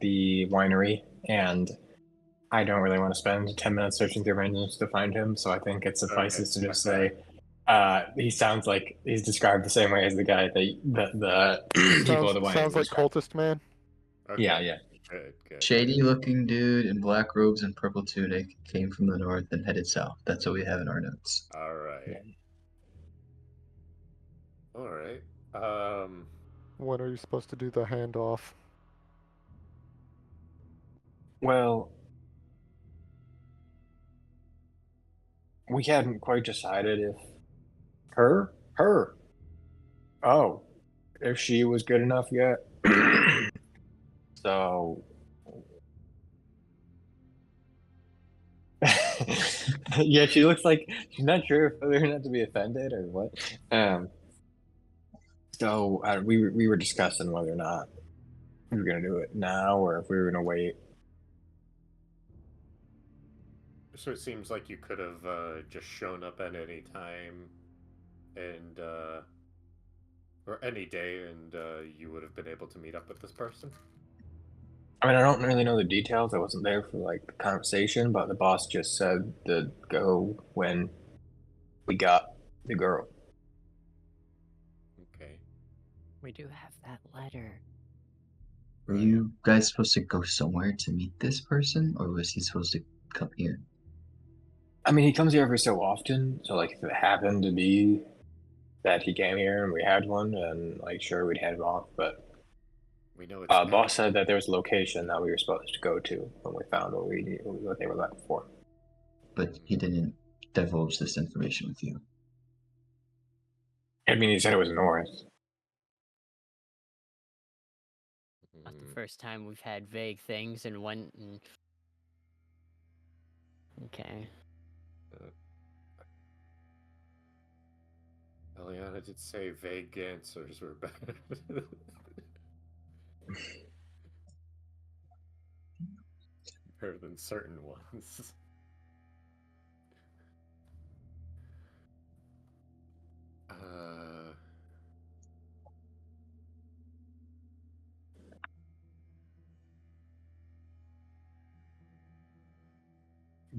the winery, and I don't really want to spend 10 minutes searching through randoms to find him, so I think it suffices to just say he sounds like he's described the same way as the guy that the people of the winery Sounds like described. cultist man. Okay. Yeah. Good. Shady looking dude in black robes and purple tunic came from the north and headed south. That's what we have in our notes. All right. Yeah. All right. When are you supposed to do the handoff? Well, we hadn't quite decided if her. Oh, if she was good enough yet. So yeah, she looks like she's not sure if whether or not to be offended or what. So we were discussing whether or not we were gonna do it now or if we were gonna wait. So it seems like you could have just shown up at any time, and or any day, and you would have been able to meet up with this person. I mean, I don't really know the details. I wasn't there for like the conversation, but the boss just said to go when we got the girl. Okay. We do have that letter. Were you guys supposed to go somewhere to meet this person, or was he supposed to come here? I mean, he comes here every so often, so like if it happened to be that he came here and we had one, and like sure we'd head off. But We know it's boss said that there was a location that we were supposed to go to when we found what they were looking for. But he didn't divulge this information with you. I mean, he said it was north. Not the first time we've had vague things and went and. Okay. Eliana did say vague answers were bad. Better than certain ones.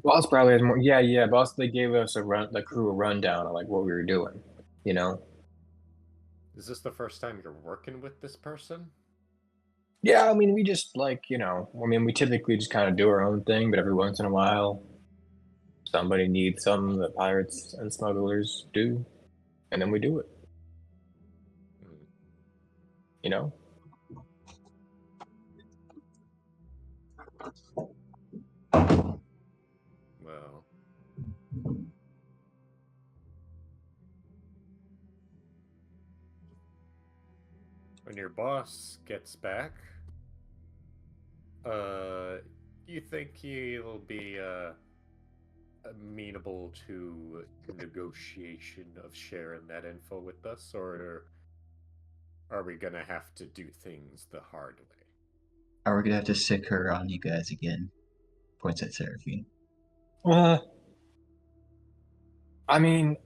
Boss probably has more. Yeah, yeah. Boss, they gave us the crew a rundown of like what we were doing. You know. Is this the first time you're working with this person? Yeah, I mean, we just like I mean, we typically just kind of do our own thing, but every once in a while, somebody needs something that pirates and smugglers do, and then we do it. Hmm. You know. Well, when your boss gets back, you think he'll be amenable to negotiation of sharing that info with us, or are we gonna have to do things the hard way? Are we gonna have to sick her on you guys again? Points at Seraphine. I mean,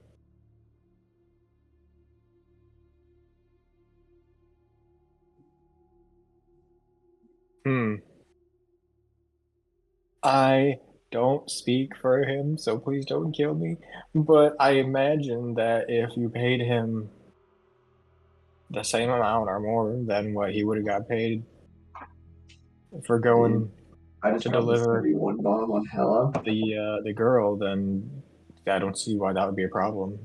I don't speak for him, so please don't kill me. But I imagine that if you paid him the same amount or more than what he would have got paid for going I just to dropped this deliver 31 bomb on Hella. the girl, then I don't see why that would be a problem.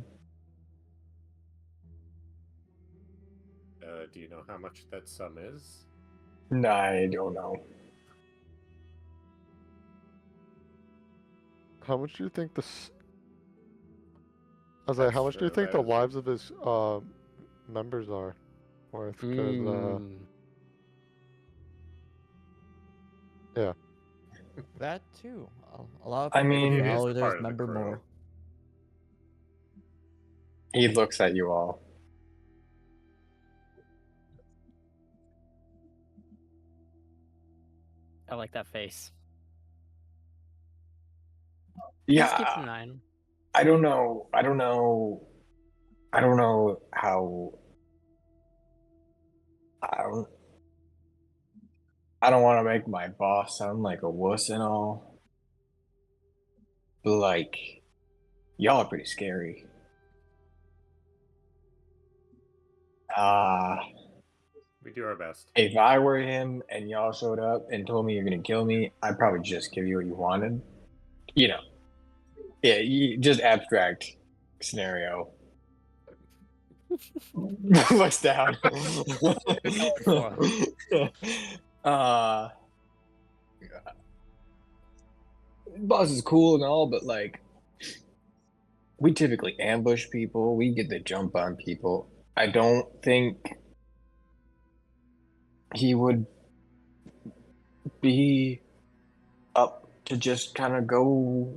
Do you know how much that sum is? I don't know. How much do you think this? I was like, how much do you think the lives of his members are worth? Because yeah, That too. A lot of I people mean, It is value their part of the member crew. more. He looks at you all. I like that face. Yeah, Just keeps an eye on him. I don't know. I don't know how. I don't. I don't want to make my boss sound like a wuss and all. But like, y'all are pretty scary. We do our best. If I were him and y'all showed up and told me you're gonna kill me, I'd probably just give you what you wanted. You know, yeah, just abstract scenario. Looks down. Boss is cool and all, but like, we typically ambush people. We get the jump on people. I don't think he would be up to just kind of go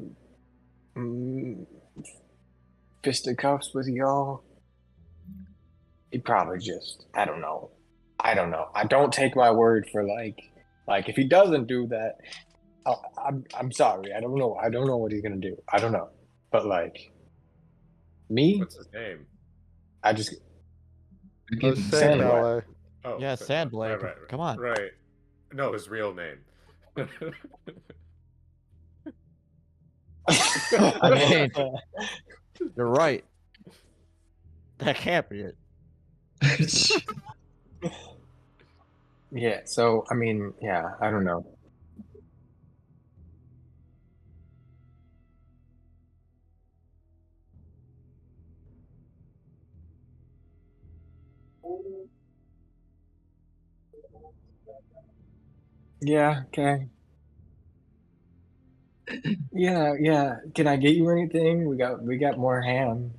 fisticuffs with y'all. He'd probably just, I don't know. I don't take my word for like if he doesn't do that, I'm sorry. I don't know. I don't know what he's gonna do. I don't know. But like me, What's his name? I just the Sand sand Blade. ballet. Oh, Yeah, Sandblade. Right. Come on. Right. No, his real name. I mean, you're right. That can't be it. yeah. So I mean, yeah. I don't know. Yeah. Okay. Yeah. Yeah. Can I get you anything? We got more ham.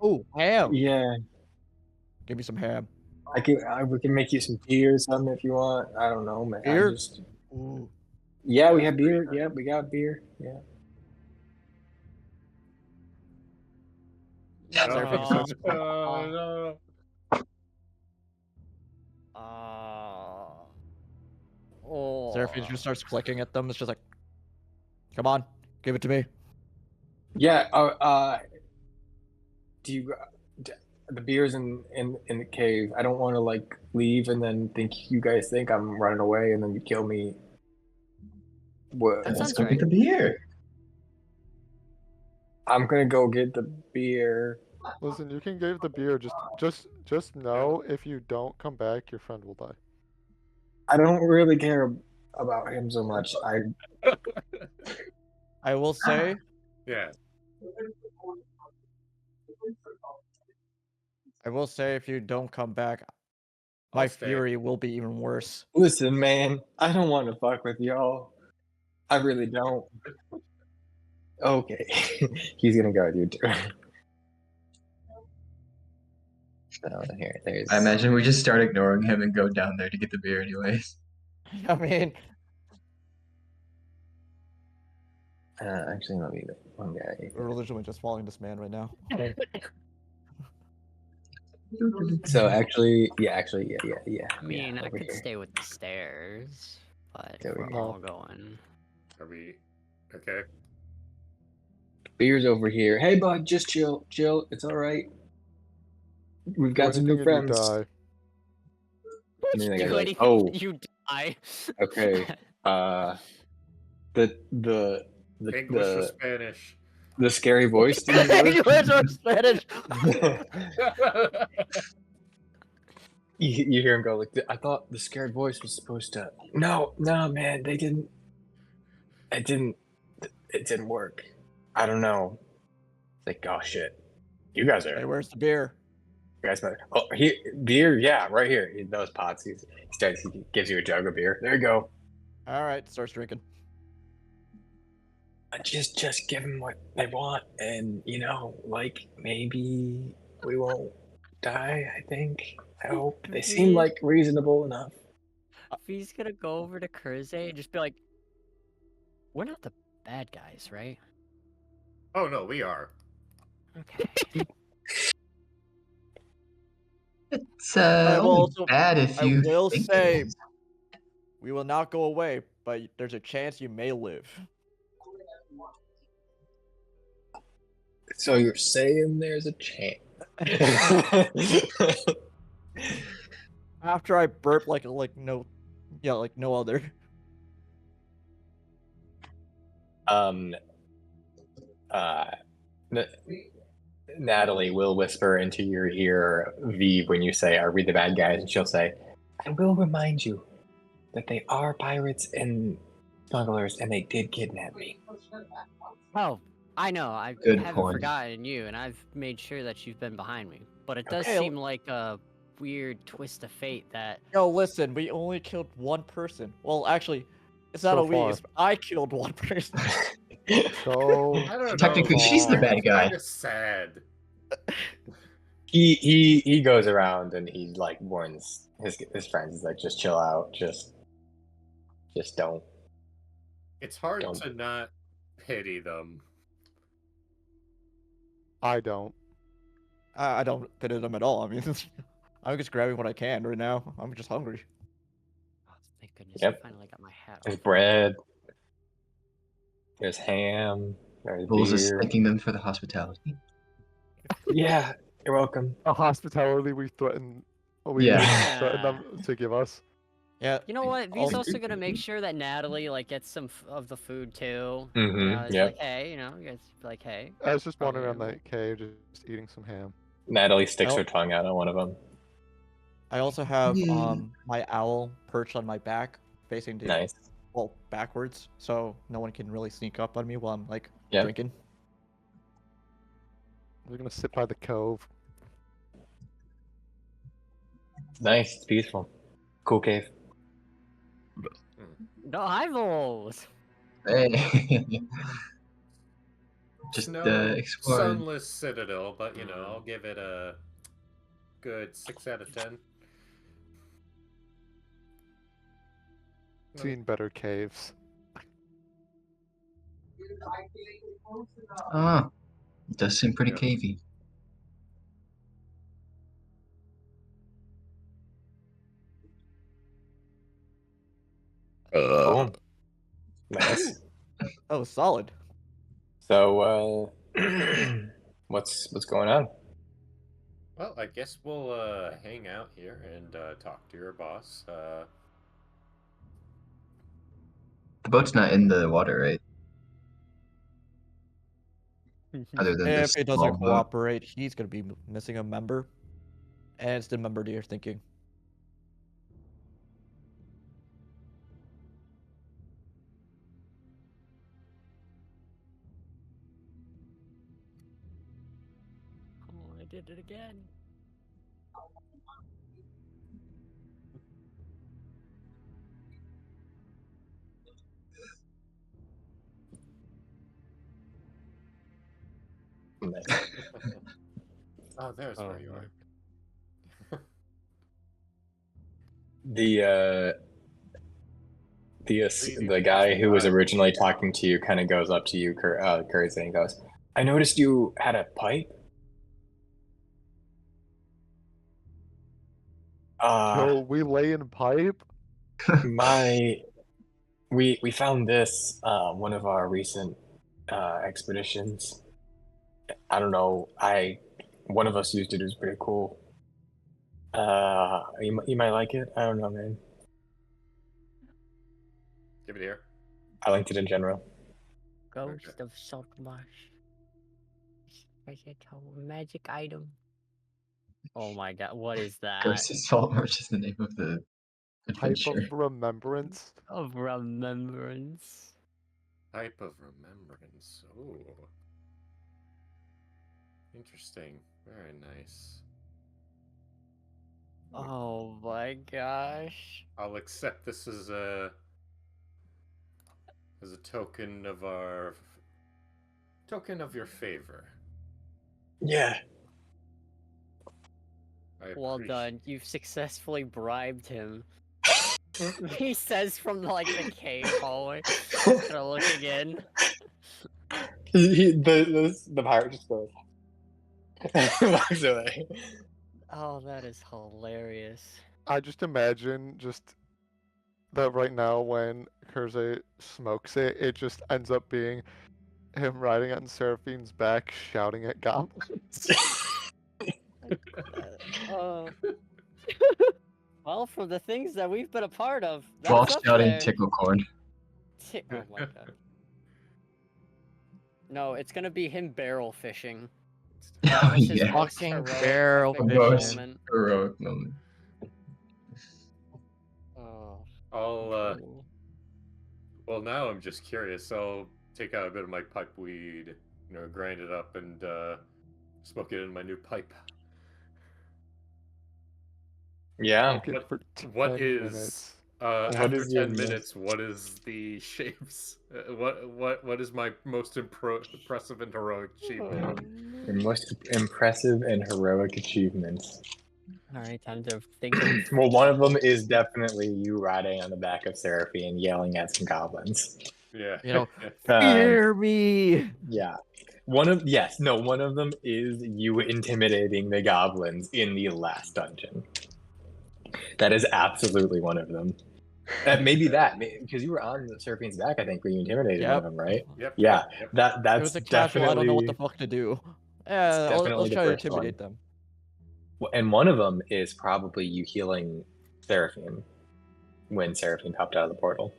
Oh, ham. Yeah. Give me some ham. We can make you some tea or something if you want. I don't know, man. Beer? Ooh. Yeah, we have beer. Yeah, we got beer. Yeah. Seraphine starts. No. Seraphine just starts clicking at them. It's just like, come on, give it to me. Yeah. Do you? The beer's in the cave. I don't want to like leave and then think you guys think I'm running away and then you kill me. What? Then let's sounds go right. get the beer. I'm gonna go get the beer. Listen, you can give the beer. Just know if you don't come back, your friend will die. I don't really care about him so much. I will say, Yeah. if you don't come back, I'll my stay. fury will be even worse. Listen, man, I don't want to fuck with y'all. I really don't. Okay, he's gonna go with you too. So here, there's. I imagine we just start ignoring him and go down there to get the beer anyways. I mean, Actually, let me one guy. we're literally just following this man right now. So actually, yeah. I mean, I over could here. stay with the stairs, but if There we we're go. all going. Are we okay? Beer's over here. Hey, bud, just chill. It's all right. We've Do got some new anything and you friends. die. And then the Do guy's like, anything, oh, you die. okay. The English or Spanish? the scary voice didn't work. English or Spanish? You hear him go like, I thought the scared voice was supposed to. No, man, they didn't. It didn't work. I don't know. It's like, oh shit, you guys Hey, are. where's the beer? You guys better. Oh, beer, yeah, right here. He knows pots. He gives you a jug of beer. There you go. All right, starts drinking. Just give them what they want, and like maybe we won't die. I think. I hope they seem like reasonable enough. If he's gonna go over to Kurze and just be like, we're not the bad guys, right? Oh no, we are. Okay. It's I will only also- bad if I you will think say- it is. We will not go away, but there's a chance you may live. So you're saying there's a chance? After I burp like no other. N- Natalie will whisper into your ear, V, when you say, "Are we the bad guys?" And she'll say, "I will remind you that they are pirates and smugglers, and they did kidnap me." Oh, I know. I Good haven't point. forgotten you, and I've made sure that you've been behind me. But it does Okay. seem like a weird twist of fate that. Yo, listen, we only killed one person. Well, actually, it's not So a we. far. It's, I killed one person. So I don't know. Technically, she's the bad guy. Kind of sad. He goes around and he like warns his friends. He's like, "Just chill out. Just don't." It's hard Don't. to not pity them. I don't. I don't pity them at all. I mean, I'm just grabbing what I can right now. I'm just hungry. Oh, thank goodness Yep. I finally got my hat There's off. bread. There's ham. There's Vols is beer. thanking them for the hospitality. Yeah, you're welcome. A hospitality we threaten. Yeah. Threaten them to give us. Yeah. You know what? V's Oh, also gonna make sure that Natalie gets some of the food too. Mhm, You know, it's yep. like, hey, you guys be like, hey. I was just Probably wandering around will. that cave, just eating some ham. Natalie sticks Oh. her tongue out on one of them. I also have Yeah. my owl perched on my back, facing the Nice. well backwards, so no one can really sneak up on me while I'm Yep. drinking. We're gonna sit by the cove. Nice. It's peaceful. Cool cave. No, hi, Vols. Hey. Just No exploring. sunless citadel, but I'll give it a good 6 out of 10. Seen better caves. Ah, it does seem pretty Yeah. cavey. Boom. Nice. Oh, solid. So, what's going on? Well, I guess we'll hang out here and talk to your boss. The boat's not in the water, right? Other than If this he doesn't small boat. cooperate, he's gonna be missing a member. And it's the member that you're thinking. Oh, I did it again. Oh, there's Oh, where you man. are. The guy who was originally talking to you kind of goes up to you, Kurze, and goes, "I noticed you had a pipe." Yo, we lay in pipe? We found this one of our recent expeditions. I don't know. One of us used it. It was pretty cool. You might like it. I don't know, man. Give it here. I liked it in general. Ghost of Salt Marsh. Magic item. Oh my god, what is that? Ghost of Salt Marsh is the name of the Pipe adventure. of remembrance? Of remembrance. Type of remembrance. Oh. Interesting. Very nice. Oh my gosh. I'll accept this as a token of your favor. Yeah. Well appreciate- done. You've successfully bribed him. He says from like the cave hallway. They're looking in. The pirate just goes. Walks away. Oh, that is hilarious. I just imagine just that right now when Kurze smokes it, it just ends up being him riding on Seraphine's back shouting at goblins. Well, from the things that we've been a part of, While that's up shouting there. tickle corn. Oh my god. No, it's gonna be him barrel fishing. That Oh, was his yeah. most Fucking heroic barrel epic fishing. moment. Heroic moment. Oh. I'll cool. well, now I'm just curious. I'll take out a bit of my pipe weed, grind it up and smoke it in my new pipe. Yeah. Smoke it for What 10 is minutes. after is your 10 minutes? What is the shapes? What is my most impressive and heroic achievement? Your most impressive and heroic achievements. Alright, time to think of. Well, one of them is definitely you riding on the back of Seraphine and yelling at some goblins. Yeah. You know, Um, fear me. Yeah. One of them is you intimidating the goblins in the last dungeon. That is absolutely one of them. Maybe because you were on Seraphine's back, I think, when you intimidated one of them, right? Yep. Yeah. Yep. That's It was a casual, I don't know what the definitely. fuck to do. It's Yeah, definitely let's the try to first one. intimidate them. And one of them is probably you healing Seraphine when Seraphine popped out of the portal.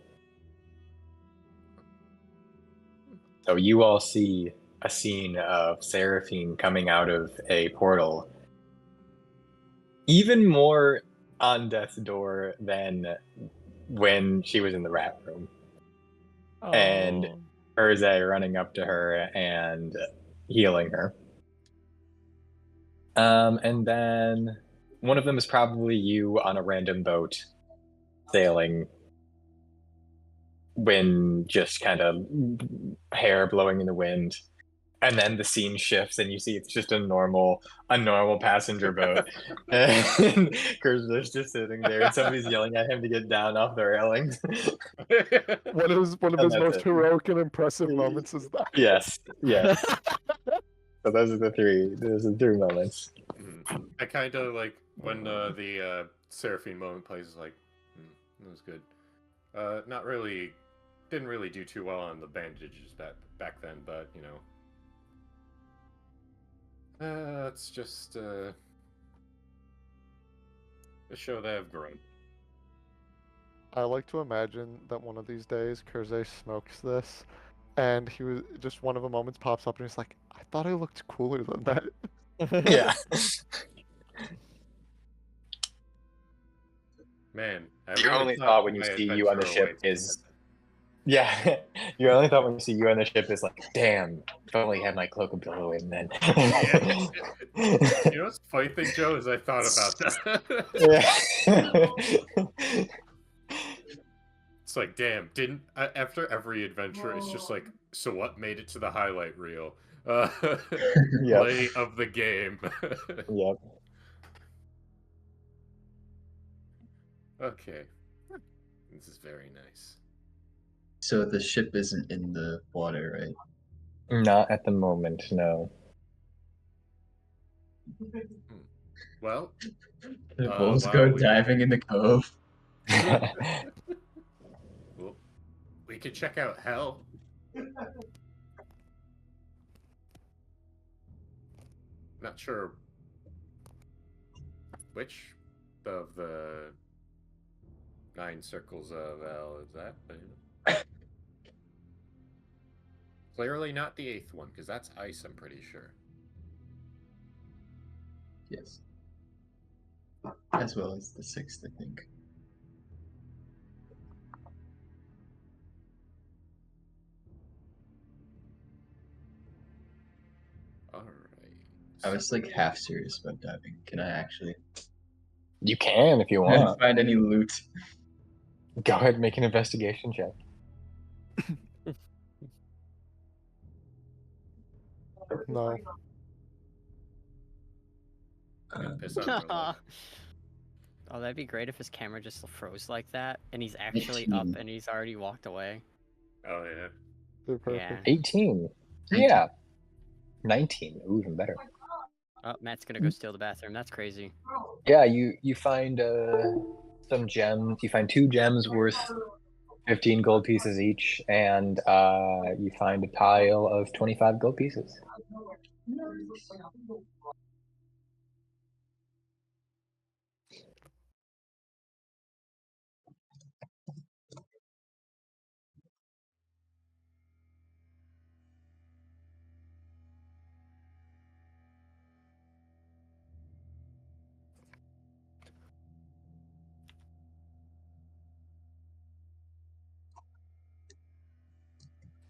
So you all see a scene of Seraphine coming out of a portal, even more on death's door than when she was in the rat room. And Oh. Kurze running up to her and healing her. And then one of them is probably you on a random boat sailing when just kind of hair blowing in the wind. And then the scene shifts and you see it's just a normal passenger boat. And Kurze's just sitting there and somebody's yelling at him to get down off the railings. One of his And most that's it. heroic and impressive moments is that. Yes. So those are the three moments. I kind of like when the Seraphine moment plays. Is like, that was good. Not really, didn't really do too well on the bandages back then, but it's just a show that I've grown. I like to imagine that one of these days Kurze smokes this, and he was just one of the moments pops up and he's like, I thought I looked cooler than that. Yeah. Man, I Your really only thought thought when you my see you on the adventure ship away- is, yeah, your only thought when you see you on the ship is like, damn, if I only had my cloak of billowing then. Yeah. You know what's the funny thing, Joe, is I thought about that. Yeah. It's like, damn, didn't after every adventure, it's just like, so what made it to the highlight reel? Yep. Play of the game. Yep. Okay. This is very nice. So the ship isn't in the water, right? Not at the moment, no. Well, The Vols go well, we diving in the cove. well, we could check out Hell. Not sure which of the 9 circles of Hell is that, but clearly not the 8th one, because that's ice, I'm pretty sure. Yes. As well as the 6th, I think. Alright. I was like half serious about diving. Can I actually You can if you want. find any loot? Go ahead and make an investigation check. No. Piss on your luck. Oh, that'd be great if his camera just froze like that, and he's actually up 18. and he's already walked away. Oh, yeah. They're perfect. 18. 19. Yeah. 19. Ooh, even better. Oh, Matt's gonna go steal the bathroom. That's crazy. Yeah, you find some gems. You find 2 gems worth 15 gold pieces each, and you find a pile of 25 gold pieces.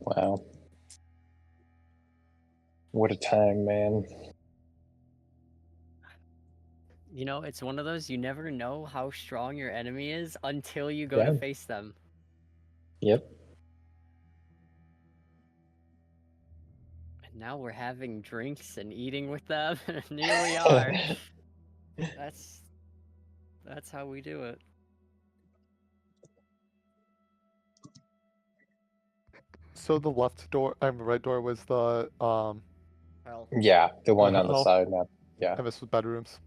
Wow. What a time, man. You know, it's one of those you never know how strong your enemy is until you go to Yeah. face them. Yep. And now we're having drinks and eating with them, and here we are. That's how we do it. So the left door, the right door was the Hell. Yeah, the one on the Oh. side now. Yeah, and this was bedrooms.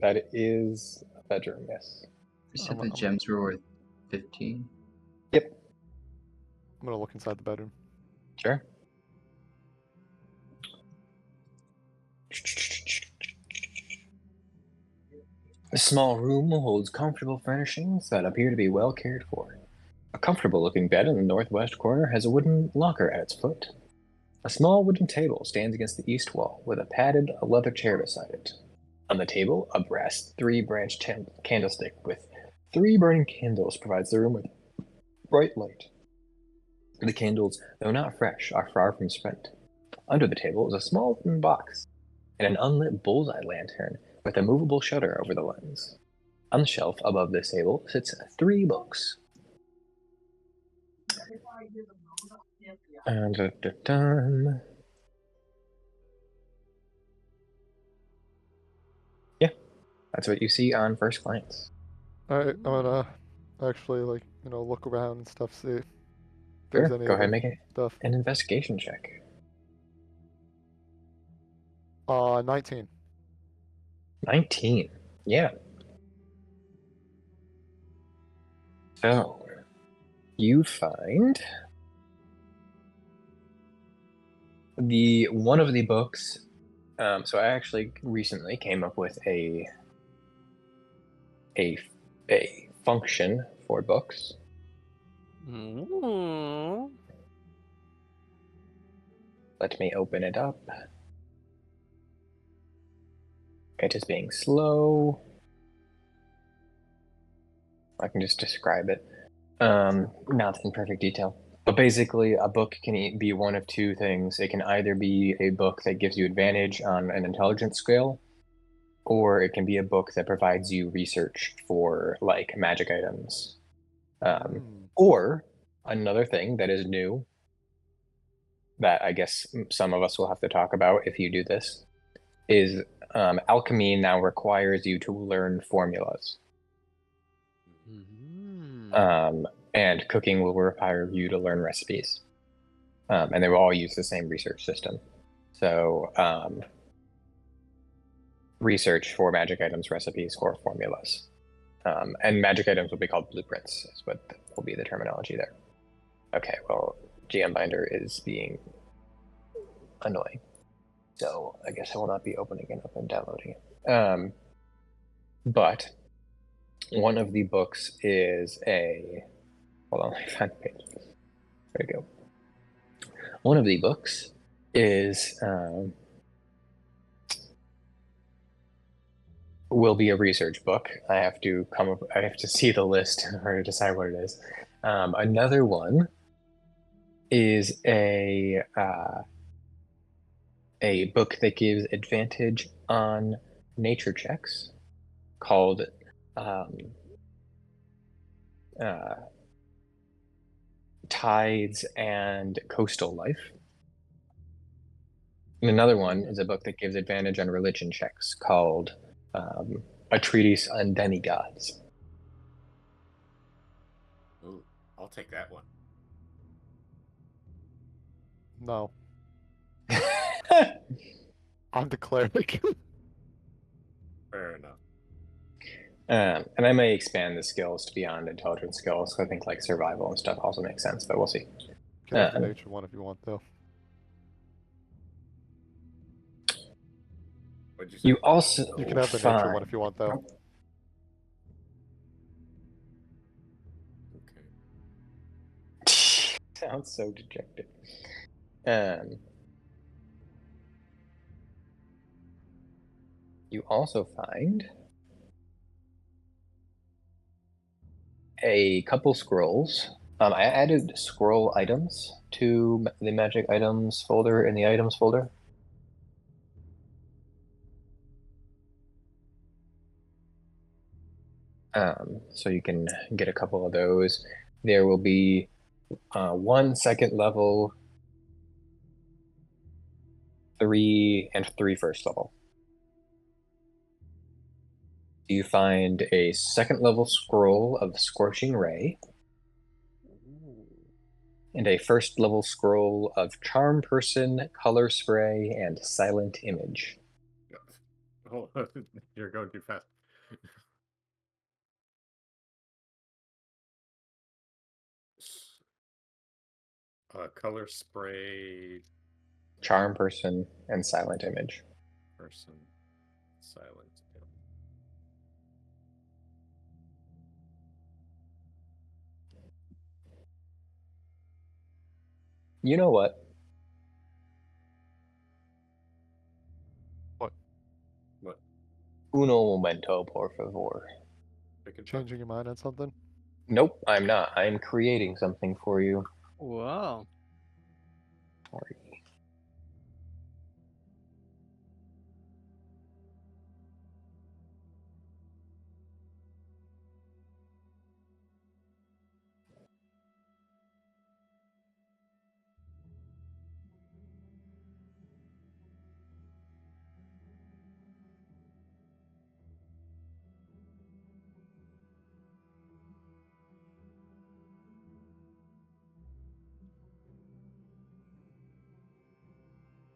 that is a bedroom, yes. You said I'm- the I'm- gems were worth 15? Yep, I'm gonna look inside the bedroom. sure. A small room holds comfortable furnishings that appear to be well cared for. A comfortable looking bed in the northwest corner has a wooden locker at its foot. A small wooden table stands against the east wall with a padded leather chair beside it. On the table, a brass 3-branch candlestick with 3 burning candles provides the room with bright light. The candles, though not fresh, are far from spent. Under the table is a small wooden box and an unlit bullseye lantern with a movable shutter over the lens. On the shelf above this table sits 3 books. Yeah, that's what you see on first glance. Alright, I'm gonna actually look around and stuff, see if Sure, there's any go ahead other and make stuff. an investigation check. 19. 19. Yeah. So, you find one of the books. So I actually recently came up with a function 4 books. Mm. Let me open it up. It is being slow. I can just describe it. Not in perfect detail. But basically, a book can be one of 2 things. It can either be a book that gives you advantage on an intelligence scale, or it can be a book that provides you research for, like, magic items. Or another thing that is new that I guess some of us will have to talk about if you do this is alchemy now requires you to learn formulas. And cooking will require you to learn recipes. And they will all use the same research system. So research for magic items, recipes for formulas. And magic items will be called blueprints, is what will be the terminology there. Okay, well, GM Binder is being annoying. So I guess I will not be opening it up and downloading it. But one of the books is a... Hold on, let me find the page. There we go. One of the books is... will be a research book. I have to see the list in order to decide what it is. Another one is a book that gives advantage on nature checks called Tides and Coastal Life. And another one is a book that gives advantage on religion checks called A Treatise on Demigods. Ooh, I'll take that one. No. I'm the cleric. Fair enough. And I may expand the skills to beyond intelligence skills. So I think like survival and stuff also makes sense, but we'll see. You can have the nature one if you want, though. What'd you say? You also You can have the nature one if you want, though. Okay. Sounds so dejected. You also find a couple scrolls. I added scroll items to the magic items folder in the items folder. So you can get a couple of those. There will be 1 second level, 3 and 3 first level. You find a 2nd level scroll of Scorching Ray and a 1st level scroll of Charm Person, Color Spray, and Silent Image. Oh, you're going too fast. Color spray, Charm Person, and Silent Image. person, silent. You know what? What? What? Uno momento, por favor. Changing your mind on something? Nope, I'm not. I'm creating something for you. Whoa. Sorry.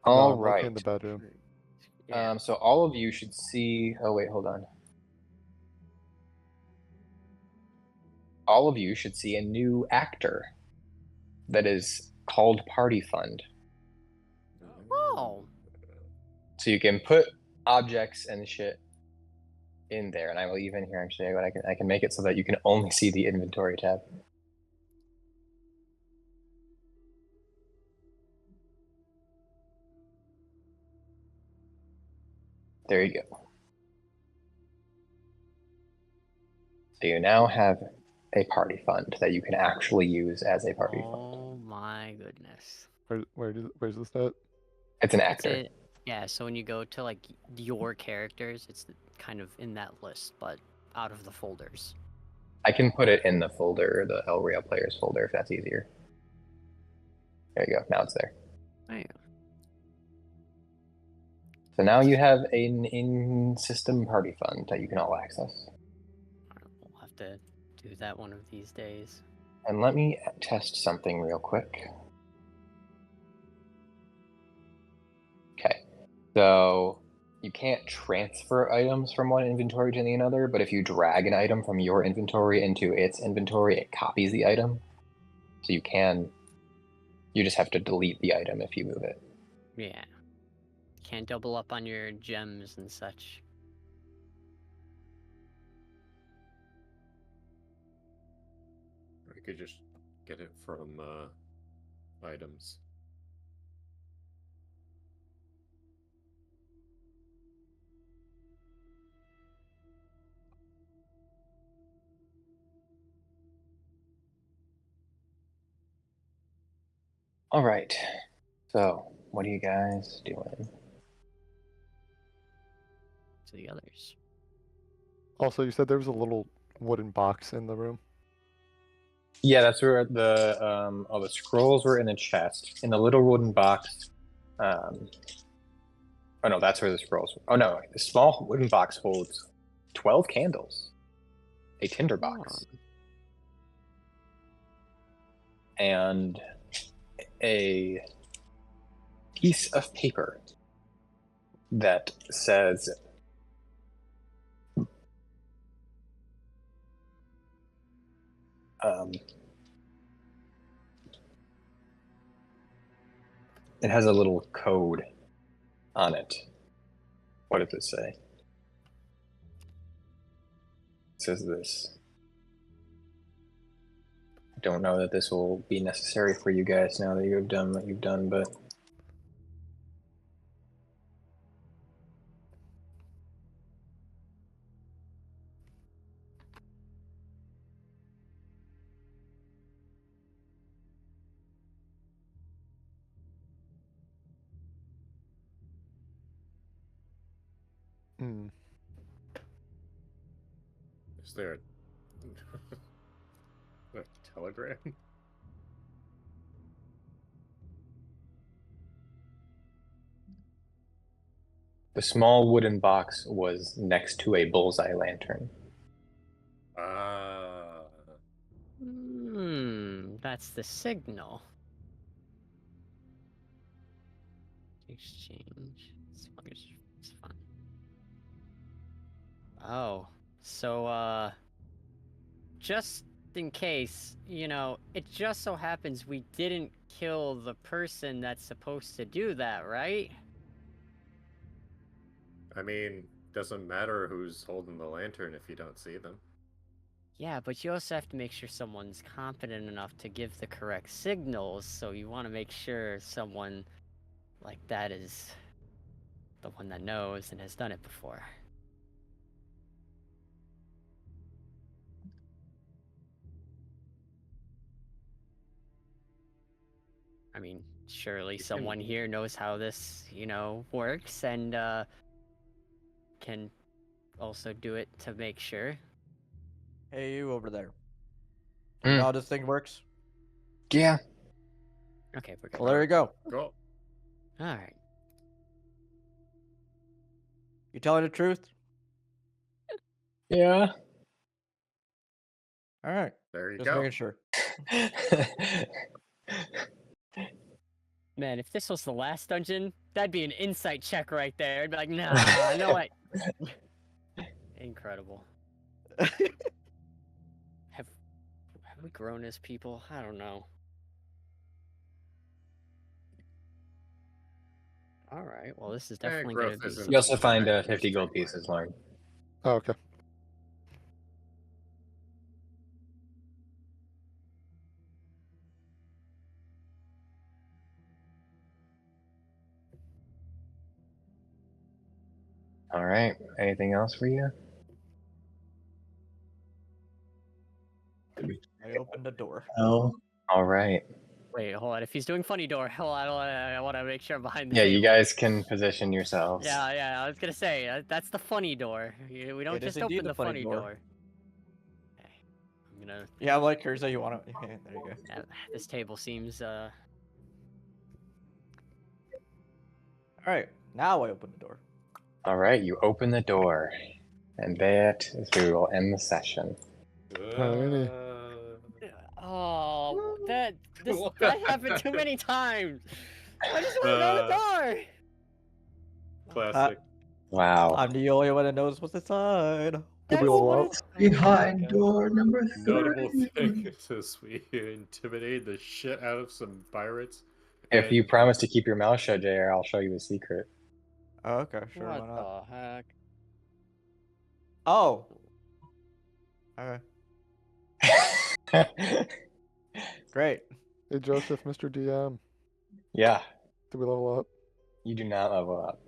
All I'm right. okay in the bedroom. Yeah. So all of you should see. Oh wait, hold on. All of you should see a new actor that is called Party Fund. Oh. So you can put objects and shit in there, and I will even here actually. But I can make it so that you can only see the inventory tab. There you go. So you now have a party fund that you can actually use as a party fund. Oh my goodness. Where's this at? It's an That's actor. it. Yeah, so when you go to like your characters, it's kind of in that list, but out of the folders. I can put it in the folder, the Elrya players folder, if that's easier. There you go. Now it's there. Oh, yeah. So now you have an in-system party fund that you can all access. We'll have to do that one of these days. And let me test something real quick. Okay, so you can't transfer items from one inventory to the other, but if you drag an item from your inventory into its inventory, it copies the item. So you just have to delete the item if you move it. Yeah. Can't double up on your gems and such. Or you could just get it from items. All right, so what are you guys doing? To the others. Also, you said there was a little wooden box in the room. Yeah, that's where the scrolls were in the chest. In the little wooden box. Oh no, that's where the scrolls were. Oh no, the small wooden box holds 12 candles, a tinderbox, and a piece of paper that says it has a little code on it. What does it say? It says this. I don't know that this will be necessary for you guys now that you have done what you've done, but Hmm. Is there a telegram? the small wooden box was next to a bullseye lantern. Ah. That's the signal. Exchange. It's fun. Oh, so just in case, it just so happens we didn't kill the person that's supposed to do that, right? I mean, doesn't matter who's holding the lantern if you don't see them. Yeah, but you also have to make sure someone's competent enough to give the correct signals, so you want to make sure someone like that is the one that knows and has done it before. I mean, surely someone here knows how this, works and can also do it to make sure. Hey, you over there. You know how this thing works? Yeah. Okay, we're good. Well, there you go. Go. Alright. You telling the truth? Yeah. All right. There you Just go. making sure. Man, if this was the last dungeon, that'd be an insight check right there. I'd be like, nah, no way. Incredible. Have we grown as people? I don't know. Alright, well this is definitely growth gonna be isn't You also something. find Right, 50 gold streamline. pieces, Lorn. Oh, okay. All right. Anything else for you? I opened the door. Oh, All right. Wait, hold on. If he's doing funny door, hold on, I want to make sure I'm behind the Yeah, table. you guys can position yourselves. Yeah, I was gonna say that's the funny door. We don't It is just indeed open the the funny funny door. door. Okay, I'm gonna. Yeah, like Kurze, you wanna? Okay, there you go. This table seems All right, now I open the door. All right, you open the door, and that is where we will end the session. Alrighty. Oh, that happened too many times. I just want to know the door. Classic. Wow. I'm the only one that knows what's inside. Did That's we level what up? it's- behind my God. door number 30. Notable thing is we intimidated the shit out of some pirates. If and- you promise to keep your mouth shut, JR, I'll show you a secret. Oh, okay, sure, why What not? the heck? Oh. Okay, great. Hey Joseph, Mr. DM. Yeah, Did we level up? you do not level up.